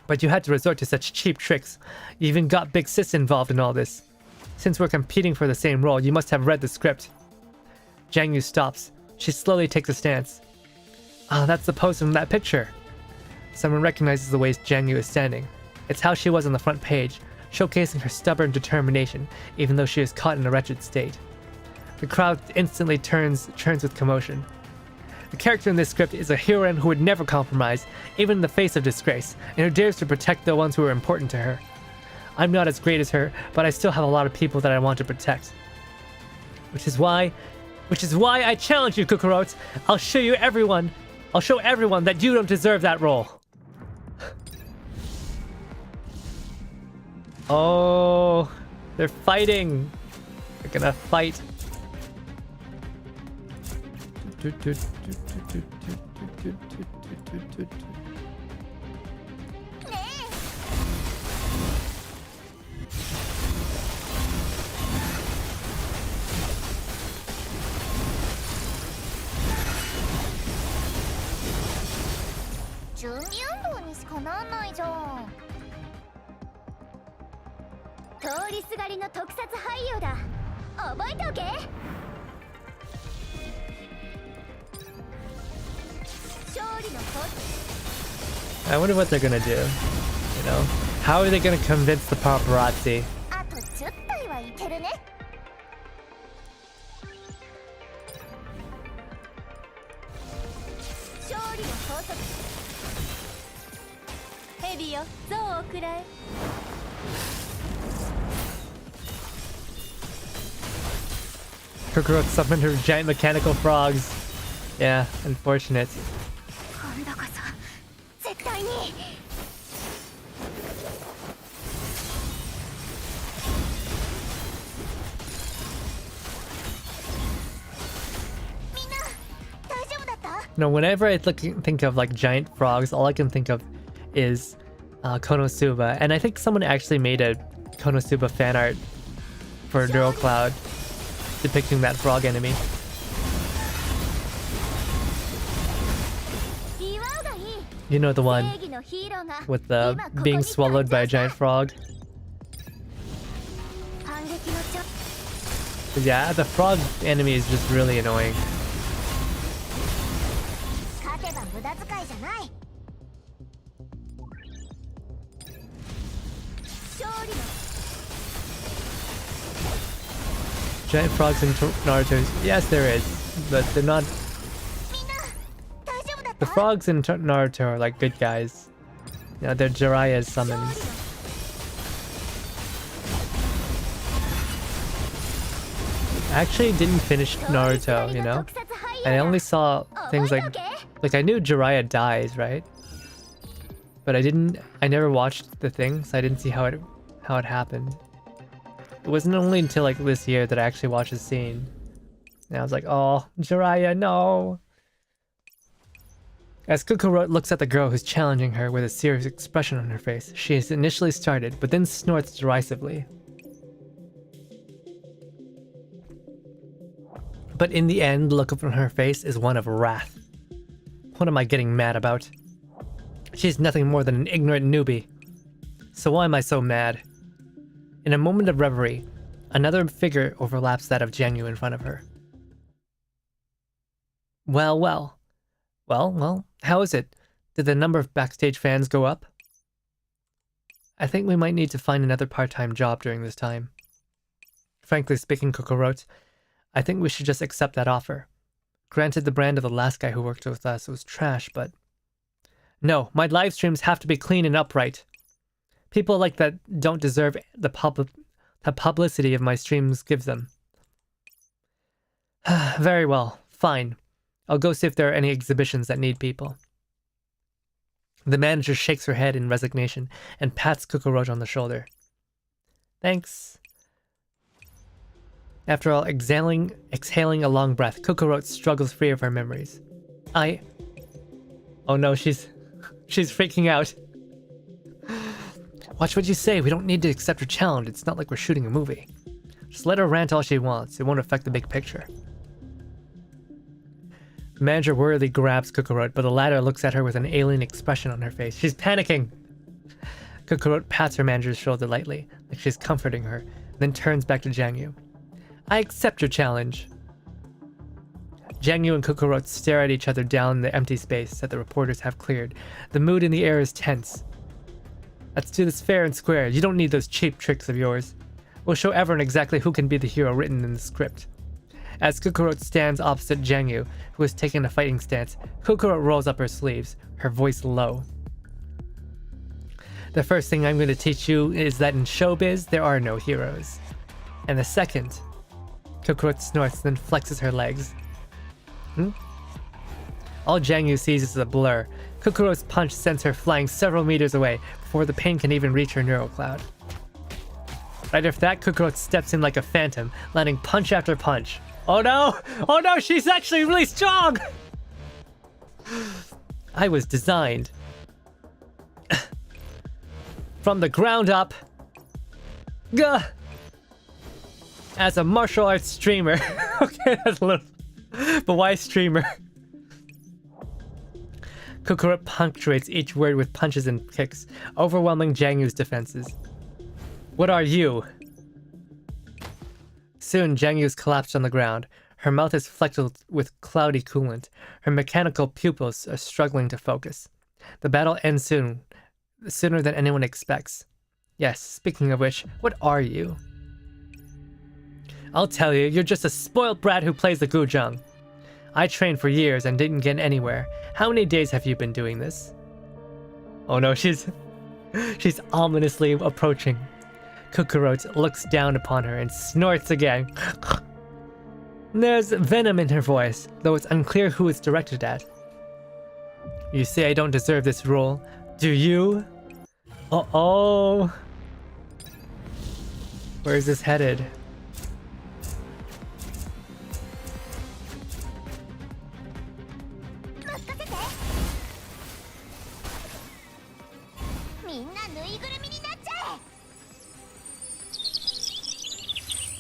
But you had to resort to such cheap tricks. You even got Big Sis involved in all this. Since we're competing for the same role, you must have read the script. Jiangyu stops. She slowly takes a stance. Ah, that's the pose from that picture. Someone recognizes the way Jiangyu is standing. It's how she was on the front page, showcasing her stubborn determination, even though she is caught in a wretched state. The crowd instantly churns with commotion. The character in this script is a heroine who would never compromise, even in the face of disgrace, and who dares to protect the ones who are important to her. I'm not as great as her, but I still have a lot of people that I want to protect. Which is why Which is why I challenge you, Kukurot. I'll show everyone that you don't deserve that role. Oh, they're fighting. They're gonna fight. I wonder what they're gonna do. You know, how are they gonna convince the paparazzi? Kukurot summoned her giant mechanical frogs. Yeah, unfortunate. No, whenever I think of like giant frogs, all I can think of is Konosuba, and I think someone actually made a Konosuba fan art for Neural Cloud depicting that frog enemy. You know the one with the being swallowed by a giant frog? But yeah, the frog enemy is just really annoying. Giant frogs in Naruto? Yes, there is, but they're not. The frogs in Naruto are like good guys. You know, they're Jiraiya's summons. I actually didn't finish Naruto, you know? I only saw things like I knew Jiraiya dies, right? But I never watched the thing, so I didn't see how it happened. It wasn't only until like this year that I actually watched the scene. And I was like, oh, Jiraiya, no! As Kukurot looks at the girl who's challenging her with a serious expression on her face, she is initially startled, but then snorts derisively. But in the end, the look on her face is one of wrath. What am I getting mad about? She's nothing more than an ignorant newbie. So why am I so mad? In a moment of reverie, another figure overlaps that of Jiangyu in front of her. Well, how is it? Did the number of backstage fans go up? I think we might need to find another part-time job during this time. Frankly speaking, Kukurot, I think we should just accept that offer. Granted, the brand of the last guy who worked with us was trash, but... No, my live streams have to be clean and upright. People like that don't deserve the publicity of my streams gives them. Very well, fine. I'll go see if there are any exhibitions that need people. The manager shakes her head in resignation and pats Kukurot on the shoulder. Thanks. After all, exhaling a long breath, Kukurot struggles free of her memories. Oh no, she's freaking out. Watch what you say. We don't need to accept her challenge. It's not like we're shooting a movie. Just let her rant all she wants. It won't affect the big picture. The manager worriedly grabs Kukurot, but the latter looks at her with an alien expression on her face. She's panicking! Kukurot pats her manager's shoulder lightly, like she's comforting her, then turns back to Jiangyu. I accept your challenge. Jiangyu and Kukurot stare at each other down the empty space that the reporters have cleared. The mood in the air is tense. Let's do this fair and square. You don't need those cheap tricks of yours. We'll show everyone exactly who can be the hero written in the script. As Kukurot stands opposite Jiangyu, who is taking a fighting stance, Kukurot rolls up her sleeves, her voice low. The first thing I'm going to teach you is that in showbiz, there are no heroes. And the second, Kokurot snorts, then flexes her legs. All Jiangyu sees is a blur. Kokurot's punch sends her flying several meters away before the pain can even reach her neural cloud. Right after that, Kokurot steps in like a phantom, landing punch after punch. Oh no! Oh no, she's actually really strong! I was designed from the ground up Gah! As a martial arts streamer. Okay, that's a little... But why streamer? Kokurot punctuates each word with punches and kicks, overwhelming Jiangyu's defenses. What are you? Soon, Jiangyu's collapsed on the ground. Her mouth is flecked with cloudy coolant. Her mechanical pupils are struggling to focus. The battle ends soon, sooner than anyone expects. Yes, speaking of which, what are you? I'll tell you, you're just a spoiled brat who plays the guzheng. I trained for years and didn't get anywhere. How many days have you been doing this? Oh no, she's ominously approaching. Kokurot looks down upon her and snorts again. There's venom in her voice, though it's unclear who it's directed at. You say I don't deserve this role. Do you? Uh-oh. Where is this headed?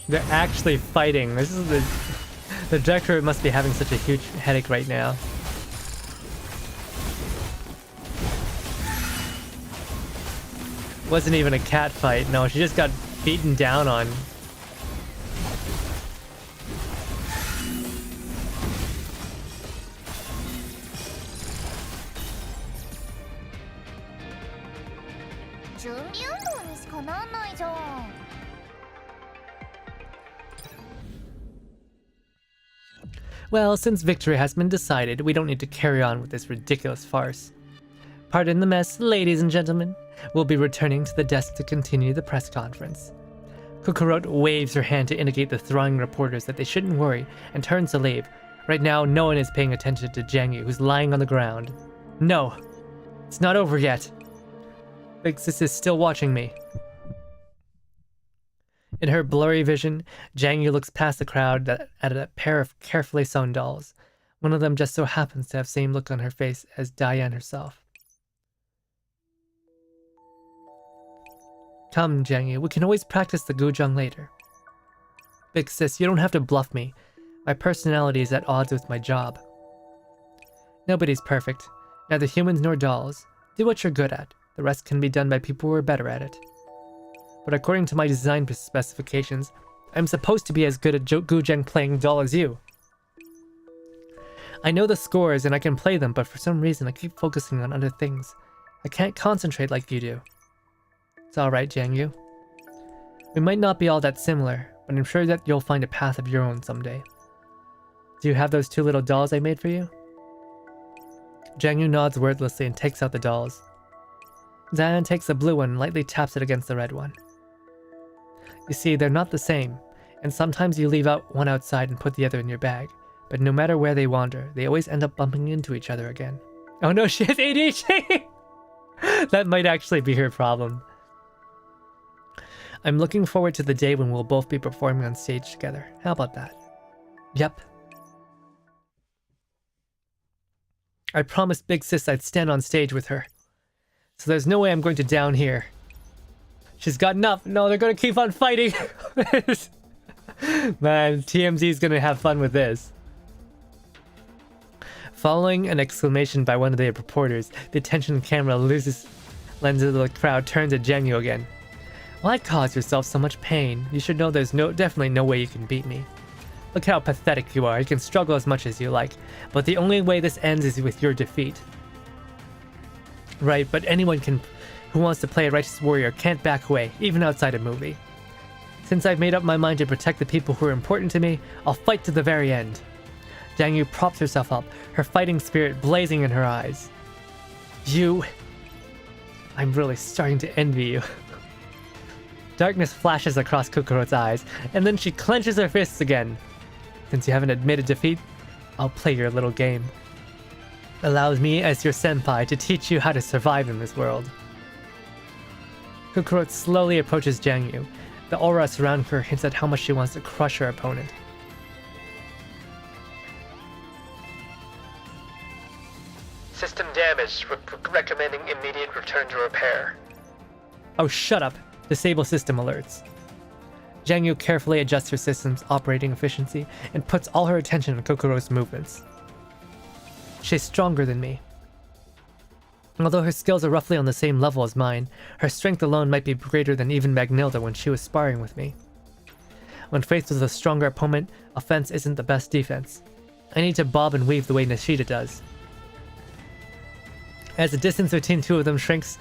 They're actually fighting. This is the director must be having such a huge headache right now. Wasn't even a cat fight. No, she just got beaten down on. Well, since victory has been decided, we don't need to carry on with this ridiculous farce. Pardon the mess, ladies and gentlemen. We'll be returning to the desk to continue the press conference. Kokurot waves her hand to indicate the thronging reporters that they shouldn't worry and turns to leave. Right now, no one is paying attention to Jiangyu, who's lying on the ground. No, it's not over yet. Big Sis is still watching me. In her blurry vision, Jiangyu looks past the crowd at a pair of carefully sewn dolls. One of them just so happens to have the same look on her face as Diane herself. Come, Jiangyu, we can always practice the guzheng later. Big Sis, you don't have to bluff me. My personality is at odds with my job. Nobody's perfect, neither humans nor dolls. Do what you're good at. The rest can be done by people who are better at it. But according to my design specifications, I'm supposed to be as good at guzheng playing doll as you. I know the scores and I can play them, but for some reason I keep focusing on other things. I can't concentrate like you do. It's alright, Jiangyu. We might not be all that similar, but I'm sure that you'll find a path of your own someday. Do you have those two little dolls I made for you? Jiangyu nods wordlessly and takes out the dolls. Diane takes the blue one and lightly taps it against the red one. You see, they're not the same, and sometimes you leave out one outside and put the other in your bag, but no matter where they wander, they always end up bumping into each other again. Oh no, she has ADHD! That might actually be her problem. I'm looking forward to the day when we'll both be performing on stage together. How about that? Yep. I promised Big Sis I'd stand on stage with her. So there's no way I'm going to down here. She's got enough. No, they're going to keep on fighting. Man, TMZ's going to have fun with this. Following an exclamation by one of the reporters, the attention camera loses lens of the crowd turns to Jiangyu again. Why cause yourself so much pain? You should know there's definitely no way you can beat me. Look how pathetic you are. You can struggle as much as you like, but the only way this ends is with your defeat. Right, but anyone who wants to play a righteous warrior can't back away, even outside a movie. Since I've made up my mind to protect the people who are important to me, I'll fight to the very end. Jiangyu props herself up, her fighting spirit blazing in her eyes. I'm really starting to envy you. Darkness flashes across Kokuro's eyes, and then she clenches her fists again. Since you haven't admitted defeat, I'll play your little game. Allows me, as your senpai, to teach you how to survive in this world. Kokuro slowly approaches Jiangyu. The aura surrounding her hints at how much she wants to crush her opponent. System damaged. Recommending immediate return to repair. Oh, shut up. Disable system alerts. Jiangyu carefully adjusts her system's operating efficiency and puts all her attention on Kokuro's movements. She's stronger than me. Although her skills are roughly on the same level as mine, her strength alone might be greater than even Magnilda when she was sparring with me. When faced with a stronger opponent, offense isn't the best defense. I need to bob and weave the way Nishida does. As the distance between two of them shrinks,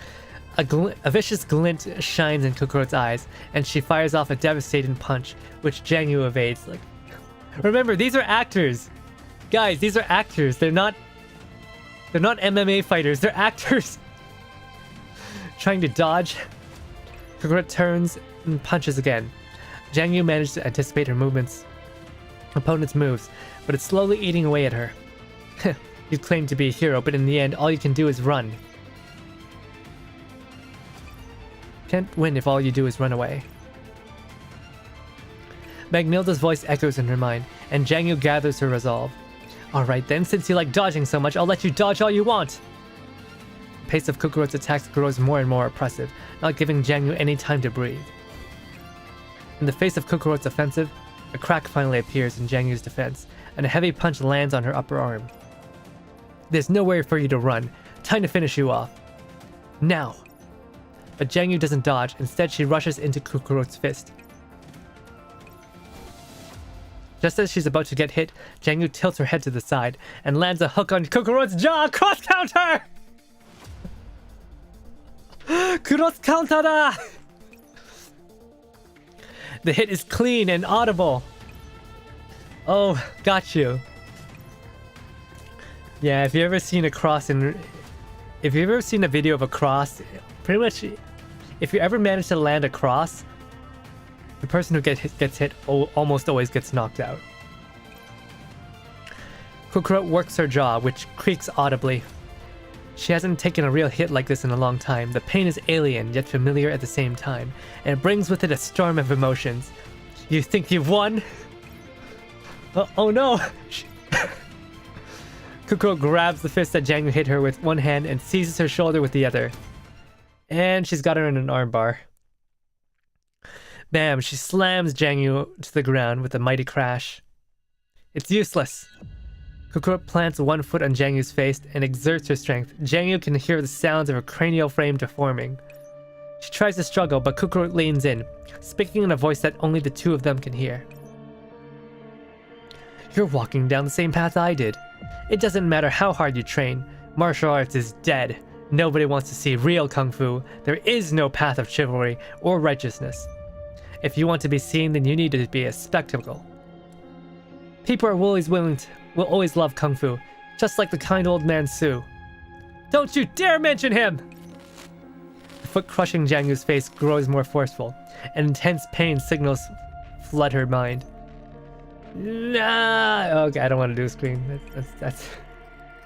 a vicious glint shines in Kokuro's eyes, and she fires off a devastating punch, which Jiangyu evades. Like, remember, these are actors! Guys, these are actors. They're not MMA fighters, they're actors! Trying to dodge, Kokuro turns and punches again. Jiangyu managed to anticipate her opponent's moves, but it's slowly eating away at her. You claim to be a hero, but in the end, all you can do is run. Can't win if all you do is run away. Magnilda's voice echoes in her mind, and Jiangyu gathers her resolve. Alright then, since you like dodging so much, I'll let you dodge all you want! The pace of Kokuro's attacks grows more and more oppressive, not giving Jiangyu any time to breathe. In the face of Kokuro's offensive, a crack finally appears in Jiangyu's defense, and a heavy punch lands on her upper arm. There's nowhere for you to run. Time to finish you off. Now! But Jiangyu doesn't dodge, instead she rushes into Kokuro's fist. Just as she's about to get hit, Jiangyu tilts her head to the side and lands a hook on Kokuro's jaw. Cross counter! Cross counter da! The hit is clean and audible. Oh, got you. Yeah, if you've ever seen a cross if you've ever seen a video of a cross, pretty much, if you ever manage to land a cross, the person who gets hit almost always gets knocked out. Kokuro works her jaw, which creaks audibly. She hasn't taken a real hit like this in a long time. The pain is alien, yet familiar at the same time, and it brings with it a storm of emotions. You think you've won? Oh no! Kokuro grabs the fist that Jiangyu hit her with one hand and seizes her shoulder with the other. And she's got her in an armbar. Bam, she slams Jiangyu to the ground with a mighty crash. It's useless. Kokuro plants one foot on Jiangyu's face and exerts her strength. Jiangyu can hear the sounds of her cranial frame deforming. She tries to struggle, but Kokuro leans in, speaking in a voice that only the two of them can hear. You're walking down the same path I did. It doesn't matter how hard you train. Martial arts is dead. Nobody wants to see real kung fu. There is no path of chivalry or righteousness. If you want to be seen, then you need to be a spectacle. People are will always love kung fu, just like the kind old man Su. Don't you dare mention him! The foot crushing Jiangyu's face grows more forceful, and intense pain signals flood her mind. Nah, okay, I don't want to do a scream. That's...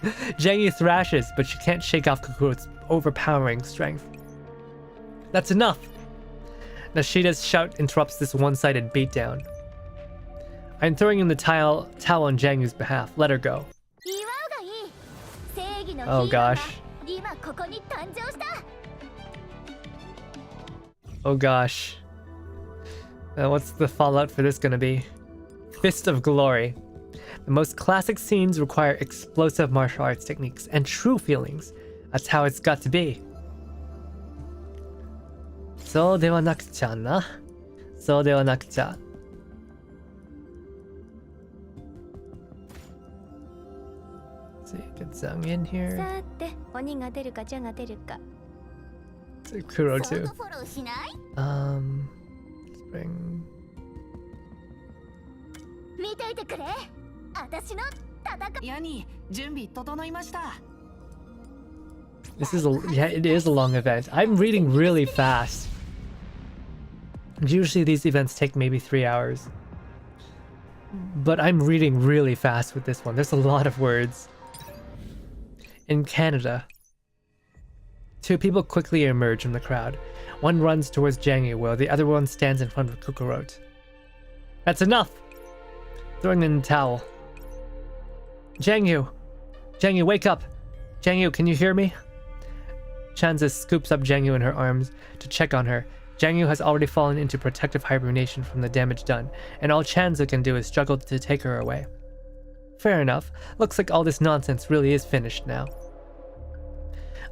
Jiangyu thrashes, but she can't shake off Kokuro's overpowering strength. That's enough! Nishida's shout interrupts this one-sided beatdown. I'm throwing in the towel on Jiangyu's behalf. Let her go. Oh gosh. Oh gosh. What's the fallout for this gonna be? Fist of Glory. The most classic scenes require explosive martial arts techniques and true feelings. That's how it's got to be. So de wa nakucha na. So de wa nakucha. Let's see, get Zhang in here. Kuro too. Let's bring... This is it is a long event. I'm reading really fast. Usually these events take maybe 3 hours. But I'm reading really fast with this one. There's a lot of words. In Canada. 2 people quickly emerge from the crowd. One runs towards Jiangyu while the other one stands in front of Kukurot. That's enough! Throwing in the towel. Jiangyu! Jiangyu, wake up! Jiangyu, can you hear me? Chanza scoops up Jiangyu in her arms to check on her. Jiangyu has already fallen into protective hibernation from the damage done, and all Chanza can do is struggle to take her away. Fair enough. Looks like all this nonsense really is finished now.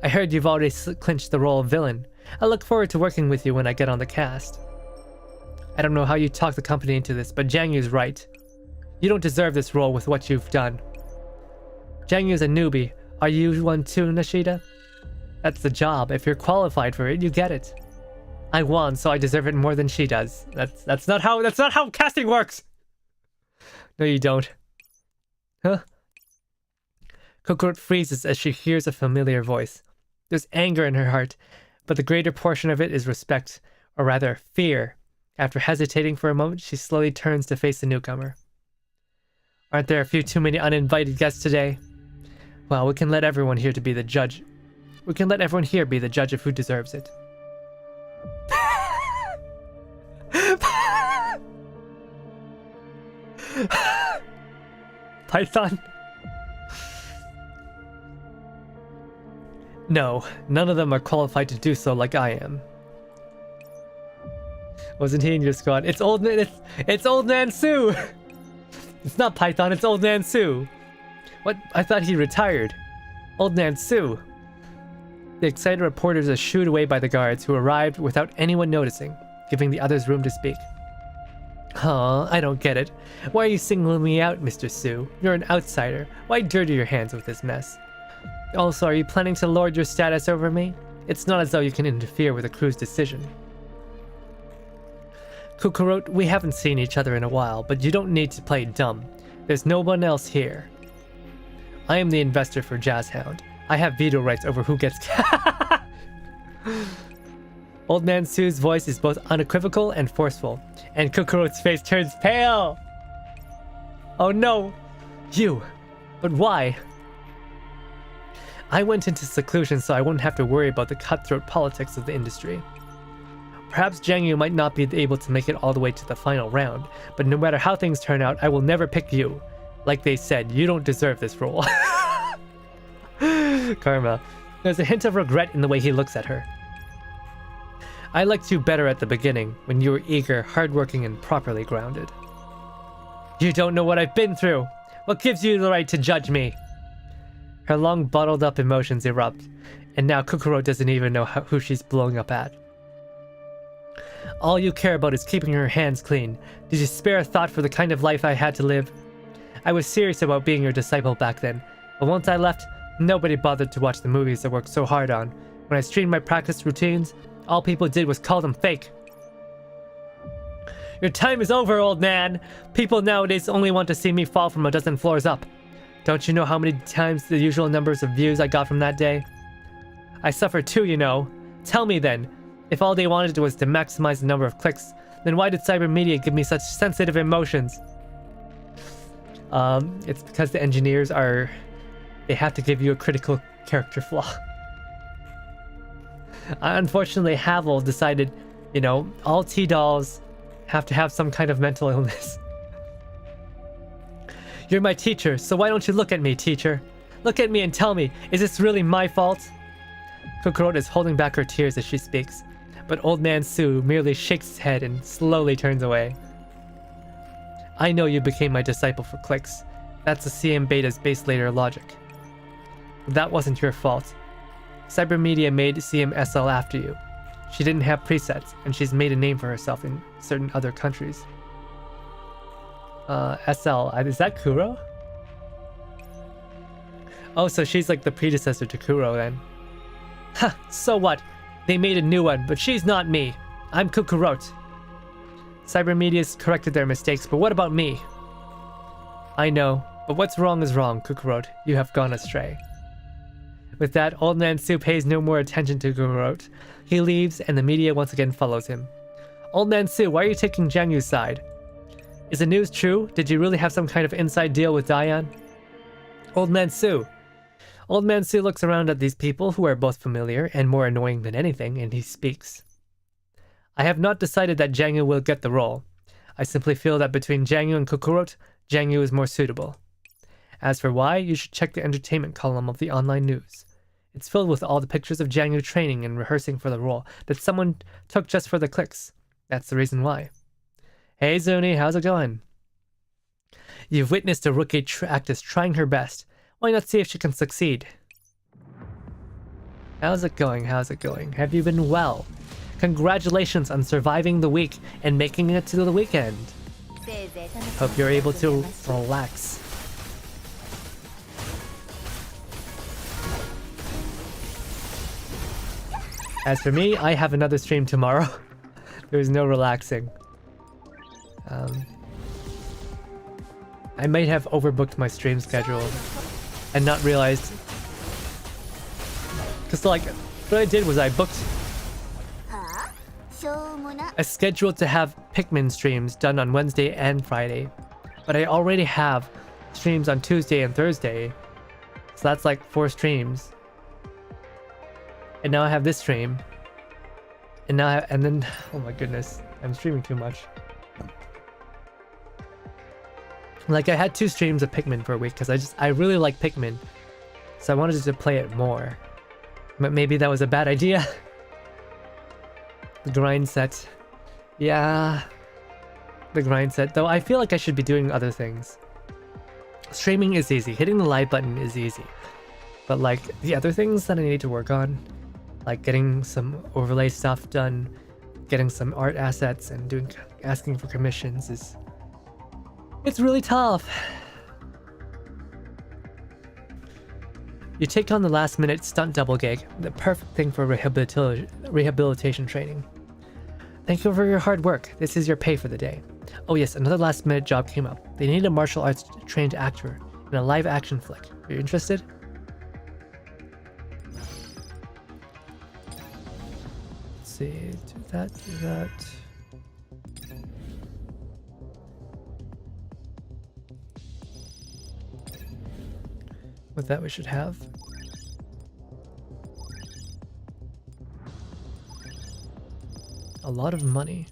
I heard you've already clinched the role of villain. I look forward to working with you when I get on the cast. I don't know how you talked the company into this, but Jiangyu's right. You don't deserve this role with what you've done. Jiangyu's a newbie. Are you one too, Nishida? That's the job. If you're qualified for it, you get it. I won, so I deserve it more than she does. That's not how casting works. No, you don't. Huh? Kokoro freezes as she hears a familiar voice. There's anger in her heart, but the greater portion of it is respect, or rather, fear. After hesitating for a moment, she slowly turns to face the newcomer. Aren't there a few too many uninvited guests today? Well, we can let everyone here to be the judge. We can let everyone here be the judge of who deserves it. Python? No, none of them are qualified to do so like I am. Wasn't he in your squad? It's old man Sue! It's not Python, it's old man Sue. What? I thought he retired. Old man Sue. The excited reporters are shooed away by the guards who arrived without anyone noticing, giving the others room to speak. Huh, I don't get it. Why are you singling me out, Mr. Sue? You're an outsider. Why dirty your hands with this mess? Also, are you planning to lord your status over me? It's not as though you can interfere with the crew's decision. Kukurot, we haven't seen each other in a while, but you don't need to play dumb. There's no one else here. I am the investor for Jazzhound. I have veto rights over who gets... Old Man Sue's voice is both unequivocal and forceful, and Kukurot's face turns pale! Oh no! You! But why? I went into seclusion so I wouldn't have to worry about the cutthroat politics of the industry. Perhaps Jiangyu might not be able to make it all the way to the final round, but no matter how things turn out, I will never pick you. Like they said, you don't deserve this role. Karma. There's a hint of regret in the way he looks at her. I liked you better at the beginning, when you were eager, hardworking, and properly grounded. You don't know what I've been through! What gives you the right to judge me? Her long bottled up emotions erupt, and now Kokoro doesn't even know who she's blowing up at. All you care about is keeping your hands clean. Did you spare a thought for the kind of life I had to live? I was serious about being your disciple back then, but once I left, nobody bothered to watch the movies I worked so hard on. When I streamed my practice routines, all people did was call them fake. Your time is over, old man! People nowadays only want to see me fall from a dozen floors up. Don't you know how many times the usual numbers of views I got from that day? I suffer too, you know. Tell me then, if all they wanted was to maximize the number of clicks, then why did cyber media give me such sensitive emotions? It's because the engineers they have to give you a critical character flaw. Unfortunately, Havel decided, you know, all T-dolls have to have some kind of mental illness. You're my teacher, so why don't you look at me, teacher? Look at me and tell me, is this really my fault? Kokoro is holding back her tears as she speaks, but Old Man Sue merely shakes his head and slowly turns away. I know you became my disciple for clicks. That's the CM Beta's base layer logic. But that wasn't your fault. Cybermedia made CM SL after you. She didn't have presets, and she's made a name for herself in certain other countries. SL, is that Kuro? Oh, so she's like the predecessor to Kuro then. Ha, so what? They made a new one, but she's not me. I'm Kukurot. Cybermedia's corrected their mistakes, but what about me? I know, but what's wrong is wrong, Kukurot. You have gone astray. With that, Old Man Sue pays no more attention to Kukurot. He leaves, and the media once again follows him. Old Man Sue, why are you taking Jiangyu's side? Is the news true? Did you really have some kind of inside deal with Diane? Old Man Sue. Old Man Sue looks around at these people who are both familiar and more annoying than anything, and he speaks. I have not decided that Jiangyu will get the role. I simply feel that between Jiangyu and Kokurot, Jiangyu is more suitable. As for why, you should check the entertainment column of the online news. It's filled with all the pictures of Jiangyu training and rehearsing for the role that someone took just for the clicks. That's the reason why. Hey Zuni, how's it going? You've witnessed a rookie actress trying her best. Why not see if she can succeed? How's it going? How's it going? Have you been well? Congratulations on surviving the week and making it to the weekend. Hope you're able to relax. As for me, I have another stream tomorrow. There's no relaxing. I might have overbooked my stream schedule and not realized. Because like, what I did was I booked... I scheduled to have Pikmin streams done on Wednesday and Friday. But I already have streams on Tuesday and Thursday. So that's like 4 streams. And now I have this stream. And now and then, oh my goodness, I'm streaming too much. Like I had 2 streams of Pikmin for a week because I really like Pikmin. So I wanted to play it more. But maybe that was a bad idea. The grind set. Yeah. The grind set. Though I feel like I should be doing other things. Streaming is easy. Hitting the like button is easy. But like the other things that I need to work on, like getting some overlay stuff done, getting some art assets and asking for commissions it's really tough. You take on the last minute stunt double gig, the perfect thing for rehabilitation training. Thank you for your hard work. This is your pay for the day. Oh yes, another last minute job came up. They need a martial arts trained actor in a live action flick. Are you interested? Let's see, do that. With that we should have. A lot of money.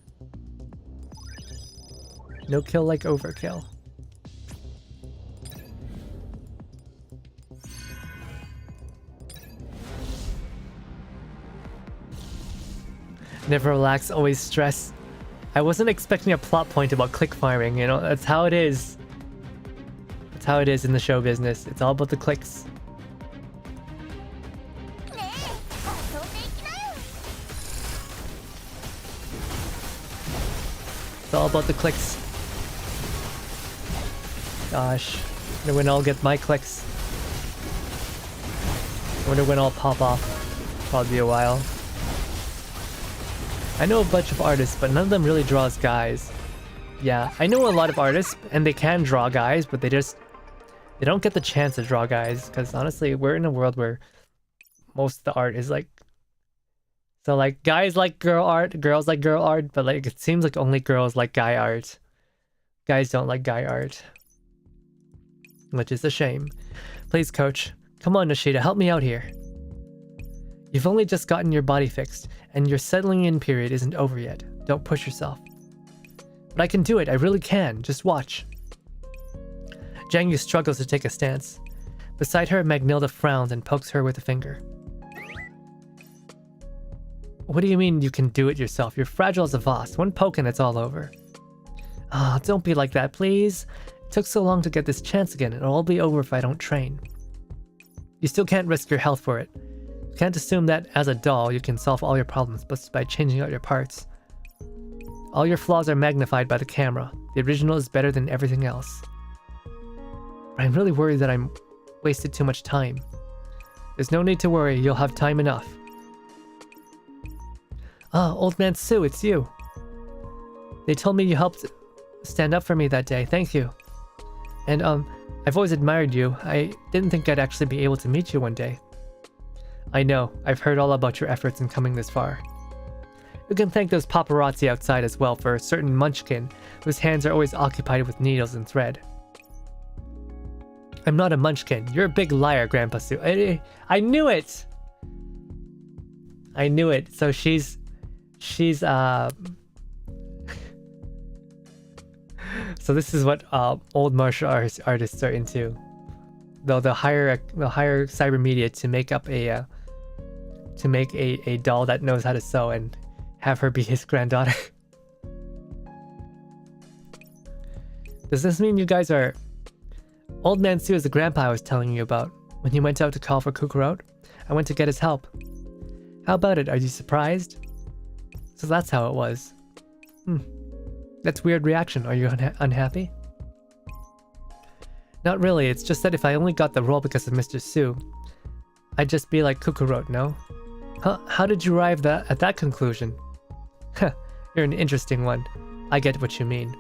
No kill like overkill. Never relax, always stress. I wasn't expecting a plot point about click firing, you know, that's how it is. That's how it is in the show business. It's all about the clicks. It's all about the clicks. Gosh. I wonder when I'll get my clicks. I wonder when I'll pop off. Probably be a while. I know a bunch of artists, but none of them really draws guys. Yeah, I know a lot of artists, and they can draw guys, but they don't get the chance to draw guys, because honestly, we're in a world where most of the art is like... So like, guys like girl art, girls like girl art, but like, it seems like only girls like guy art. Guys don't like guy art. Which is a shame. Please, coach. Come on, Nishida, help me out here. You've only just gotten your body fixed, and your settling in period isn't over yet. Don't push yourself. But I can do it, I really can. Just watch. Jiangyu struggles to take a stance. Beside her, Magnilda frowns and pokes her with a finger. What do you mean you can do it yourself? You're fragile as a vase. One poke and it's all over. Ah, don't be like that, please. It took so long to get this chance again. It'll all be over if I don't train. You still can't risk your health for it. You can't assume that, as a doll, you can solve all your problems just by changing out your parts. All your flaws are magnified by the camera. The original is better than everything else. But I'm really worried that I'm wasted too much time. There's no need to worry, you'll have time enough. Ah, Old Man Sue, it's you. They told me you helped stand up for me that day, thank you. And I've always admired you. I didn't think I'd actually be able to meet you one day. I know, I've heard all about your efforts in coming this far. We can thank those paparazzi outside as well for a certain munchkin whose hands are always occupied with needles and thread. I'm not a munchkin. You're a big liar, Grandpa Sue. I knew it! I knew it. So she's so this is what old martial artists are into. Though they'll hire cyber media to make up a doll that knows how to sew and have her be his granddaughter. Does this mean you guys are... Old Man Sue is the grandpa I was telling you about. When he went out to call for Kukurot, I went to get his help. How about it? Are you surprised? So that's how it was. That's weird reaction. Are you unhappy? Not really. It's just that if I only got the role because of Mr. Sue, I'd just be like Kukurot, no? Huh? How did you arrive at that conclusion? You're an interesting one. I get what you mean.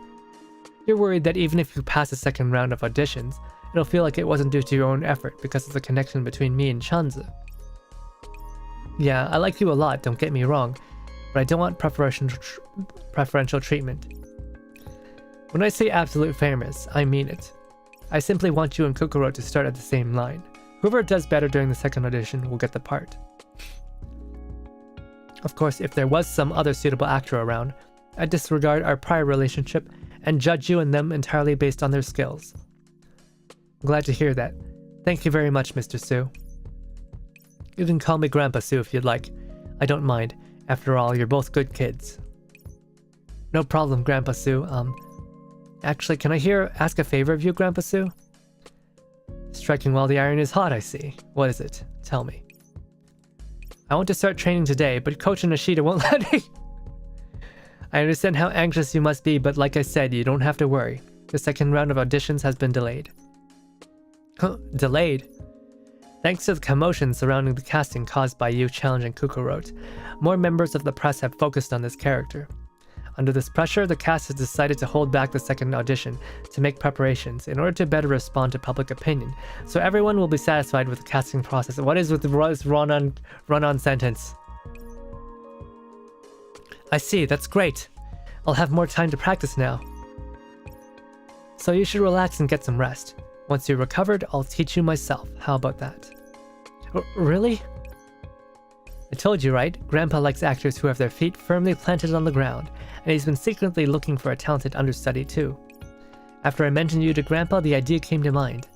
You're worried that even if you pass the second round of auditions, it'll feel like it wasn't due to your own effort because of the connection between me and Chanzu. Yeah, I like you a lot, don't get me wrong, but I don't want preferential treatment. When I say absolute fairness, I mean it. I simply want you and Kukurot to start at the same line. Whoever does better during the second audition will get the part. Of course, if there was some other suitable actor around, I'd disregard our prior relationship and judge you and them entirely based on their skills. I'm glad to hear that. Thank you very much, Mr. Sue. You can call me Grandpa Sue if you'd like. I don't mind. After all, you're both good kids. No problem, Grandpa Sue. Actually, can I ask a favor of you, Grandpa Sue? Striking while the iron is hot, I see. What is it? Tell me. I want to start training today, but Coach Nishida won't let me. I understand how anxious you must be, but like I said, you don't have to worry. The second round of auditions has been delayed. Huh? Delayed? Thanks to the commotion surrounding the casting caused by you challenging Kukurot, more members of the press have focused on this character. Under this pressure, the cast has decided to hold back the second audition to make preparations in order to better respond to public opinion, so everyone will be satisfied with the casting process. What is with the run-on sentence? I see, that's great. I'll have more time to practice now. So you should relax and get some rest. Once you're recovered, I'll teach you myself. How about that? Really? I told you, right? Grandpa likes actors who have their feet firmly planted on the ground, and he's been secretly looking for a talented understudy too. After I mentioned you to Grandpa, the idea came to mind.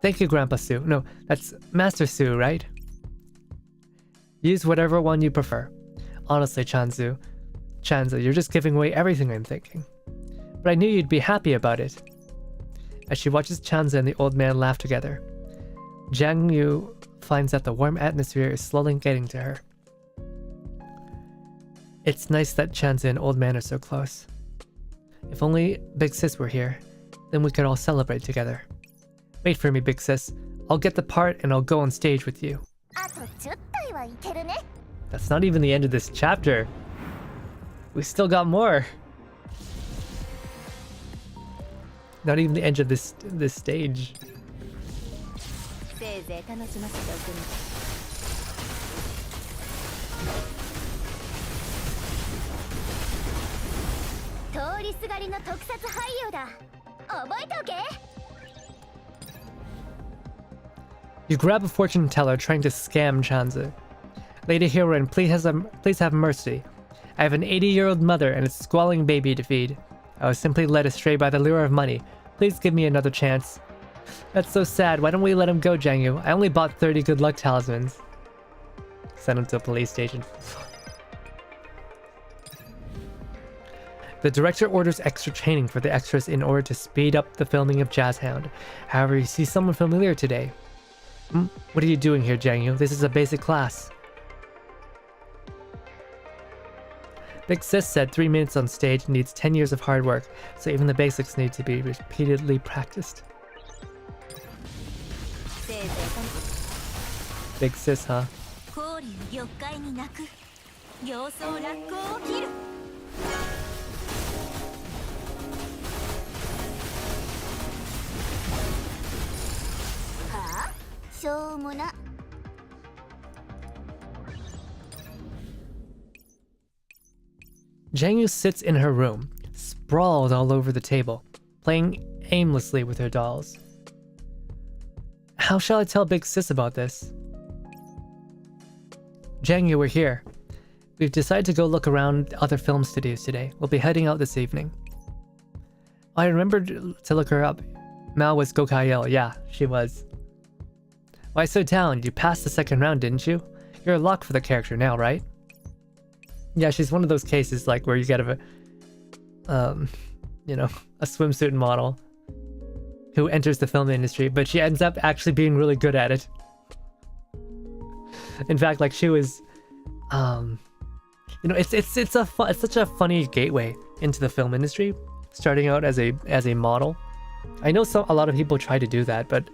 Thank you, Grandpa Sue. No, that's Master Sue, right? Use whatever one you prefer. Honestly, Chanzu, you're just giving away everything I'm thinking. But I knew you'd be happy about it. As she watches Chanzu and the old man laugh together, Jiangyu finds that the warm atmosphere is slowly getting to her. It's nice that Chanzu and old man are so close. If only Big Sis were here, then we could all celebrate together. Wait for me, Big Sis. I'll get the part and I'll go on stage with you. That's not even the end of this chapter. We still got more. Not even the end of this stage. You grab a fortune teller trying to scam Chanzu. Lady Heroine, please have mercy. I have an 80-year-old mother and a squalling baby to feed. I was simply led astray by the lure of money. Please give me another chance. That's so sad. Why don't we let him go, Jiangyu? I only bought 30 good luck talismans. Send him to a police station. The director orders extra training for the extras in order to speed up the filming of Jazz Hound. However, you see someone familiar today. What are you doing here, Jiangyu? This is a basic class. Big Sis said 3 minutes on stage needs 10 years of hard work, so even the basics need to be repeatedly practiced. Big Sis, huh? So, しょうもな。 What? もな。 What? Jiangyu sits in her room, sprawled all over the table, playing aimlessly with her dolls. How shall I tell Big Sis about this? Jiangyu, we're here. We've decided to go look around other film studios today. We'll be heading out this evening. I remembered to look her up. Mao was Gokail. Yeah, she was. Why so down? You passed the second round, didn't you? You're a lock for the character now, right? Yeah, she's one of those cases like where you get a swimsuit model who enters the film industry, but she ends up actually being really good at it. In fact, like she was, it's such a funny gateway into the film industry, starting out as a model. I know a lot of people try to do that, but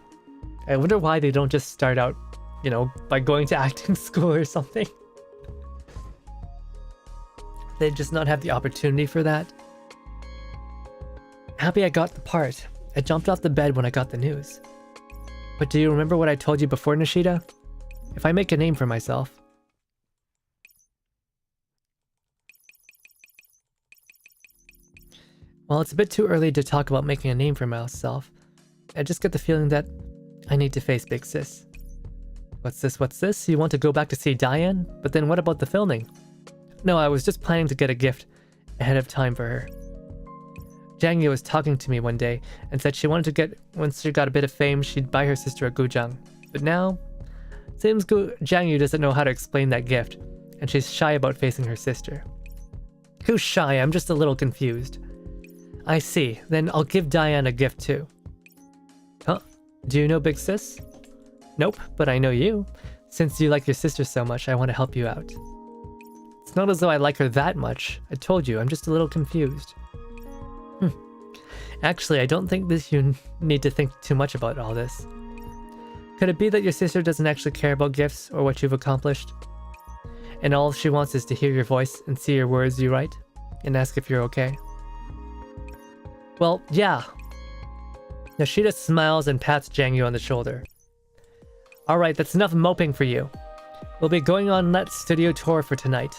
I wonder why they don't just start out, by going to acting school or something. They just not have the opportunity for that. Happy I got the part. I jumped off the bed when I got the news. But do you remember what I told you before, Nishida? If I make a name for myself... Well, it's a bit too early to talk about making a name for myself. I just get the feeling that I need to face Big Sis. What's this? You want to go back to see Diane? But then what about the filming? No, I was just planning to get a gift ahead of time for her. Jiangyu was talking to me one day and said she wanted to get, once she got a bit of fame, she'd buy her sister a gujang. But now, seems Jiangyu doesn't know how to explain that gift, and she's shy about facing her sister. Who's shy? I'm just a little confused. I see. Then I'll give Diane a gift too. Huh? Do you know Big Sis? Nope, but I know you. Since you like your sister so much, I want to help you out. It's not as though I like her that much. I told you, I'm just a little confused. Actually, I don't think you need to think too much about all this. Could it be that your sister doesn't actually care about gifts or what you've accomplished? And all she wants is to hear your voice and see your words you write, and ask if you're okay? Well, yeah. Nishida smiles and pats Jiangyu on the shoulder. Alright, that's enough moping for you. We'll be going on that studio tour for tonight.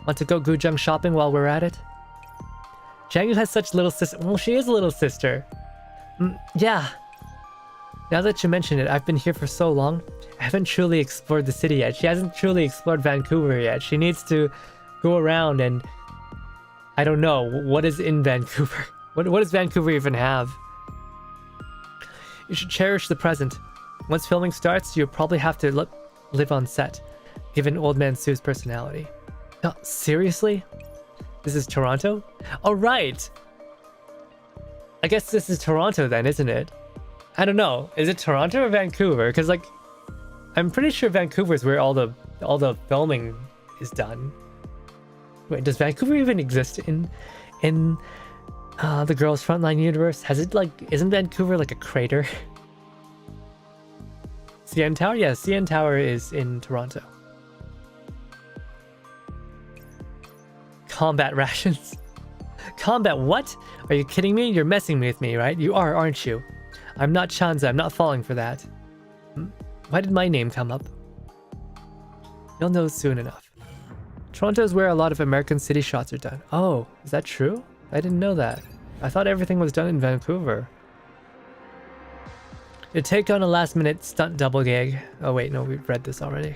Want to go gujang shopping while we're at it? Jiangyu has such little sister. Well, she is a little sister. Yeah. Now that you mention it, I've been here for so long. I haven't truly explored the city yet. She hasn't truly explored Vancouver yet. She needs to go around and... I don't know. What is in Vancouver? What does Vancouver even have? You should cherish the present. Once filming starts, you'll probably have to live on set, given Old Man Sue's personality. Oh, seriously? This is Toronto? Oh, right! I guess this is Toronto then, isn't it? I don't know. Is it Toronto or Vancouver? Because, like, I'm pretty sure Vancouver is where all the filming is done. Wait, does Vancouver even exist in the Girls Frontline universe? Has it, like, isn't Vancouver like a crater? CN Tower? Yeah, CN Tower is in Toronto. Combat rations. Combat what? Are you kidding me? You're messing with me, right? You are, aren't you? I'm not Chanza. I'm not falling for that. Why did my name come up? You'll know soon enough. Toronto is where a lot of American city shots are done. Oh, is that true? I didn't know that. I thought everything was done in Vancouver. You take on a last-minute stunt double gag. Oh wait, no, we've read this already.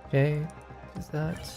Okay, what is that?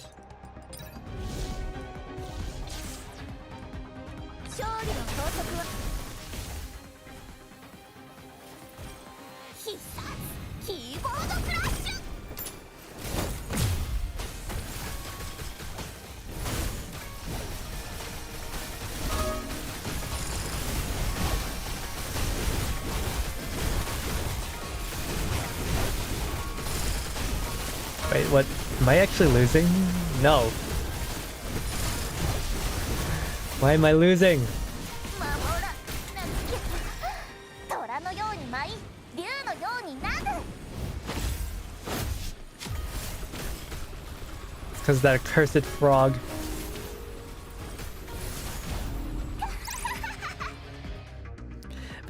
Wait, what? Am I actually losing? No. Why am I losing? It's because of that accursed frog.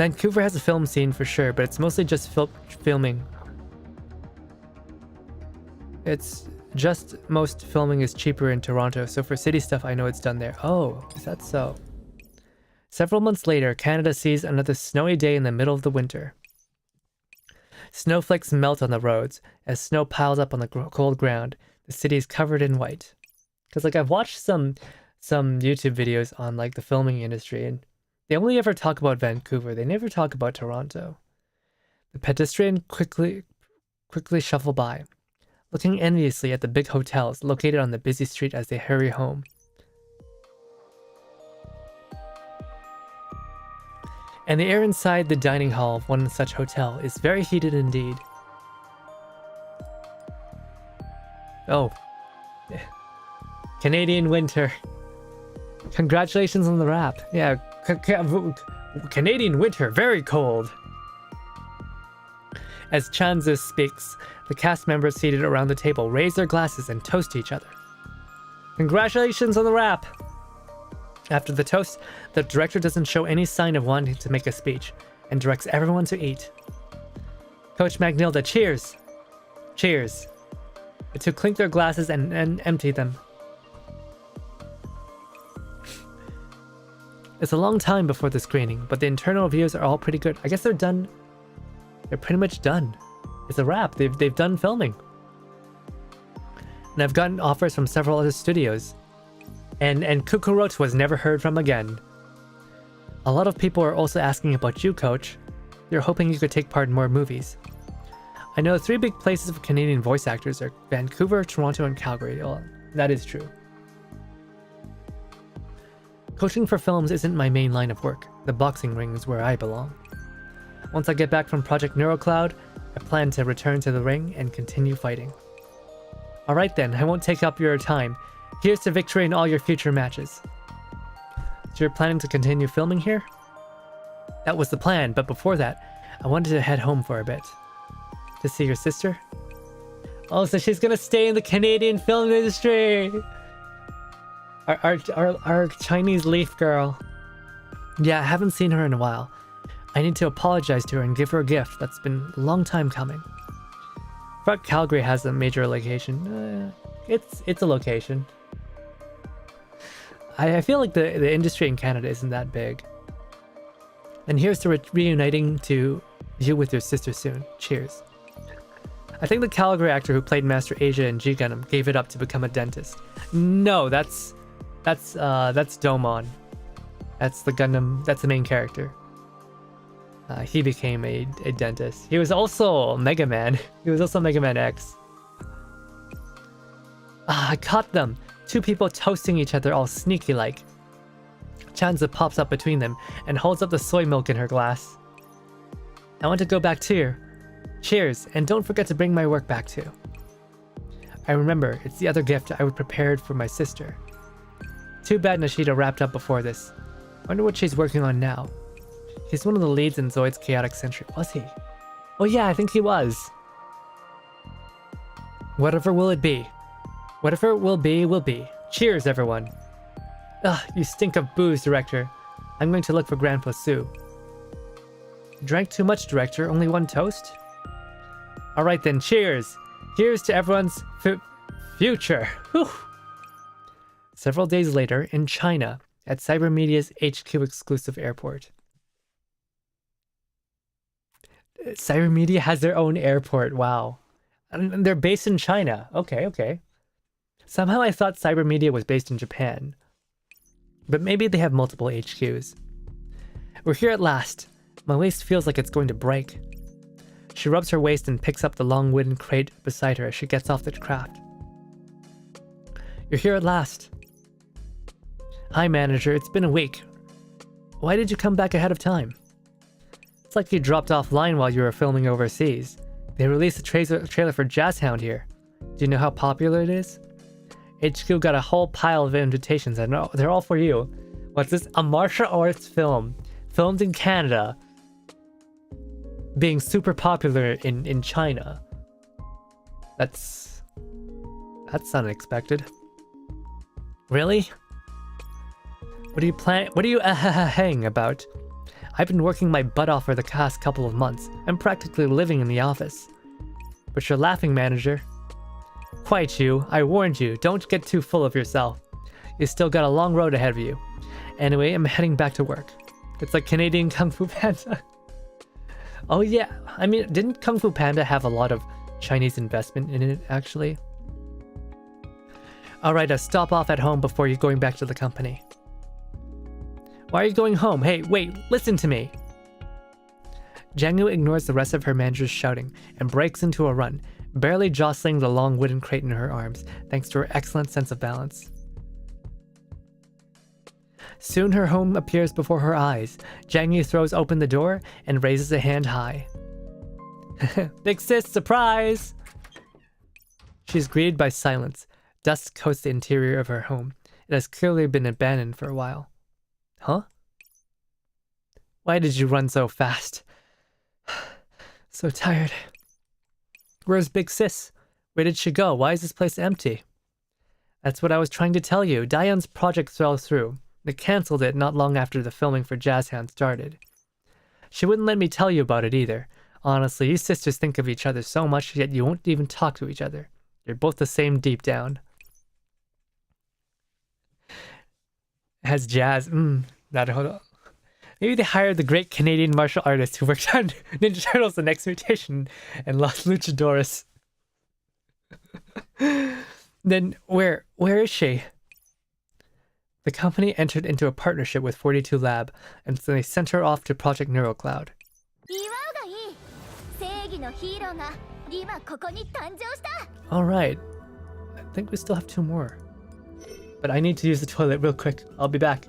Vancouver has a film scene for sure, but it's mostly just filming. It's just most filming is cheaper in Toronto, so for city stuff I know it's done there. Oh, is that so? Several months later, Canada sees another snowy day in the middle of the winter. Snowflakes melt on the roads as snow piles up on the cold ground. The city is covered in white. Because like I've watched some YouTube videos on like the filming industry, and they only ever talk about Vancouver. They never talk about Toronto. The pedestrian quickly shuffle by, looking enviously at the big hotels located on the busy street as they hurry home. And the air inside the dining hall of one such hotel is very heated indeed. Oh. Canadian winter. Congratulations on the wrap. Yeah, Canadian winter, very cold. As Chanzu speaks, the cast members seated around the table raise their glasses and toast each other. Congratulations on the wrap! After the toast, the director doesn't show any sign of wanting to make a speech and directs everyone to eat. Coach Magnilda, cheers! Cheers! The two clink their glasses and empty them. It's a long time before the screening, but the internal reviews are all pretty good. I guess they're done. They're pretty much done. It's a wrap. They've done filming. And I've gotten offers from several other studios. And Kukuroch was never heard from again. A lot of people are also asking about you, Coach. They're hoping you could take part in more movies. I know 3 big places for Canadian voice actors are Vancouver, Toronto, and Calgary. Well, that is true. Coaching for films isn't my main line of work. The boxing ring is where I belong. Once I get back from Project NeuroCloud, I plan to return to the ring and continue fighting. Alright then, I won't take up your time. Here's to victory in all your future matches. So you're planning to continue filming here? That was the plan, but before that, I wanted to head home for a bit. To see your sister? Oh, so she's gonna stay in the Canadian film industry! Our Chinese leaf girl. Yeah, I haven't seen her in a while. I need to apologize to her and give her a gift that's been a long time coming. But Calgary has a major location. It's a location. I feel like the industry in Canada isn't that big. And here's to reuniting to you with your sister soon. Cheers. I think the Calgary actor who played Master Asia in G Gundam gave it up to become a dentist. No, that's Domon. That's the Gundam. That's the main character. He became a dentist. He was also Mega Man. He was also Mega Man X. I caught them. 2 people toasting each other all sneaky like. Chanza pops up between them and holds up the soy milk in her glass. I want to go back too. Cheers, and don't forget to bring my work back too. I remember, it's the other gift I would prepared for my sister. Too bad Nishida wrapped up before this. Wonder what she's working on now. He's one of the leads in Zoid's Chaotic Century. Was he? Oh yeah, I think he was. Whatever will it be? Whatever it will be, will be. Cheers, everyone. Ugh, you stink of booze, Director. I'm going to look for Grandpa Sue. Drank too much, Director. Only one toast? Alright then, cheers. Here's to everyone's future. Whew. Several days later, in China, at Cybermedia's HQ exclusive airport. Cybermedia has their own airport, wow. And they're based in China. Okay. Somehow I thought Cybermedia was based in Japan. But maybe they have multiple HQs. We're here at last. My waist feels like it's going to break. She rubs her waist and picks up the long wooden crate beside her as she gets off the craft. You're here at last. Hi, manager. It's been a week. Why did you come back ahead of time? It's like you dropped offline while you were filming overseas. They released a trailer for Jazz Hound here. Do you know how popular it is? HQ got a whole pile of invitations and they're all for you. What's this? A martial arts film. Filmed in Canada. Being super popular in China. That's unexpected. Really? What do you hang about? I've been working my butt off for the past couple of months. I'm practically living in the office. But you're laughing, manager. Quite you. I warned you. Don't get too full of yourself. You still got a long road ahead of you. Anyway, I'm heading back to work. It's like Canadian Kung Fu Panda. Oh yeah, I mean, didn't Kung Fu Panda have a lot of Chinese investment in it, actually? Alright, stop off at home before you're going back to the company. Why are you going home? Hey, wait, listen to me! Jiangyu ignores the rest of her manager's shouting and breaks into a run, barely jostling the long wooden crate in her arms, thanks to her excellent sense of balance. Soon her home appears before her eyes. Jiangyu throws open the door and raises a hand high. Big sis, surprise! She's greeted by silence. Dust coats the interior of her home. It has clearly been abandoned for a while. Huh? Why did you run so fast? So tired. Where's Big Sis? Where did she go? Why is this place empty? That's what I was trying to tell you. Diane's project fell through. They cancelled it not long after the filming for Jazz Hand started. She wouldn't let me tell you about it either. Honestly, you sisters think of each other so much, yet you won't even talk to each other. You're both the same deep down. Has Jazz... Maybe they hired the great Canadian martial artist who worked on Ninja Turtles: The Next Mutation and Los Luchadores. Then where is she? The company entered into a partnership with 42 Lab, and so they sent her off to Project NeuroCloud. Alright. I think we still have 2 more. But I need to use the toilet real quick. I'll be back.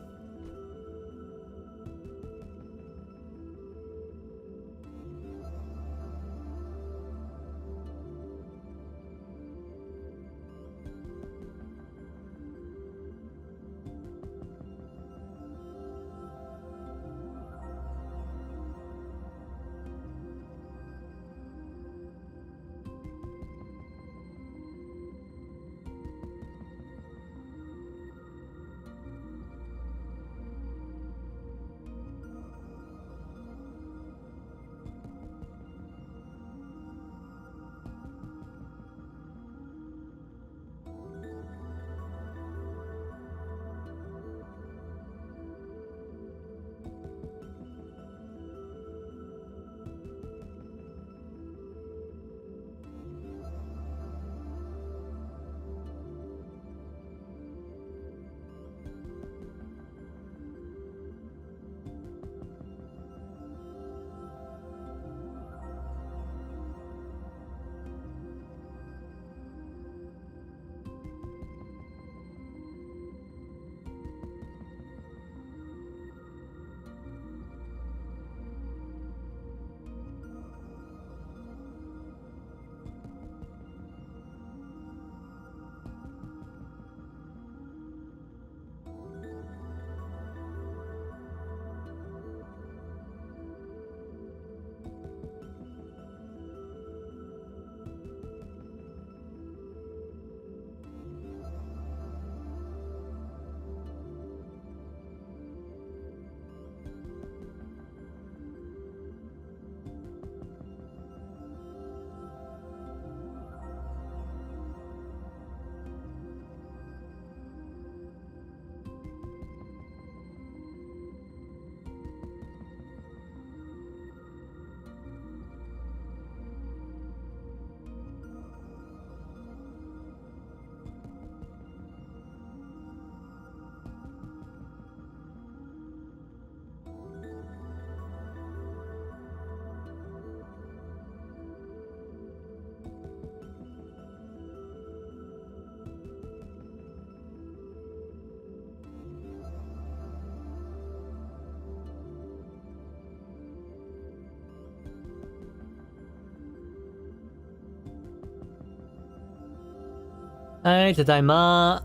Hi, tadaima.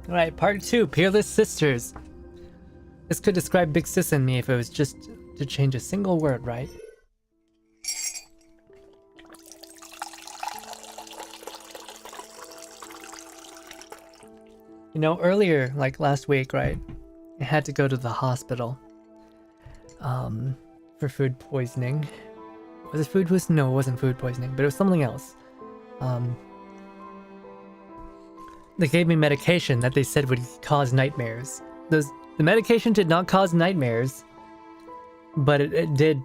Alright, part 2, Peerless Sisters. This could describe Big Sis and me if it was just to change a single word, right? You know, earlier, like last week, right? I had to go to the hospital. for food poisoning. Was it food poisoning? No, it wasn't food poisoning, but it was something else. They gave me medication that they said would cause nightmares. The medication did not cause nightmares, but it did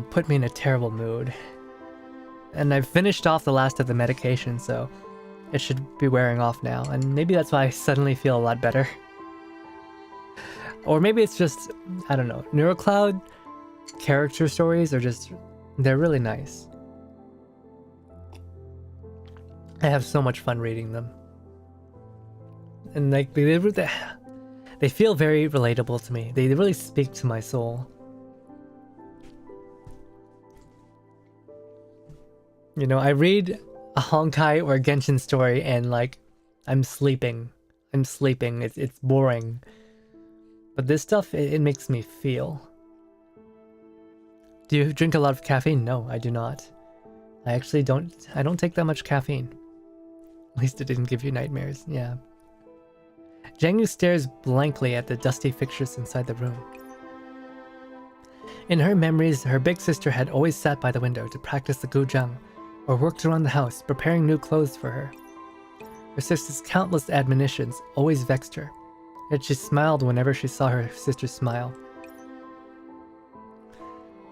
put me in a terrible mood. And I've finished off the last of the medication, so it should be wearing off now. And maybe that's why I suddenly feel a lot better. Or maybe it's just, I don't know, NeuroCloud character stories are just, they're really nice. I have so much fun reading them. And like, they feel very relatable to me. They really speak to my soul. You know, I read a Honkai or a Genshin story and like, I'm sleeping. It's boring. But this stuff, it makes me feel. Do you drink a lot of caffeine? No, I do not. I actually don't take that much caffeine. At least it didn't give you nightmares, yeah. Jiangyu stares blankly at the dusty fixtures inside the room. In her memories, her big sister had always sat by the window to practice the guzheng, or worked around the house preparing new clothes for her. Her sister's countless admonitions always vexed her, yet she smiled whenever she saw her sister smile.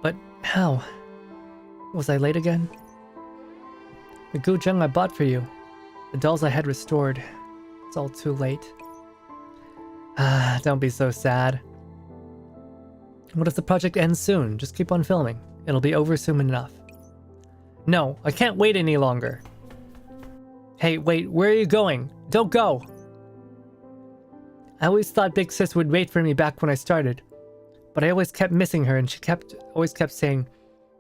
But how? Was I late again? The guzheng I bought for you, the dolls I had restored, it's all too late. Ah, don't be so sad. What if the project ends soon? Just keep on filming. It'll be over soon enough. No, I can't wait any longer. Hey, wait, where are you going? Don't go! I always thought Big Sis would wait for me back when I started, but I always kept missing her and she always kept saying,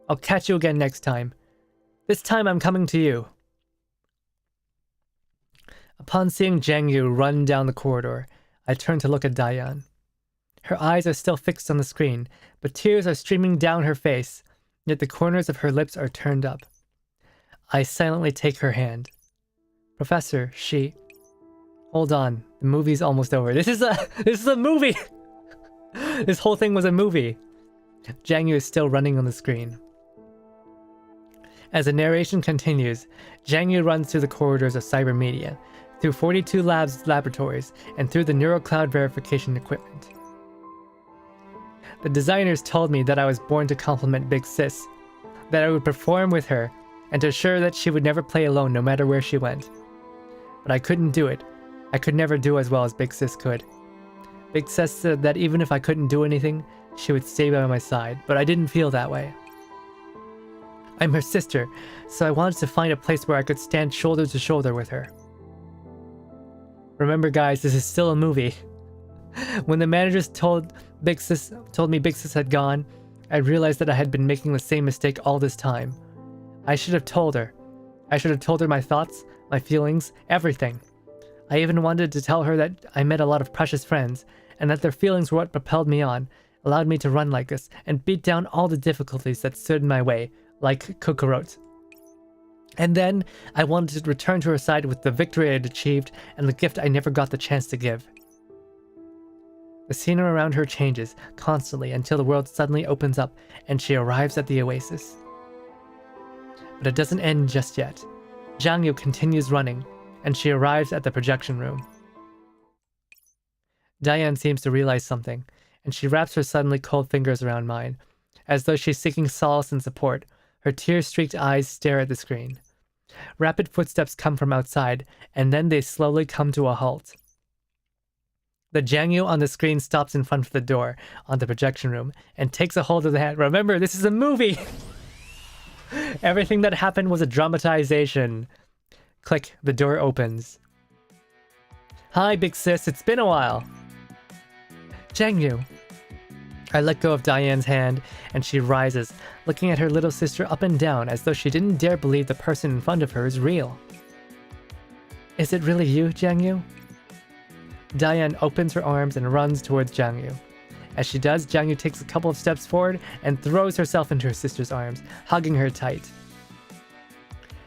I'll catch you again next time. This time I'm coming to you. Upon seeing Jiangyu run down the corridor, I turned to look at Diane. Her eyes are still fixed on the screen, but tears are streaming down her face, yet the corners of her lips are turned up. I silently take her hand. Professor, she... Hold on, the movie's almost over. This is a movie! This whole thing was a movie. Jiangyu is still running on the screen. As the narration continues, Jiangyu runs through the corridors of cybermedia, through 42 laboratories, and through the NeuroCloud verification equipment. The designers told me that I was born to complement Big Sis, that I would perform with her, and to assure that she would never play alone no matter where she went. But I couldn't do it. I could never do as well as Big Sis could. Big Sis said that even if I couldn't do anything, she would stay by my side, but I didn't feel that way. I'm her sister, so I wanted to find a place where I could stand shoulder to shoulder with her. Remember guys, this is still a movie. When the managers told me Big Sis had gone, I realized that I had been making the same mistake all this time. I should have told her. I should have told her my thoughts, my feelings, everything. I even wanted to tell her that I met a lot of precious friends, and that their feelings were what propelled me on, allowed me to run like this, and beat down all the difficulties that stood in my way, like Kokorot. And then, I wanted to return to her side with the victory I had achieved, and the gift I never got the chance to give. The scenery around her changes, constantly, until the world suddenly opens up, and she arrives at the oasis. But it doesn't end just yet. Jiangyu continues running, and she arrives at the projection room. Diane seems to realize something, and she wraps her suddenly cold fingers around mine. As though she's seeking solace and support, her tear-streaked eyes stare at the screen. Rapid footsteps come from outside, and then they slowly come to a halt. The Jiangyu on the screen stops in front of the door on the projection room and takes a hold of the hand. Remember, this is a movie! Everything that happened was a dramatization. Click, the door opens. Hi, Big Sis, it's been a while. Jiangyu. I let go of Diane's hand, and she rises, looking at her little sister up and down as though she didn't dare believe the person in front of her is real. Is it really you, Jiangyu? Diane opens her arms and runs towards Jiangyu. As she does, Jiangyu takes a couple of steps forward and throws herself into her sister's arms, hugging her tight.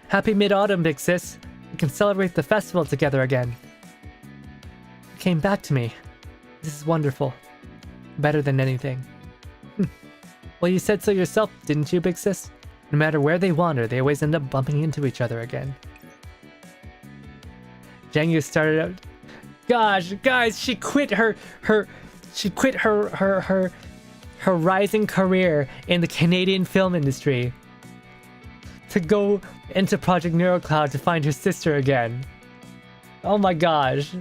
Happy mid-autumn, Big Sis. We can celebrate the festival together again. You came back to me. This is wonderful. Better than anything. Well, you said so yourself, didn't you, big sis? No matter where they wander, they always end up bumping into each other again. Jiangyu started out... Gosh, guys, she quit her rising career in the Canadian film industry to go into Project NeuroCloud to find her sister again. Oh my gosh.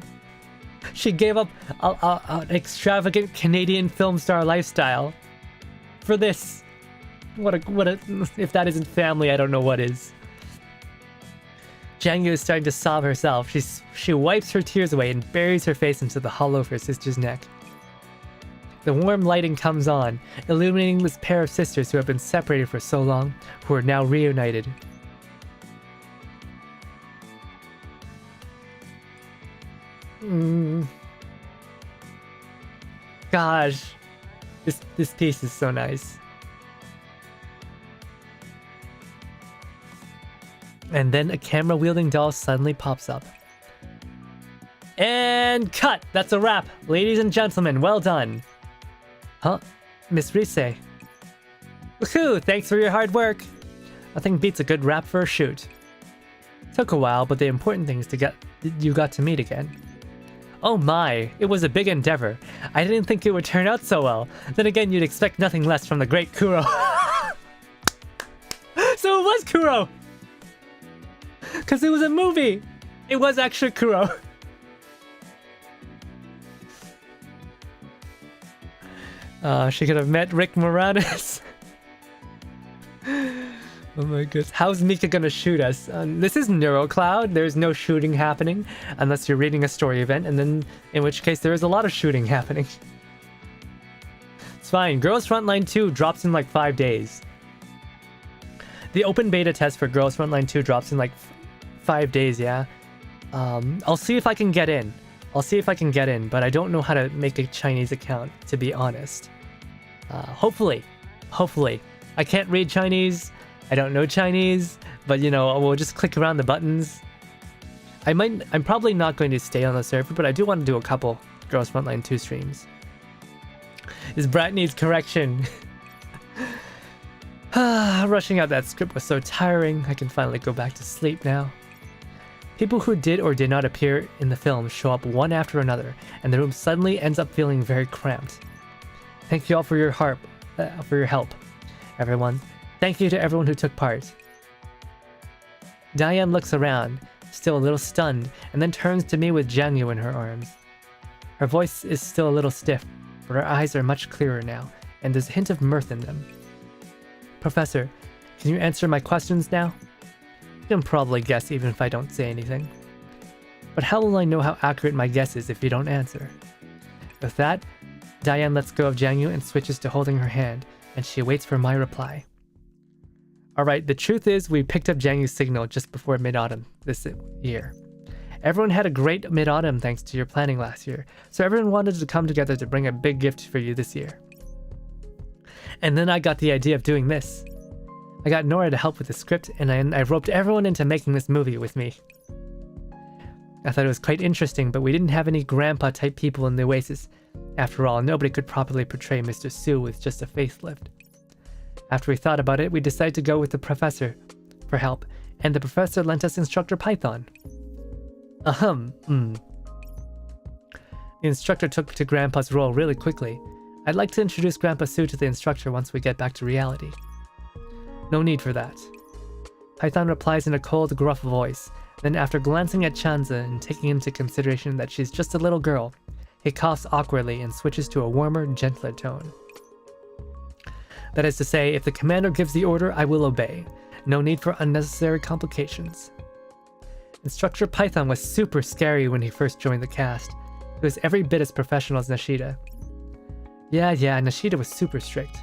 She gave up an extravagant Canadian film star lifestyle for this. What a if that isn't family, I don't know what is. Jiangyu is starting to sob herself. She wipes her tears away and buries her face into the hollow of her sister's neck. The warm lighting comes on, illuminating this pair of sisters who have been separated for so long, who are now reunited. Gosh, this piece is so nice. And then a camera-wielding doll suddenly pops up. And cut! That's a wrap! Ladies and gentlemen, well done! Huh? Miss Rise. Woohoo! Thanks for your hard work! Nothing beats a good wrap for a shoot. Took a while, but the important thing is you got to meet again. Oh my, it was a big endeavor. I didn't think it would turn out so well. Then again, you'd expect nothing less from the great Kuro. So it was Kuro! Because it was a movie! It was actually Kuro. She could have met Rick Moranis. Oh my goodness. How's Mika gonna shoot us? This is NeuroCloud. There's no shooting happening unless you're reading a story event, and then in which case there is a lot of shooting happening. It's fine. Girls Frontline 2 drops in like 5 days. The open beta test for Girls Frontline 2 drops in like 5 days, yeah? I'll see if I can get in. But I don't know how to make a Chinese account, to be honest. Hopefully. I can't read Chinese. I don't know Chinese, but you know, we'll just click around the buttons. I'm probably not going to stay on the server, but I do want to do a couple Girls Frontline 2 streams. This brat needs correction. Rushing out that script was so tiring. I can finally go back to sleep now. People who did or did not appear in the film show up one after another, and the room suddenly ends up feeling very cramped. Thank you all for your help, everyone. Thank you to everyone who took part. Diane looks around, still a little stunned, and then turns to me with Jiangyu in her arms. Her voice is still a little stiff, but her eyes are much clearer now, and there's a hint of mirth in them. Professor, can you answer my questions now? You can probably guess even if I don't say anything. But how will I know how accurate my guess is if you don't answer? With that, Diane lets go of Jiangyu and switches to holding her hand, and she waits for my reply. Alright, the truth is we picked up Jiangyu's signal just before mid-autumn this year. Everyone had a great mid-autumn thanks to your planning last year, so everyone wanted to come together to bring a big gift for you this year. And then I got the idea of doing this. I got Nora to help with the script, and I roped everyone into making this movie with me. I thought it was quite interesting, but we didn't have any grandpa-type people in the Oasis. After all, nobody could properly portray Mr. Su with just a facelift. After we thought about it, we decided to go with the professor for help, and the professor lent us Instructor Python. The instructor took to Grandpa's role really quickly. I'd like to introduce Grandpa Su to the instructor once we get back to reality. No need for that. Python replies in a cold, gruff voice. Then after glancing at Chanza and taking into consideration that she's just a little girl, he coughs awkwardly and switches to a warmer, gentler tone. That is to say, if the commander gives the order, I will obey. No need for unnecessary complications. Instructor Python was super scary when he first joined the cast. He was every bit as professional as Nishida. Yeah, Nishida was super strict.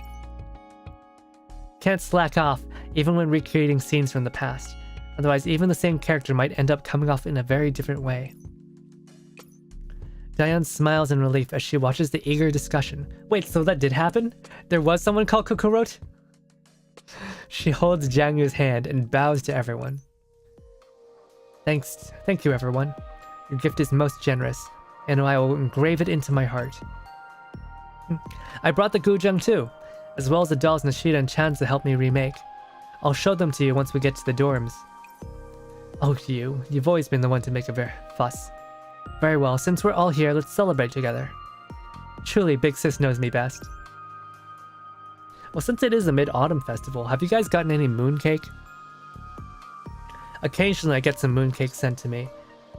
Can't slack off, even when recreating scenes from the past. Otherwise, even the same character might end up coming off in a very different way. Diane smiles in relief as she watches the eager discussion. Wait, so that did happen? There was someone called Kokorot? She holds Jiangyu's hand and bows to everyone. Thank you everyone. Your gift is most generous, and I will engrave it into my heart. I brought the gujang too. as well as the dolls Nishida and Chanza helped me remake. I'll show them to you once we get to the dorms. Oh, you've always been the one to make a fuss. Very well, since we're all here, let's celebrate together. Truly, Big Sis knows me best. Well, since it is a Mid-Autumn festival, have you guys gotten any mooncake? Occasionally I get some mooncake sent to me.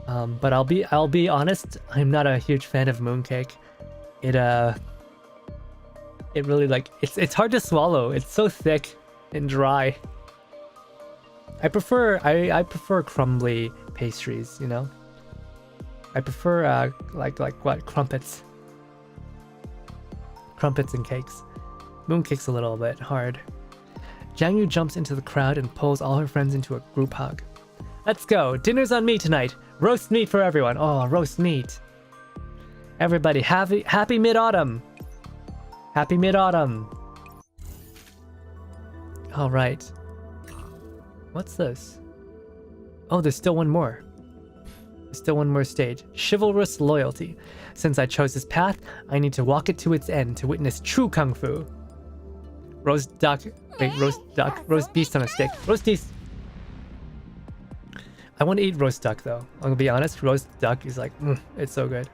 But I'll be honest, I'm not a huge fan of mooncake. It really like it's hard to swallow. It's so thick and dry. I prefer crumbly pastries, you know? I prefer like what, crumpets. Crumpets and cakes. Mooncake's a little bit hard. Jiangyu jumps into the crowd and pulls all her friends into a group hug. Let's go! Dinner's on me tonight! Roast meat for everyone! Oh, roast meat! Everybody, happy Mid-Autumn! Happy Mid-Autumn! Alright. What's this? Oh, there's still one more. There's still one more stage. Chivalrous Loyalty. Since I chose this path, I need to walk it to its end to witness true Kung Fu. Roast duck. Wait, roast duck. Roast beast on a stick. Roasties! I want to eat roast duck though. I'm gonna be honest, roast duck is like, it's so good.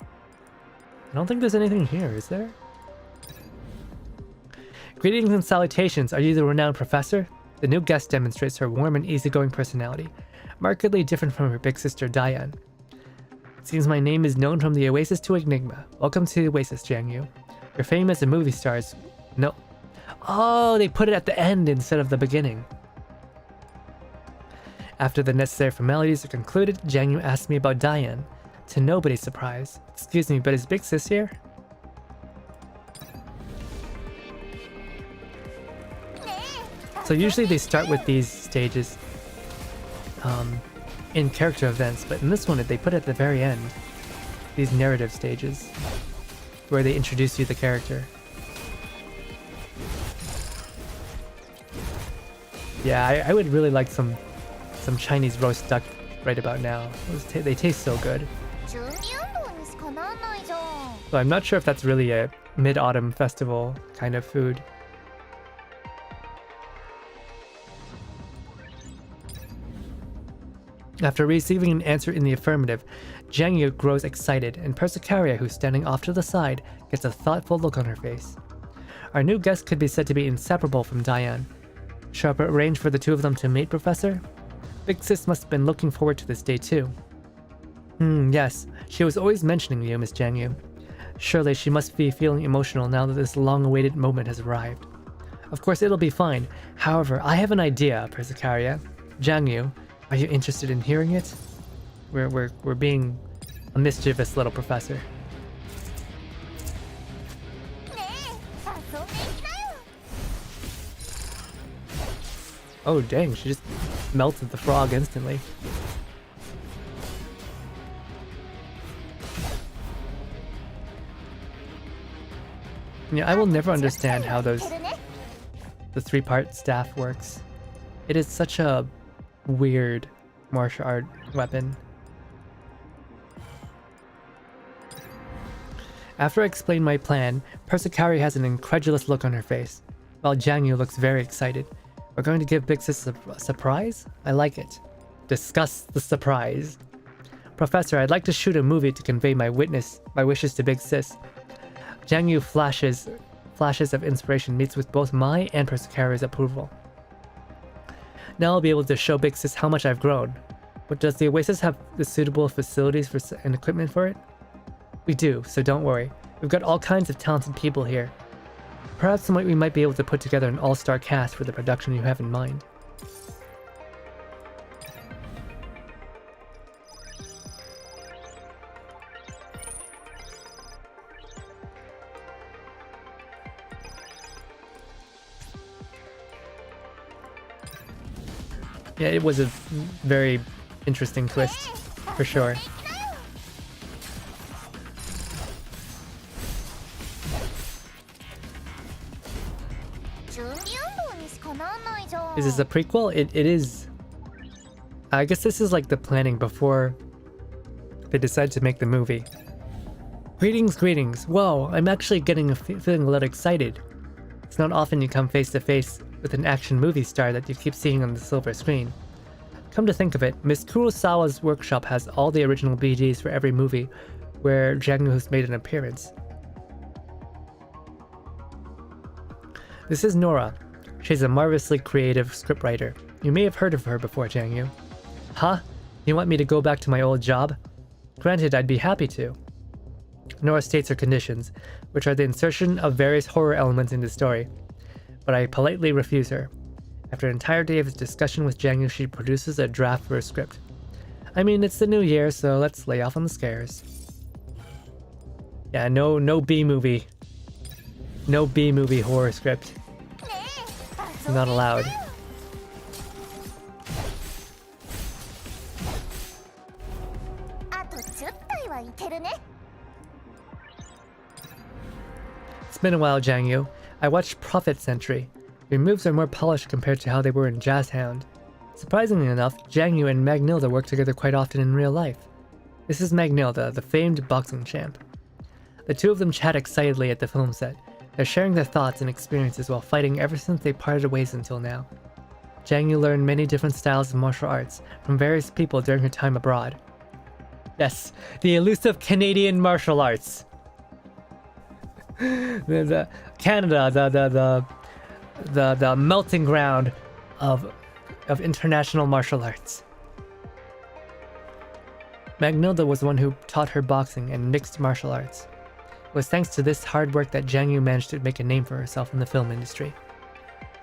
I don't think there's anything here, is there? Greetings and salutations. Are you the renowned professor? The new guest demonstrates her warm and easygoing personality, markedly different from her big sister Diane. It seems my name is known from the Oasis to Enigma. Welcome to the Oasis, Jiangyu. Your fame as a movie star is... No. Oh, they put it at the end instead of the beginning. After the necessary formalities are concluded, Jiangyu asked me about Diane, to nobody's surprise. Excuse me, but is Big Sis here? So usually they start with these stages in character events, but in this one they put it at the very end. These narrative stages, where they introduce you the character. Yeah, I would really like some Chinese roast duck right about now. They taste so good. So I'm not sure if that's really a Mid-Autumn festival kind of food. After receiving an answer in the affirmative, Jiangyu grows excited, and Persicaria, who's standing off to the side, gets a thoughtful look on her face. Our new guest could be said to be inseparable from Diane. Should I arrange for the two of them to meet, Professor? Big Sis must have been looking forward to this day too. Yes. She was always mentioning you, Miss Jiangyu. Surely she must be feeling emotional now that this long-awaited moment has arrived. Of course, it'll be fine. However, I have an idea, Persicaria. Jiangyu, are you interested in hearing it? We're being a mischievous little professor. Oh dang, she just melted the frog instantly. Yeah, I will never understand how the three-part staff works. It is such a weird martial art weapon. After I explain my plan, Persicaria has an incredulous look on her face, while Jiangyu looks very excited. We're going to give Big Sis a surprise? I like it. Discuss the surprise. Professor, I'd like to shoot a movie to convey my wishes to Big Sis. Jiangyu flashes of inspiration meets with both my and Persicaria's approval. Now I'll be able to show Big Sis how much I've grown. But does the Oasis have the suitable facilities and equipment for it? We do, so don't worry. We've got all kinds of talented people here. Perhaps we might be able to put together an all-star cast for the production you have in mind. Yeah, it was a very interesting twist, for sure. Is this a prequel? It is. I guess this is like the planning before they decide to make the movie. Greetings, greetings. Whoa, I'm actually feeling a little excited. It's not often you come face to face with an action movie star that you keep seeing on the silver screen. Come to think of it, Miss Kurosawa's workshop has all the original BGs for every movie where Jiangyu has made an appearance. This is Nora. She's a marvelously creative scriptwriter. You may have heard of her before, Jiangyu. Huh? You want me to go back to my old job? Granted, I'd be happy to. Nora states her conditions, which are the insertion of various horror elements in the story, but I politely refuse her. After an entire day of discussion with Jiangyu, she produces a draft for a script. I mean, it's the new year, so let's lay off on the scares. Yeah, no B-movie. No B-movie horror script. Not allowed. It's been a while, Jiangyu. I watched Prophet Sentry. Your moves are more polished compared to how they were in Jazz Hound. Surprisingly enough, Jiangyu and Magnilda work together quite often in real life. This is Magnilda, the famed boxing champ. The two of them chat excitedly at the film set. They're sharing their thoughts and experiences while fighting ever since they parted ways until now. Jiangyu learned many different styles of martial arts from various people during her time abroad. Yes, the elusive Canadian martial arts. the Canada, the melting ground of international martial arts. Magnilda was the one who taught her boxing and mixed martial arts. It was thanks to this hard work that Jiangyu managed to make a name for herself in the film industry.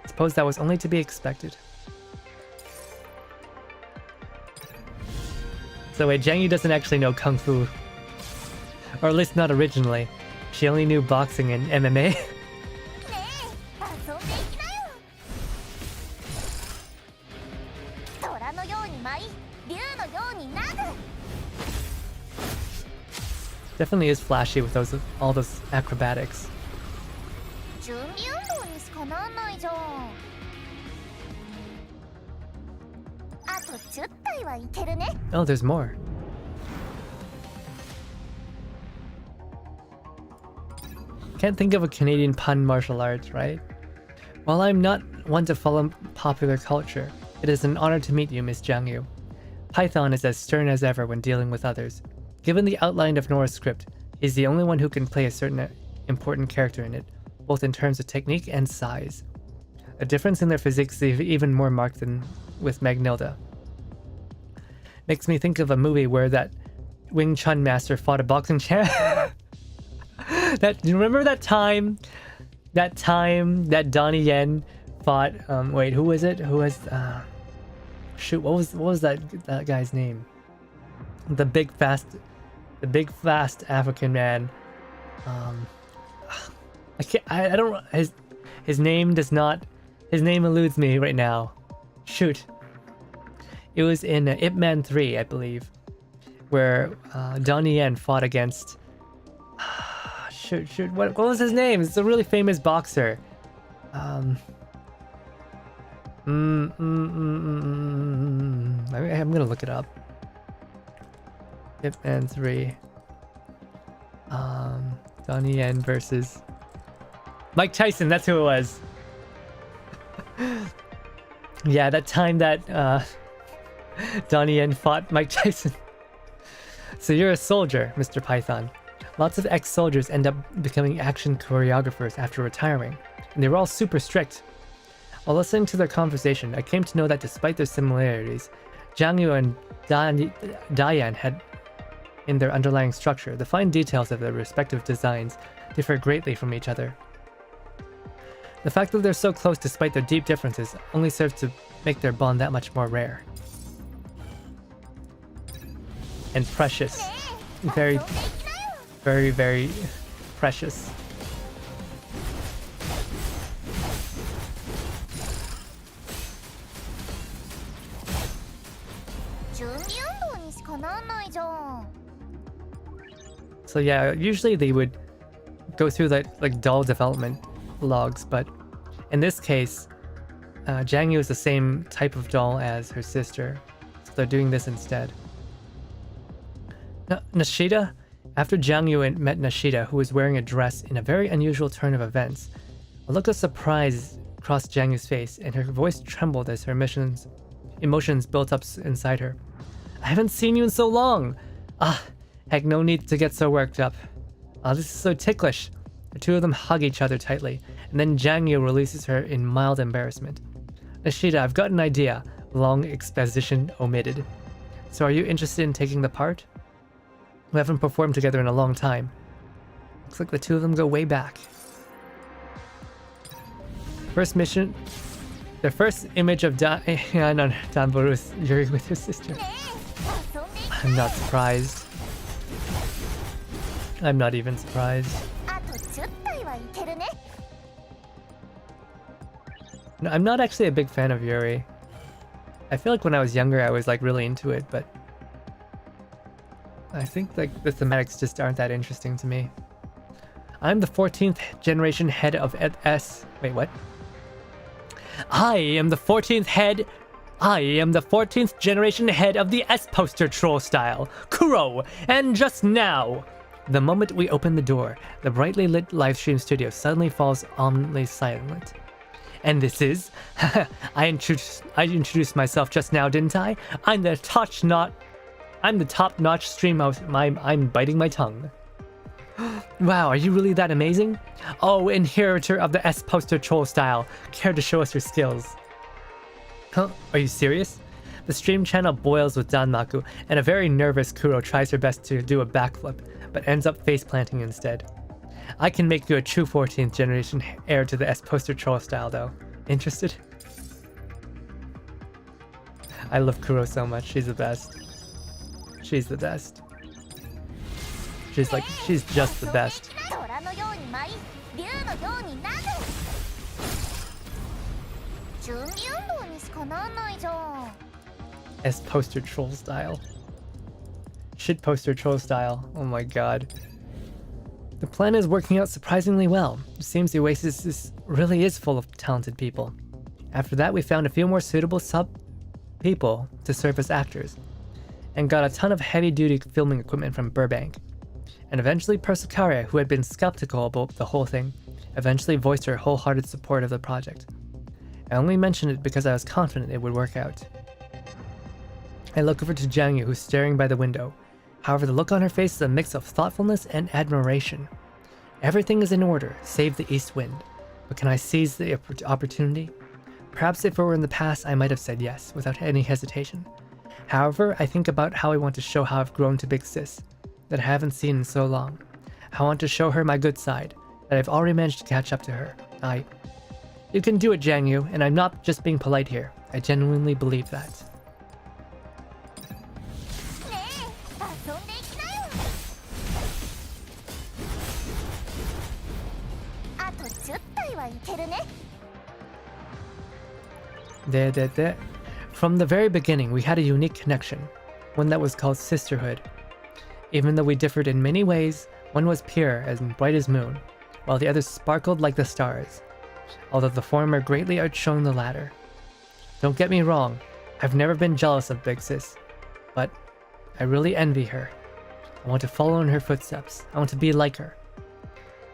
I suppose that was only to be expected. So wait, Jiangyu doesn't actually know Kung Fu. Or at least not originally. She only knew boxing and MMA. Definitely is flashy with all those acrobatics. Oh, there's more. Can't think of a Canadian pun martial arts, right? While I'm not one to follow popular culture, it is an honor to meet you, Miss Jiangyu. Python is as stern as ever when dealing with others. Given the outline of Nora's script, he's the only one who can play a certain important character in it, both in terms of technique and size. A difference in their physiques is even more marked than with Magnilda. Makes me think of a movie where that Wing Chun master fought a boxing champ. You remember that time that Donnie Yen fought? Wait, who was it? Who was? Shoot, what was that guy's name? The big fast African man. I don't. His name does not. His name eludes me right now. Shoot. It was in Ip Man 3, I believe, where Donnie Yen fought against. Shoot. What was his name? It's a really famous boxer. I'm gonna look it up. Ip Man 3. Donnie Yen versus Mike Tyson. That's who it was. Yeah, that time that Donnie Yen fought Mike Tyson. So you're a soldier, Mr. Python. Lots of ex-soldiers end up becoming action choreographers after retiring, and they were all super strict. While listening to their conversation, I came to know that despite their similarities, Jiangyu and Diane had in their underlying structure, the fine details of their respective designs differ greatly from each other. The fact that they're so close despite their deep differences only serves to make their bond that much more rare. And precious. Very, very, very precious. So yeah, usually they would go through like doll development logs, but in this case, Jiangyu is the same type of doll as her sister, so they're doing this instead. Nishida? After Jiangyu met Nishida, who was wearing a dress in a very unusual turn of events, A look of surprise crossed Jiangyu's face, and her voice trembled as her emotions built up inside her. I haven't seen you in so long! Ah, heck, no need to get so worked up. Ah, this is so ticklish. The two of them hug each other tightly, and then Jiangyu releases her in mild embarrassment. Nishida, I've got an idea. Long exposition omitted. So are you interested in taking the part? We haven't performed together in a long time. Looks like the two of them go way back. First mission. The first image of Danboru is Yuri with his sister. I'm not surprised. I'm not even surprised. No, I'm not actually a big fan of Yuri. I feel like when I was younger I was like really into it, but I think like the thematics just aren't that interesting to me. I'm the 14th generation head of S. Wait, what? I am the 14th generation head of the S poster troll style, Kuro, and just now, the moment we open the door, the brightly lit livestream studio suddenly falls ominously silent. And this is, I introduced myself just now, didn't I? I'm the top-notch stream host. I'm biting my tongue. Wow, are you really that amazing? Oh, inheritor of the S poster troll style. Care to show us your skills? Huh? Are you serious? The stream channel boils with Danmaku, and a very nervous Kuro tries her best to do a backflip, but ends up face planting instead. I can make you a true 14th generation heir to the S poster troll style though. Interested? I love Kuro so much. She's the best. She's the best. She's just the best. S poster troll style. Shit poster troll style. Oh my god. The plan is working out surprisingly well. It seems the Oasis really is full of talented people. After that, we found a few more suitable people to serve as actors, and got a ton of heavy-duty filming equipment from Burbank. And eventually Persicaria, who had been skeptical about the whole thing, eventually voiced her wholehearted support of the project. I only mentioned it because I was confident it would work out. I look over to Jiangyu, who's staring by the window. However, the look on her face is a mix of thoughtfulness and admiration. Everything is in order, save the east wind. But can I seize the opportunity? Perhaps if it were in the past, I might have said yes, without any hesitation. However, I think about how I want to show how I've grown to Big Sis, that I haven't seen in so long. I want to show her my good side, that I've already managed to catch up to her. You can do it, Jiangyu, and I'm not just being polite here. I genuinely believe that. From the very beginning, we had a unique connection, one that was called sisterhood. Even though we differed in many ways, one was pure and bright as moon, while the other sparkled like the stars, although the former greatly outshone the latter. Don't get me wrong, I've never been jealous of Big Sis, but I really envy her. I want to follow in her footsteps. I want to be like her.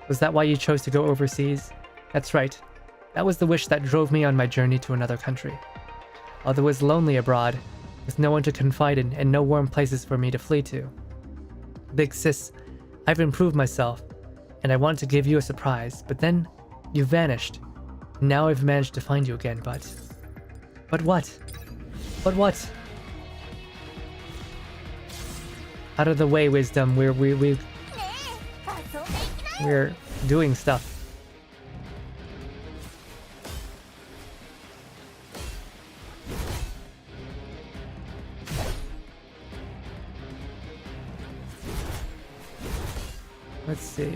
Was that why you chose to go overseas? That's right. That was the wish that drove me on my journey to another country. Although it was lonely abroad, with no one to confide in and no warm places for me to flee to. Big Sis, I've improved myself, and I wanted to give you a surprise, but then you vanished. Now I've managed to find you again, but what? But what? Out of the way, wisdom. We're doing stuff. Let's see.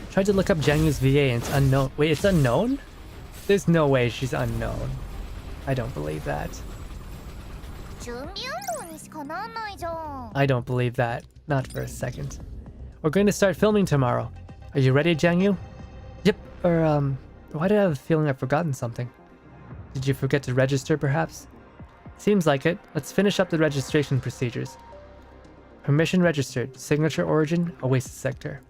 Tried to look up Jiangyu's VA and it's unknown. Wait, it's unknown? There's no way she's unknown. I don't believe that. I don't believe that. Not for a second. We're going to start filming tomorrow. Are you ready, Jiangyu? Yep. Or, why did I have a feeling I've forgotten something? Did you forget to register, perhaps? Seems like it. Let's finish up the registration procedures. Permission registered. Signature origin, Oasis Sector.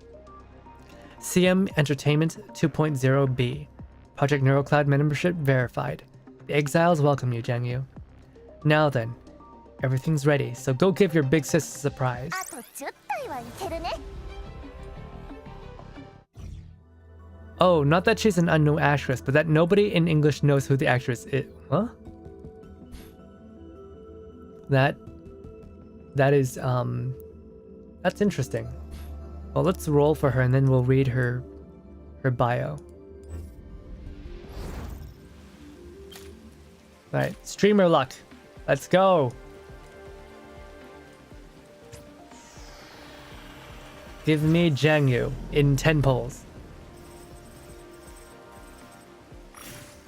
CM Entertainment 2.0B. Project Neurocloud membership verified. The exiles welcome you, Jiangyu. Now then, everything's ready, so go give your big sis a surprise. あと10体はいけるね。 Oh, not that she's an unknown actress, but that nobody in English knows who the actress is. Huh? That is, that's interesting. Well, let's roll for her and then we'll read her bio. Alright, streamer luck. Let's go. Give me Jiangyu in 10 polls.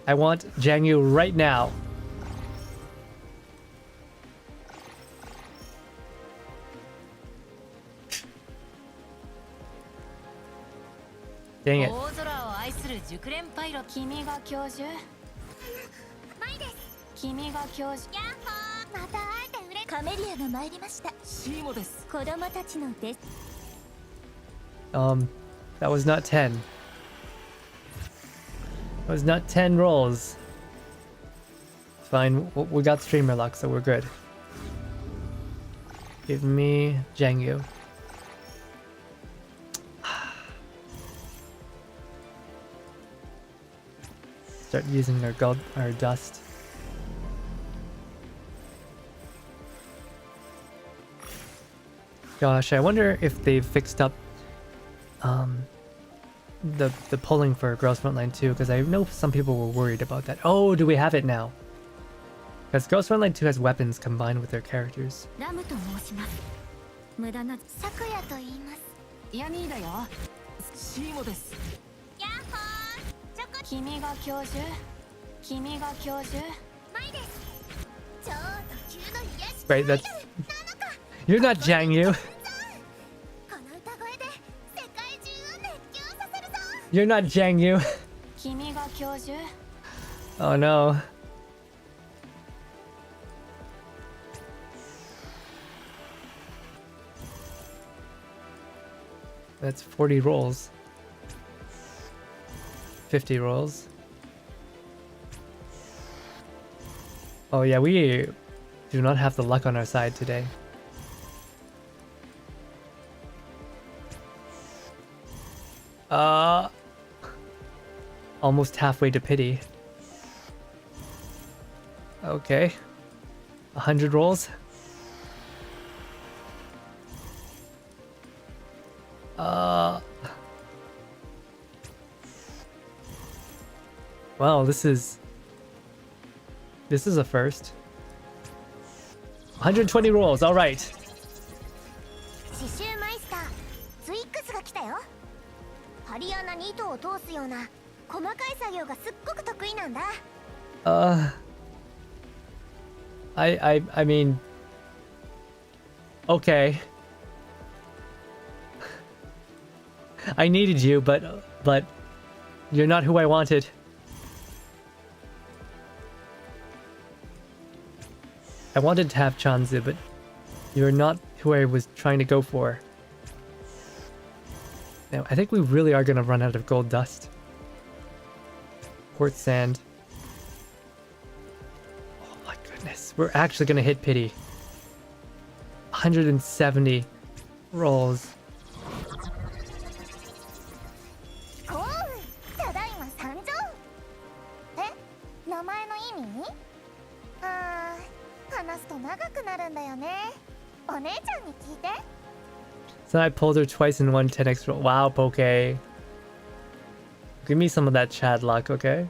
I want Jiangyu right now. Dang it. 大空を愛する熟練パイロット。君が教授？マイです。君が教授？ヤッホー。また会えてうれ。カメリアが参りました。シーモです。子供たちのです。That was not 10. That was not 10 rolls. It's fine. We got streamer luck, so we're good. Give me Jiangyu. Start using their gold or dust. Gosh, I wonder if they've fixed up the polling for Girls Frontline 2, because I know some people were worried about that. Oh, do we have it now? Because Girls Frontline 2 has weapons combined with their characters. ラムと申します。無駄な昨夜と言います。ヤニーだよ。シーモです。ヤッホー。チョコ。君が教授？君が教授？マイです。超特急の癒し。 Right, that's... You're not Jiangyu. この歌声で世界中を熱狂させるぞ。 You're not Jiangyu. 君が教授？ Oh no. That's 40 rolls. 50 rolls. Oh yeah, we do not have the luck on our side today. Almost halfway to pity. Okay. 100 rolls. Wow, this is a first. 120 rolls, all right. 刺繍マイスター、ツイックスが来たよ。針穴に糸を通すような細かい作業がすっごく得意なんだ。I mean, okay. I needed you, but you're not who I wanted. I wanted to have Chanzu, but you're not who I was trying to go for. Now, I think we really are gonna run out of gold dust. Quartz sand. Oh my goodness. We're actually gonna hit pity. 170 rolls. おう、ただいま参上。え、名前の意味？話すと長くなるんだよね。お姉ちゃんに聞いて。 So I pulled her twice in one 10x roll. Wow, Poke. Give me some of that Chad luck, okay?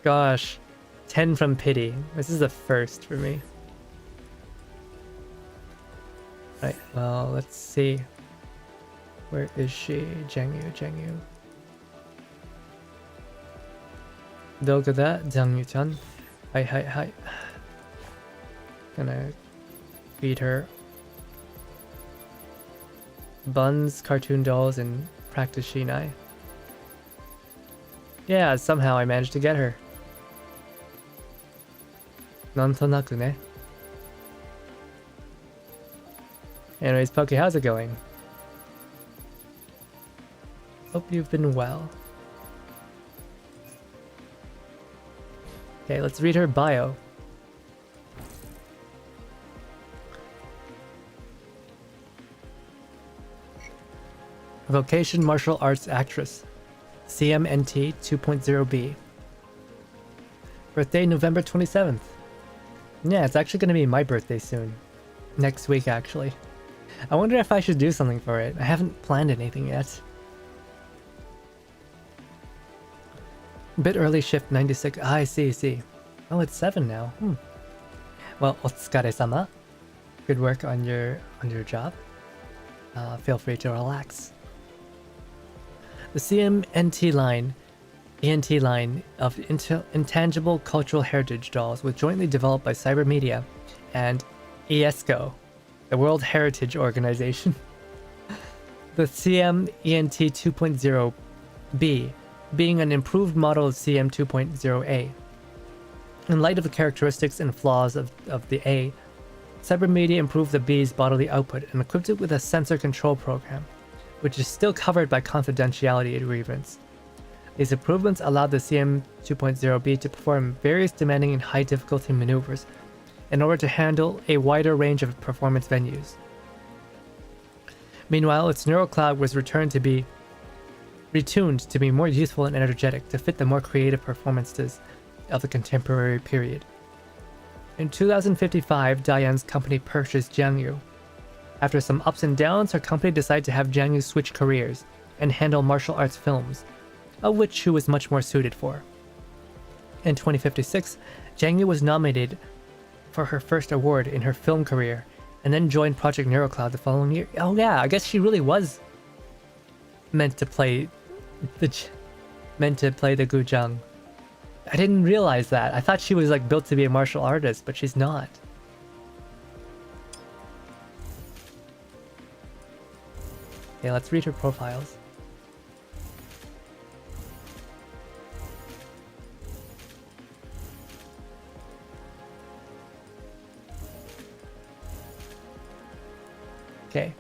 Gosh. 10 from pity. This is the first for me. Right, well, let's see. Where is she? Jiangyu. Look at that, Jiangyu-chan. Hi. Gonna feed her buns, cartoon dolls, and practice Shinai. Yeah, somehow I managed to get her. Nantonaku ne. Anyways, Poke, how's it going? Hope you've been well. Okay, let's read her bio. Vocation martial arts actress. CMNT 2.0B. Birthday November 27th. Yeah, it's actually going to be my birthday soon. Next week, actually. I wonder if I should do something for it. I haven't planned anything yet. Bit early shift 96. Ah, I see. Oh, it's 7 now. Well, otsukare-sama. Good work on your job. Feel free to relax. The CMNT line, ENT line of intangible cultural heritage dolls was jointly developed by Cybermedia and UNESCO, the World Heritage Organization. The CMENT 2.0B being an improved model of CM 2.0A. In light of the characteristics and flaws of the A, Cybermedia improved the B's bodily output and equipped it with a sensor control program, which is still covered by confidentiality agreements. These improvements allowed the CM 2.0B to perform various demanding and high difficulty maneuvers in order to handle a wider range of performance venues. Meanwhile, its neural cloud was retuned to be more useful and energetic to fit the more creative performances of the contemporary period. In 2055, Diane's company purchased Jiangyu. After some ups and downs, her company decided to have Jiangyu switch careers and handle martial arts films, of which she was much more suited for. In 2056, Jiangyu was nominated for her first award in her film career, and then joined Project NeuroCloud the following year. Oh yeah, I guess she really was meant to play the Guzhang. I didn't realize that. I thought she was like built to be a martial artist, but she's not. Okay, let's read her profiles. Okay.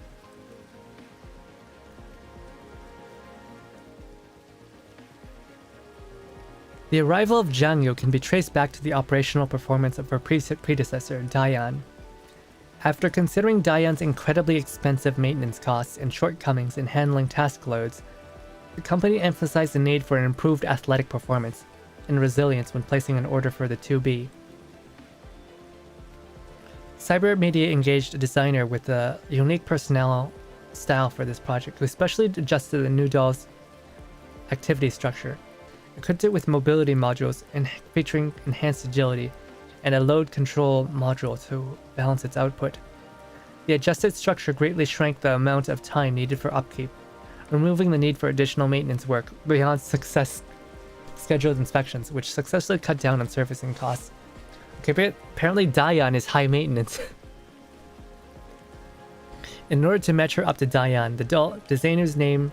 The arrival of Jiangyu can be traced back to the operational performance of her predecessor, Diane. After considering Diane's incredibly expensive maintenance costs and shortcomings in handling task loads, the company emphasized the need for an improved athletic performance and resilience when placing an order for the 2B. Cybermedia engaged a designer with a unique personal style for this project, who especially adjusted the new doll's activity structure, equipped it with mobility modules and featuring enhanced agility, and a load control module to balance its output. The adjusted structure greatly shrank the amount of time needed for upkeep, removing the need for additional maintenance work beyond scheduled inspections, which successfully cut down on servicing costs. Okay, but apparently Diane is high maintenance. In order to match her up to Diane, the doll designers named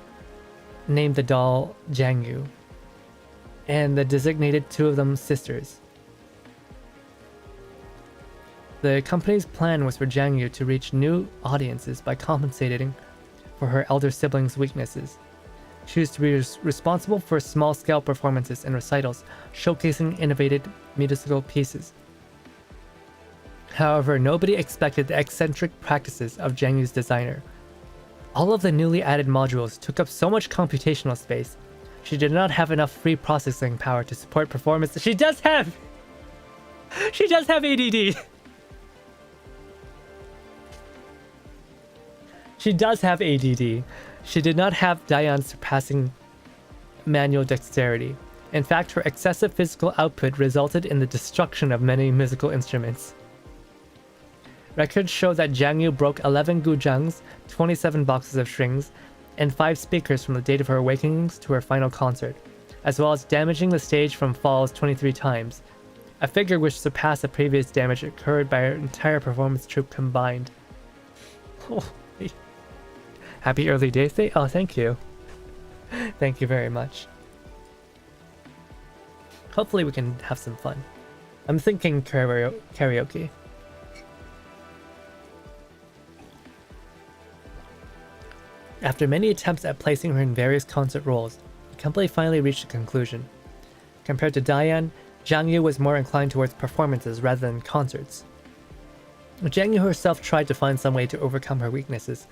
the doll Jiangyu, and the designated two of them sisters. The company's plan was for Jiangyu to reach new audiences by compensating for her elder siblings' weaknesses. She was to be responsible for small-scale performances and recitals, showcasing innovative musical pieces. However, nobody expected the eccentric practices of Jiangyu's designer. All of the newly added modules took up so much computational space. She did not have enough free processing power to support performance. She does have ADD. She does have ADD. She did not have Diane's surpassing manual dexterity. In fact, her excessive physical output resulted in the destruction of many musical instruments. Records show that Jiangyu broke 11 guzhangs, 27 boxes of strings, and 5 speakers from the date of her awakenings to her final concert, as well as damaging the stage from falls 23 times, a figure which surpassed the previous damage occurred by her entire performance troupe combined. Holy. Happy early day. Oh, thank you. Thank you very much. Hopefully we can have some fun. I'm thinking karaoke. After many attempts at placing her in various concert roles, the company finally reached a conclusion. Compared to Diane, Jiangyu was more inclined towards performances rather than concerts. Jiangyu herself tried to find some way to overcome her weaknesses,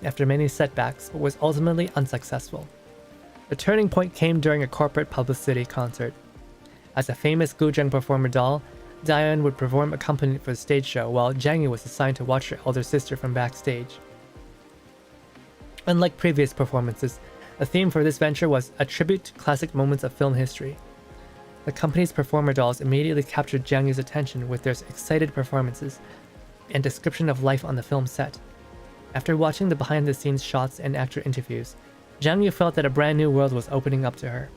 after many setbacks, but was ultimately unsuccessful. The turning point came during a corporate publicity concert. As a famous Guzheng performer doll, Diane would perform accompaniment for the stage show, while Jiangyu was assigned to watch her elder sister from backstage. Unlike previous performances, the theme for this venture was a tribute to classic moments of film history. The company's performer dolls immediately captured Jiangyu's attention with their excited performances and description of life on the film set. After watching the behind-the-scenes shots and actor interviews, Jiangyu felt that a brand new world was opening up to her.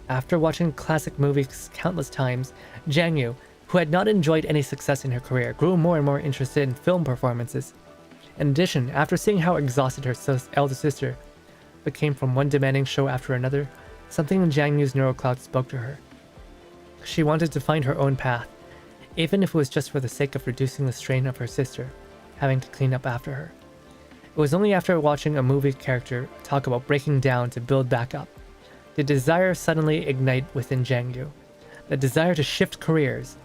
After watching classic movies countless times, Jiangyu, who had not enjoyed any success in her career, grew more and more interested in film performances. In addition, after seeing how exhausted her elder sister became from one demanding show after another, something in Jiangyu's neurocloud spoke to her. She wanted to find her own path, even if it was just for the sake of reducing the strain of her sister having to clean up after her. It was only after watching a movie character talk about breaking down to build back up did desire suddenly ignite within Jiangyu, the desire to shift careers.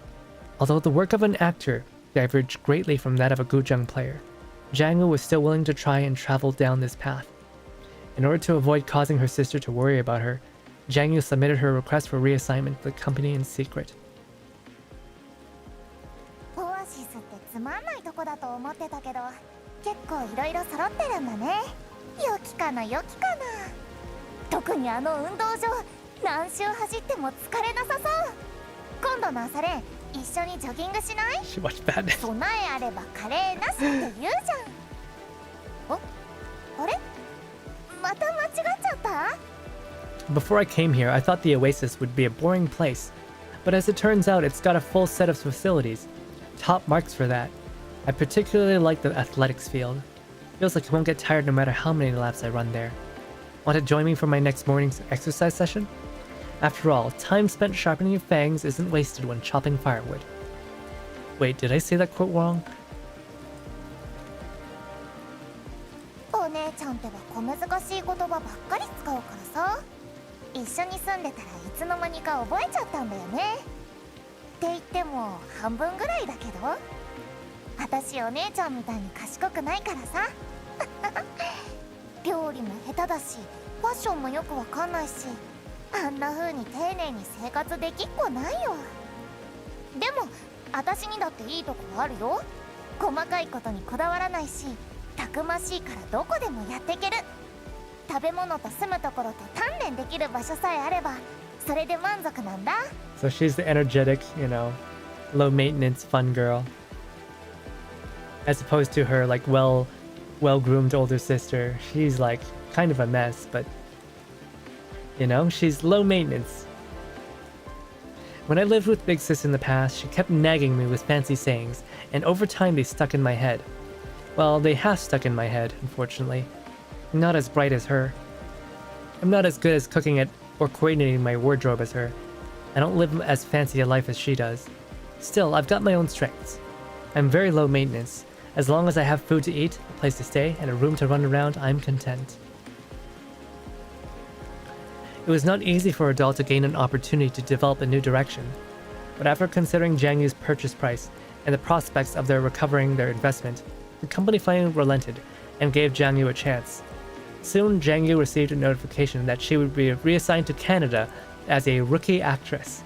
Although the work of an actor diverged greatly from that of a Guzheng player, Jiangyu was still willing to try and travel down this path. In order to avoid causing her sister to worry about her, Jiangyu submitted her request for reassignment to the company in secret. オアシスってつまんないとこだと思ってたけど、結構いろいろ揃ってるんだね。良きかな良きかな。特にあの運動場、何周走っても疲れなさそう。今度の朝練、一緒にジョギングしない？ She watched Batman. 備えあればカレーなしって言うじゃん。あれ？また間違っちゃった？ Before I came here, I thought the Oasis would be a boring place, but as it turns out, it's got a full set of facilities. Top marks for that. I particularly like the athletics field. Feels like I won't get tired no matter how many laps I run there. Want to join me for my next morning's exercise session? After all, time spent sharpening your fangs isn't wasted when chopping firewood. Wait, did I say that quote wrong? お姉ちゃんってば小難しい言葉ばっかり使うからさ。一緒に住んでたらいつの間にか覚えちゃったんだよね。って言っても半分ぐらいだけど、私お姉ちゃんみたいに賢くないからさ。料理も下手だし、ファッションもよくわかんないし、あんな風に丁寧に生活できっこないよ。でも私にだっていいとこあるよ。細かいことにこだわらないし、たくましいからどこでもやっていける。食べ物と住むところと鍛錬できる場所さえあれば、それで満足なんだ。 So she's the energetic, low maintenance fun girl. As opposed to her like well-groomed older sister. She's like kind of a mess, but she's low maintenance. When I lived with Big Sis in the past, she kept nagging me with fancy sayings, and over time they stuck in my head. Well, they have stuck in my head, unfortunately. I'm not as bright as her. I'm not as good as cooking at or coordinating my wardrobe as her. I don't live as fancy a life as she does. Still, I've got my own strengths. I'm very low maintenance. As long as I have food to eat, a place to stay, and a room to run around, I'm content. It was not easy for a doll to gain an opportunity to develop a new direction, but after considering Jiangyu's purchase price and the prospects of their recovering their investment, the company finally relented and gave Jiangyu a chance. Soon, Jiangyu received a notification that she would be reassigned to Canada as a rookie actress.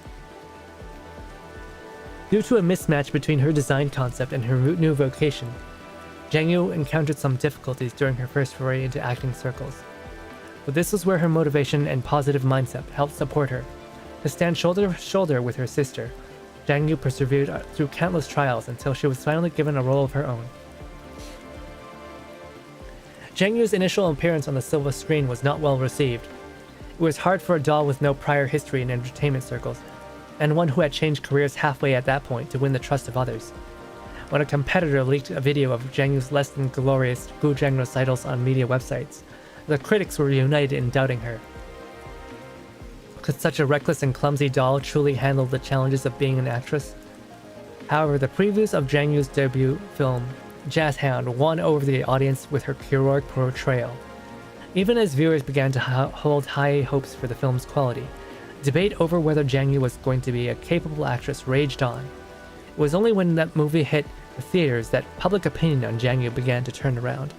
Due to a mismatch between her design concept and her new vocation, Jiangyu encountered some difficulties during her first foray into acting circles. But this was where her motivation and positive mindset helped support her. To stand shoulder to shoulder with her sister, Jiangyu persevered through countless trials until she was finally given a role of her own. Jiangyu's initial appearance on the silver screen was not well received. It was hard for a doll with no prior history in entertainment circles, and one who had changed careers halfway at that point to win the trust of others. When a competitor leaked a video of Jiangyu's less than glorious Guzheng recitals on media websites, the critics were united in doubting her. Could such a reckless and clumsy doll truly handle the challenges of being an actress? However, the previews of Jiangyu's debut film, Jazz Hound, won over the audience with her heroic portrayal. Even as viewers began to hold high hopes for the film's quality, debate over whether Jiangyu was going to be a capable actress raged on. It was only when that movie hit the theaters that public opinion on Jiangyu began to turn around.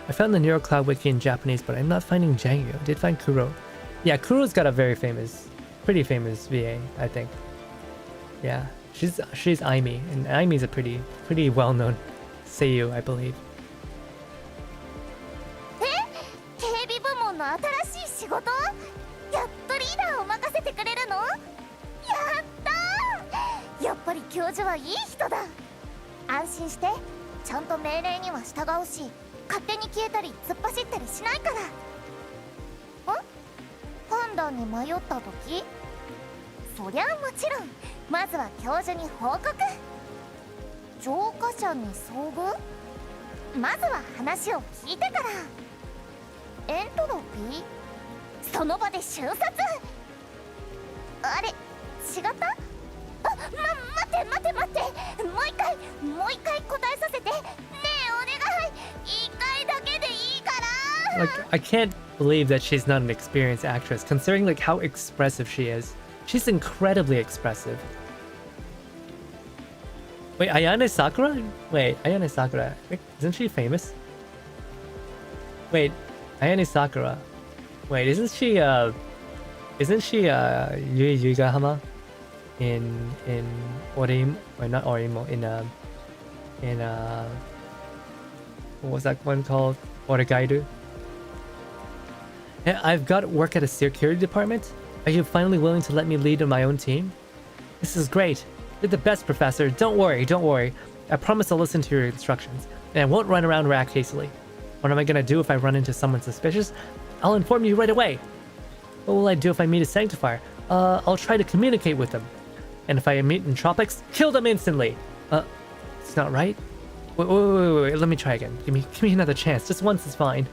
I found the NeuroCloud wiki in Japanese, but I'm not finding Jiangyu. I did find Kuro. Yeah, Kuro's got a very pretty famous VA, I think. Yeah, she's Aimi, and Aimi's a pretty well-known seiyuu, I believe. 警備部門の新しい仕事？やっとリーダーを任せてくれるの？やったー！やっぱり教授はいい人だ。安心して、ちゃんと命令には従うし、勝手に消えたり突っ走ったりしないから。判断に迷った時？そりゃもちろん、まずは教授に報告。浄化者に遭遇？まずは話を聞いてから。エントロピー？その場で瞬殺？あれ、違った？あ、待ってもう一回答えさせて。ねえ、お願い。一回だけでいいから。 Like, I can't believe that she's not an experienced actress, considering like how expressive she is. She's incredibly expressive. Wait, Ayane Sakura? Wait, Ayane Sakura. Isn't she famous? Wait, Ayane Sakura. Wait, isn't she Yui Yuigahama in Orimo, or not Orimo, in what was that one called? Origairu? Yeah, I've got work at a security department. Are you finally willing to let me lead on my own team? This is great. You're the best, Professor. Don't worry. I promise I'll listen to your instructions, and I won't run around or act hastily. What am I gonna do if I run into someone suspicious? I'll inform you right away. What will I do if I meet a sanctifier? I'll try to communicate with them. And if I meet entropics, kill them instantly. It's not right? Wait, let me try again. Give me another chance. Just once is fine.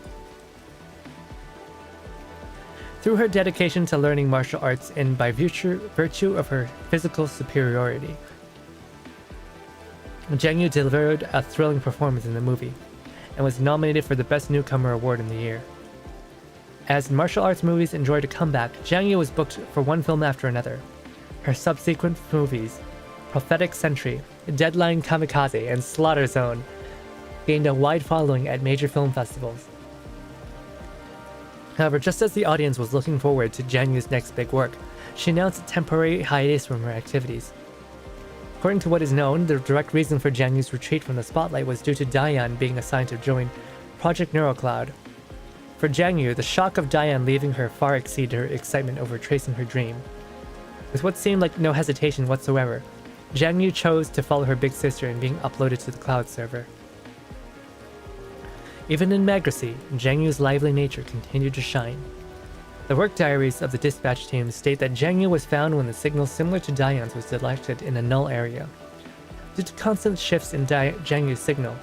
Through her dedication to learning martial arts and by virtue of her physical superiority, Jiangyu delivered a thrilling performance in the movie and was nominated for the Best Newcomer Award in the year. As martial arts movies enjoyed a comeback, Jiangyu was booked for one film after another. Her subsequent movies, Prophetic Sentry, Deadline Kamikaze, and Slaughter Zone, gained a wide following at major film festivals. However, just as the audience was looking forward to Jiangyu's next big work, she announced a temporary hiatus from her activities. According to what is known, the direct reason for Jiangyu's retreat from the spotlight was due to Diane being assigned to join Project NeuroCloud. For Jiangyu, the shock of Diane leaving her far exceeded her excitement over tracing her dream. With what seemed like no hesitation whatsoever, Jiangyu chose to follow her big sister in being uploaded to the cloud server. Even in Magracy, Jiangyu's lively nature continued to shine. The work diaries of the dispatch team state that Jiangyu was found when the signal similar to Diane's was detected in a null area. Due to constant shifts in Jiangyu's signal,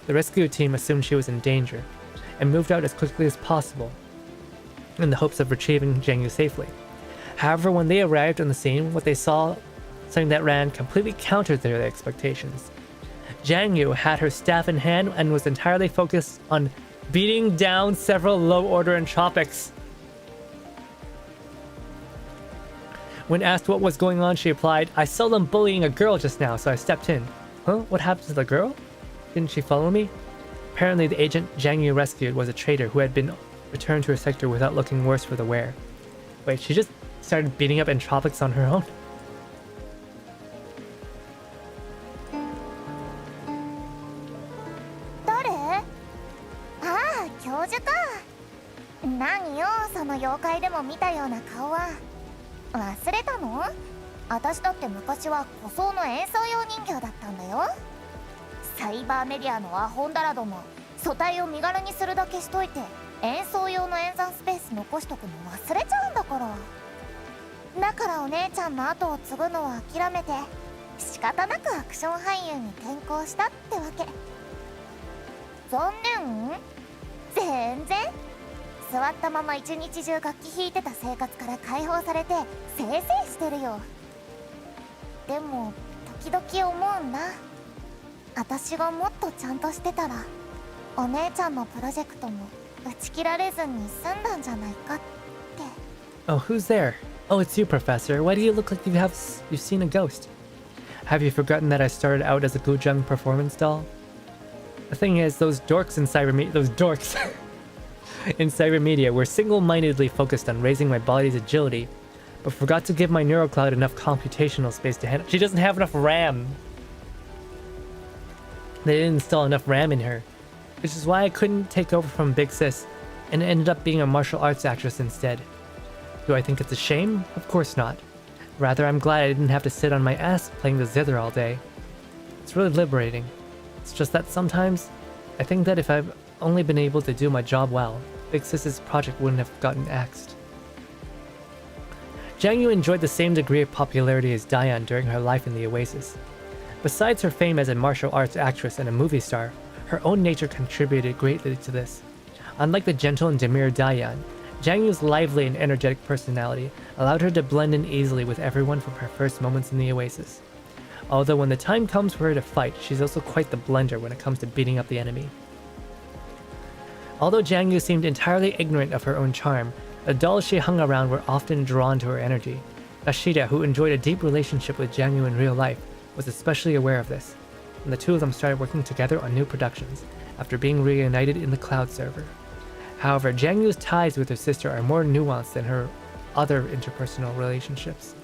the rescue team assumed she was in danger and moved out as quickly as possible in the hopes of retrieving Jiangyu safely. However, when they arrived on the scene, what they saw, something that ran completely countered their expectations. Jiangyu had her staff in hand and was entirely focused on beating down several low-order entropics. When asked what was going on, she replied, "I saw them bullying a girl just now, so I stepped in." Huh? What happened to the girl? Didn't she follow me? Apparently, the agent Jiangyu rescued was a traitor who had been returned to her sector without looking worse for the wear. Wait, she just started beating up entropics on her own? 何よ、その妖怪でも見たような顔は。忘れたの？私だって昔は古装の演奏用人形だったんだよ。サイバーメディアのアホンダラども、素体を身軽にするだけしといて演奏用の演算スペース残しとくの忘れちゃうんだから。だからお姉ちゃんの後を継ぐのは諦めて、仕方なくアクション俳優に転向したってわけ。残念？全然。座ったまま一日中楽器弾いてた生活から解放されてせいせいしてるよ。でも時々思うんだ。私がもっとちゃんとしてたらお姉ちゃんのプロジェクトも打ち切られずに済んだんじゃないかって。 Oh, who's there? Oh, it's you, Professor. Why do you look like you've seen a ghost? Have you forgotten that I started out as a Gujang performance doll? The thing is, those dorks in in cybermedia were single-mindedly focused on raising my body's agility, but forgot to give my neural cloud enough computational space to handle. She doesn't have enough RAM. They didn't install enough RAM in her, which is why I couldn't take over from Big Sis, and ended up being a martial arts actress instead. Do I think it's a shame? Of course not. Rather, I'm glad I didn't have to sit on my ass playing the zither all day. It's really liberating. It's just that sometimes, I think that if I've only been able to do my job well, Big Sis's project wouldn't have gotten axed. Jiangyu enjoyed the same degree of popularity as Diane during her life in the Oasis. Besides her fame as a martial arts actress and a movie star, her own nature contributed greatly to this. Unlike the gentle and demure Diane, Jiangyu's lively and energetic personality allowed her to blend in easily with everyone from her first moments in the Oasis. Although when the time comes for her to fight, she's also quite the blender when it comes to beating up the enemy. Although Jiangyu seemed entirely ignorant of her own charm, the dolls she hung around were often drawn to her energy. Ashida, who enjoyed a deep relationship with Jiangyu in real life, was especially aware of this, and the two of them started working together on new productions, after being reunited in the cloud server. However, Jiangyu's ties with her sister are more nuanced than her other interpersonal relationships.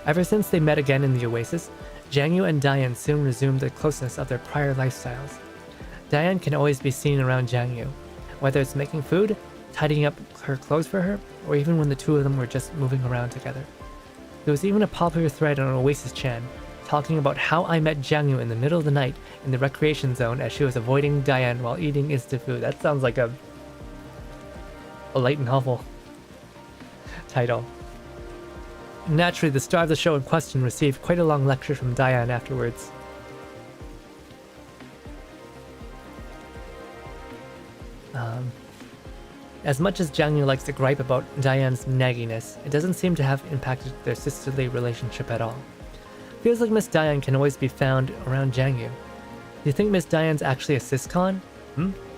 Ever since they met again in the Oasis, Jiangyu and Diane soon resumed the closeness of their prior lifestyles. Diane can always be seen around Jiangyu, whether it's making food, tidying up her clothes for her, or even when the two of them were just moving around together. There was even a popular thread on Oasis Chan talking about how I met Jiangyu in the middle of the night in the recreation zone as she was avoiding Diane while eating instant food. That sounds like a light novel title. Naturally, the star of the show in question received quite a long lecture from Diane afterwards. As much as Jiangyu likes to gripe about Diane's nagginess, it doesn't seem to have impacted their sisterly relationship at all. Feels like Miss Diane can always be found around Jiangyu. Do you think Miss Diane's actually a siscon?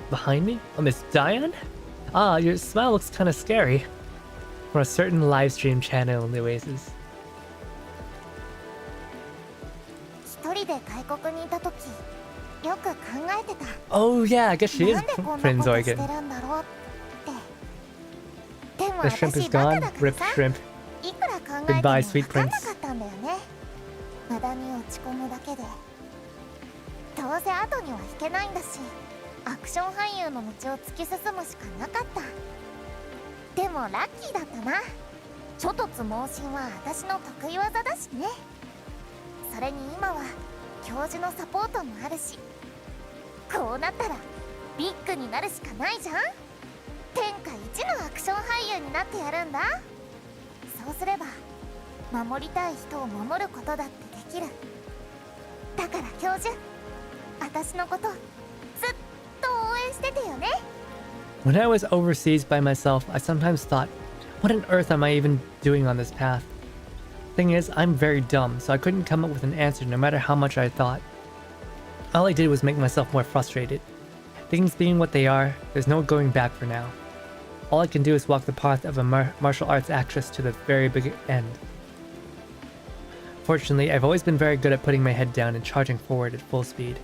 Behind me? Oh, Miss Diane? Ah, your smile looks kinda scary. For a certain livestream channel in the Oasis. 一人で外国にいた時、よく考えてた。 Oh yeah, I guess she is なんでこんなこと Prince してる Eugen. んだろうって。でも The shrimp 私 is バカ gone. だから Rip さ、 shrimp. いくら考えても Goodbye, 分 sweet かん prince. なかったんだよね。無駄に落ち込むだけで。どうせ後には引けないんだし、アクション俳優の道を突き進むしかなかった。でもラッキーだったな。諸突猛進は私の得意技だしね。それに今は教授のサポートもあるし、こうなったらビッグになるしかないじゃん。天下一のアクション俳優になってやるんだ。そうすれば守りたい人を守ることだってできる。だから教授、私のことずっと応援しててよね。 When I was overseas by myself, I sometimes thought, what on earth am I even doing on this path? Thing is, I'm very dumb, so I couldn't come up with an answer no matter how much I thought. All I did was make myself more frustrated. Things being what they are, there's no going back for now. All I can do is walk the path of a martial arts actress to the very big end. Fortunately, I've always been very good at putting my head down and charging forward at full speed.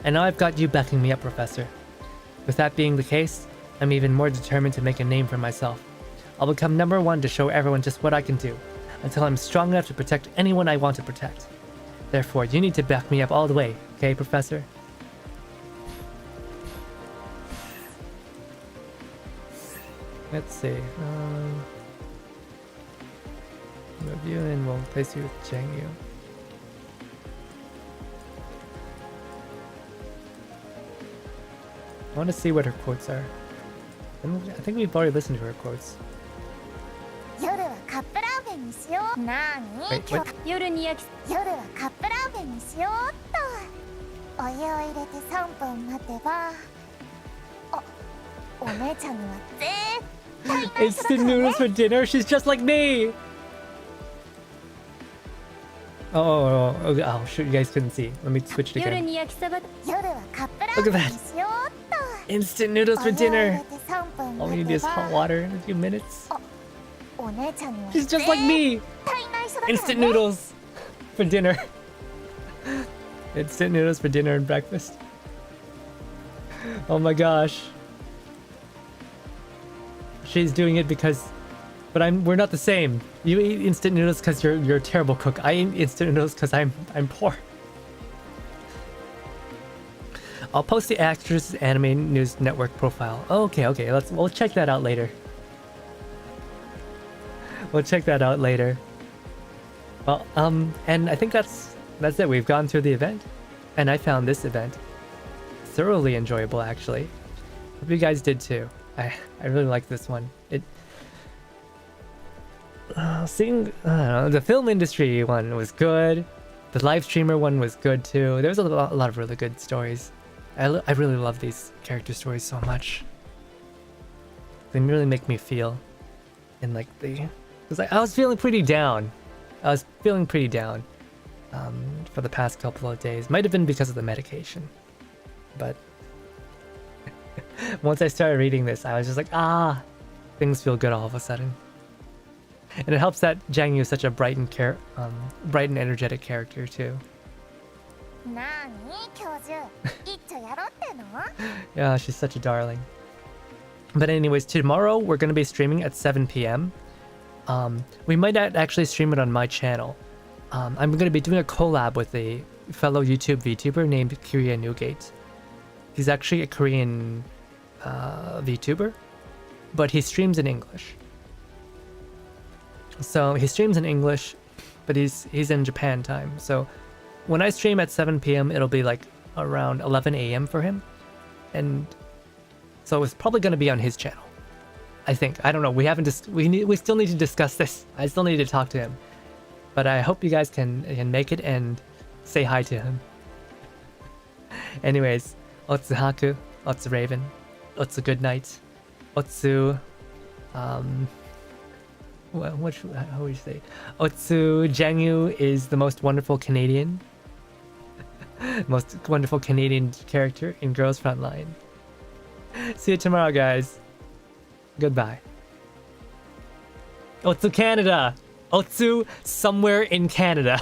And now I've got you backing me up, Professor. With that being the case, I'm even more determined to make a name for myself. I'll become #1 to show everyone just what I can do, until I'm strong enough to protect anyone I want to protect. Therefore, you need to back me up all the way, okay, Professor? Let's see. Move you and we'll place you with Jiangyu. I want to see what her quotes are. I think we've already listened to her quotes. 夜はカップラーメンにしよう。なーに Wait, 今 what? 日夜はカップラーメンにしようっと。お湯を入れて3分待てば。あ、お姉ちゃんには絶対内緒だ Instant からね。 noodles for dinner? She's just like me! Oh, shoot, you guys couldn't see. Let me switch it 夜 again. に焼きそば夜はカップラ Look at that. Instant noodles for dinner. All we need is hot water in a few minutes. She's just like me. Instant noodles for dinner. Instant noodles for dinner and breakfast. Oh my gosh. She's doing it because, but we're not the same. You eat instant noodles because you're a terrible cook. I eat instant noodles because I'm poor. I'll post the Actors Anime News Network profile. Okay, we'll check that out later. We'll check that out later. Well, and I think that's it. We've gone through the event, and I found this event thoroughly enjoyable, actually. Hope you guys did too. I really like this one. Seeing the film industry one was good. The live streamer one was good too. There was a lot of really good stories. I really love these character stories so much. They really make me feel in like because I was feeling pretty down. For the past couple of days. Might have been because of the medication, but once I started reading this, I was just like, things feel good all of a sudden. And it helps that Jiangyu is such a bright and energetic character too. Yeah, she's such a darling. But anyways, tomorrow we're going to be streaming at 7 p.m. We might not actually stream it on my channel. I'm going to be doing a collab with a fellow Vtuber named Hakuya Newgate. He's actually a Korean Vtuber, but he streams in English. So he streams in English, but he's in Japan time. So when I stream at 7 p.m., it'll be like around 11 a.m. for him. And so it's probably going to be on his channel. I think. I don't know. We still need to discuss this. I still need to talk to him. But I hope you guys can make it and say hi to him. Anyways, Otsu Haku, Otsu Raven, Otsu Good Night, Otsu, how would you say? Otsu Jiangyu is the most wonderful Canadian character in Girls Frontline. See you tomorrow, guys. Goodbye. Otsu Canada. Otsu somewhere in Canada.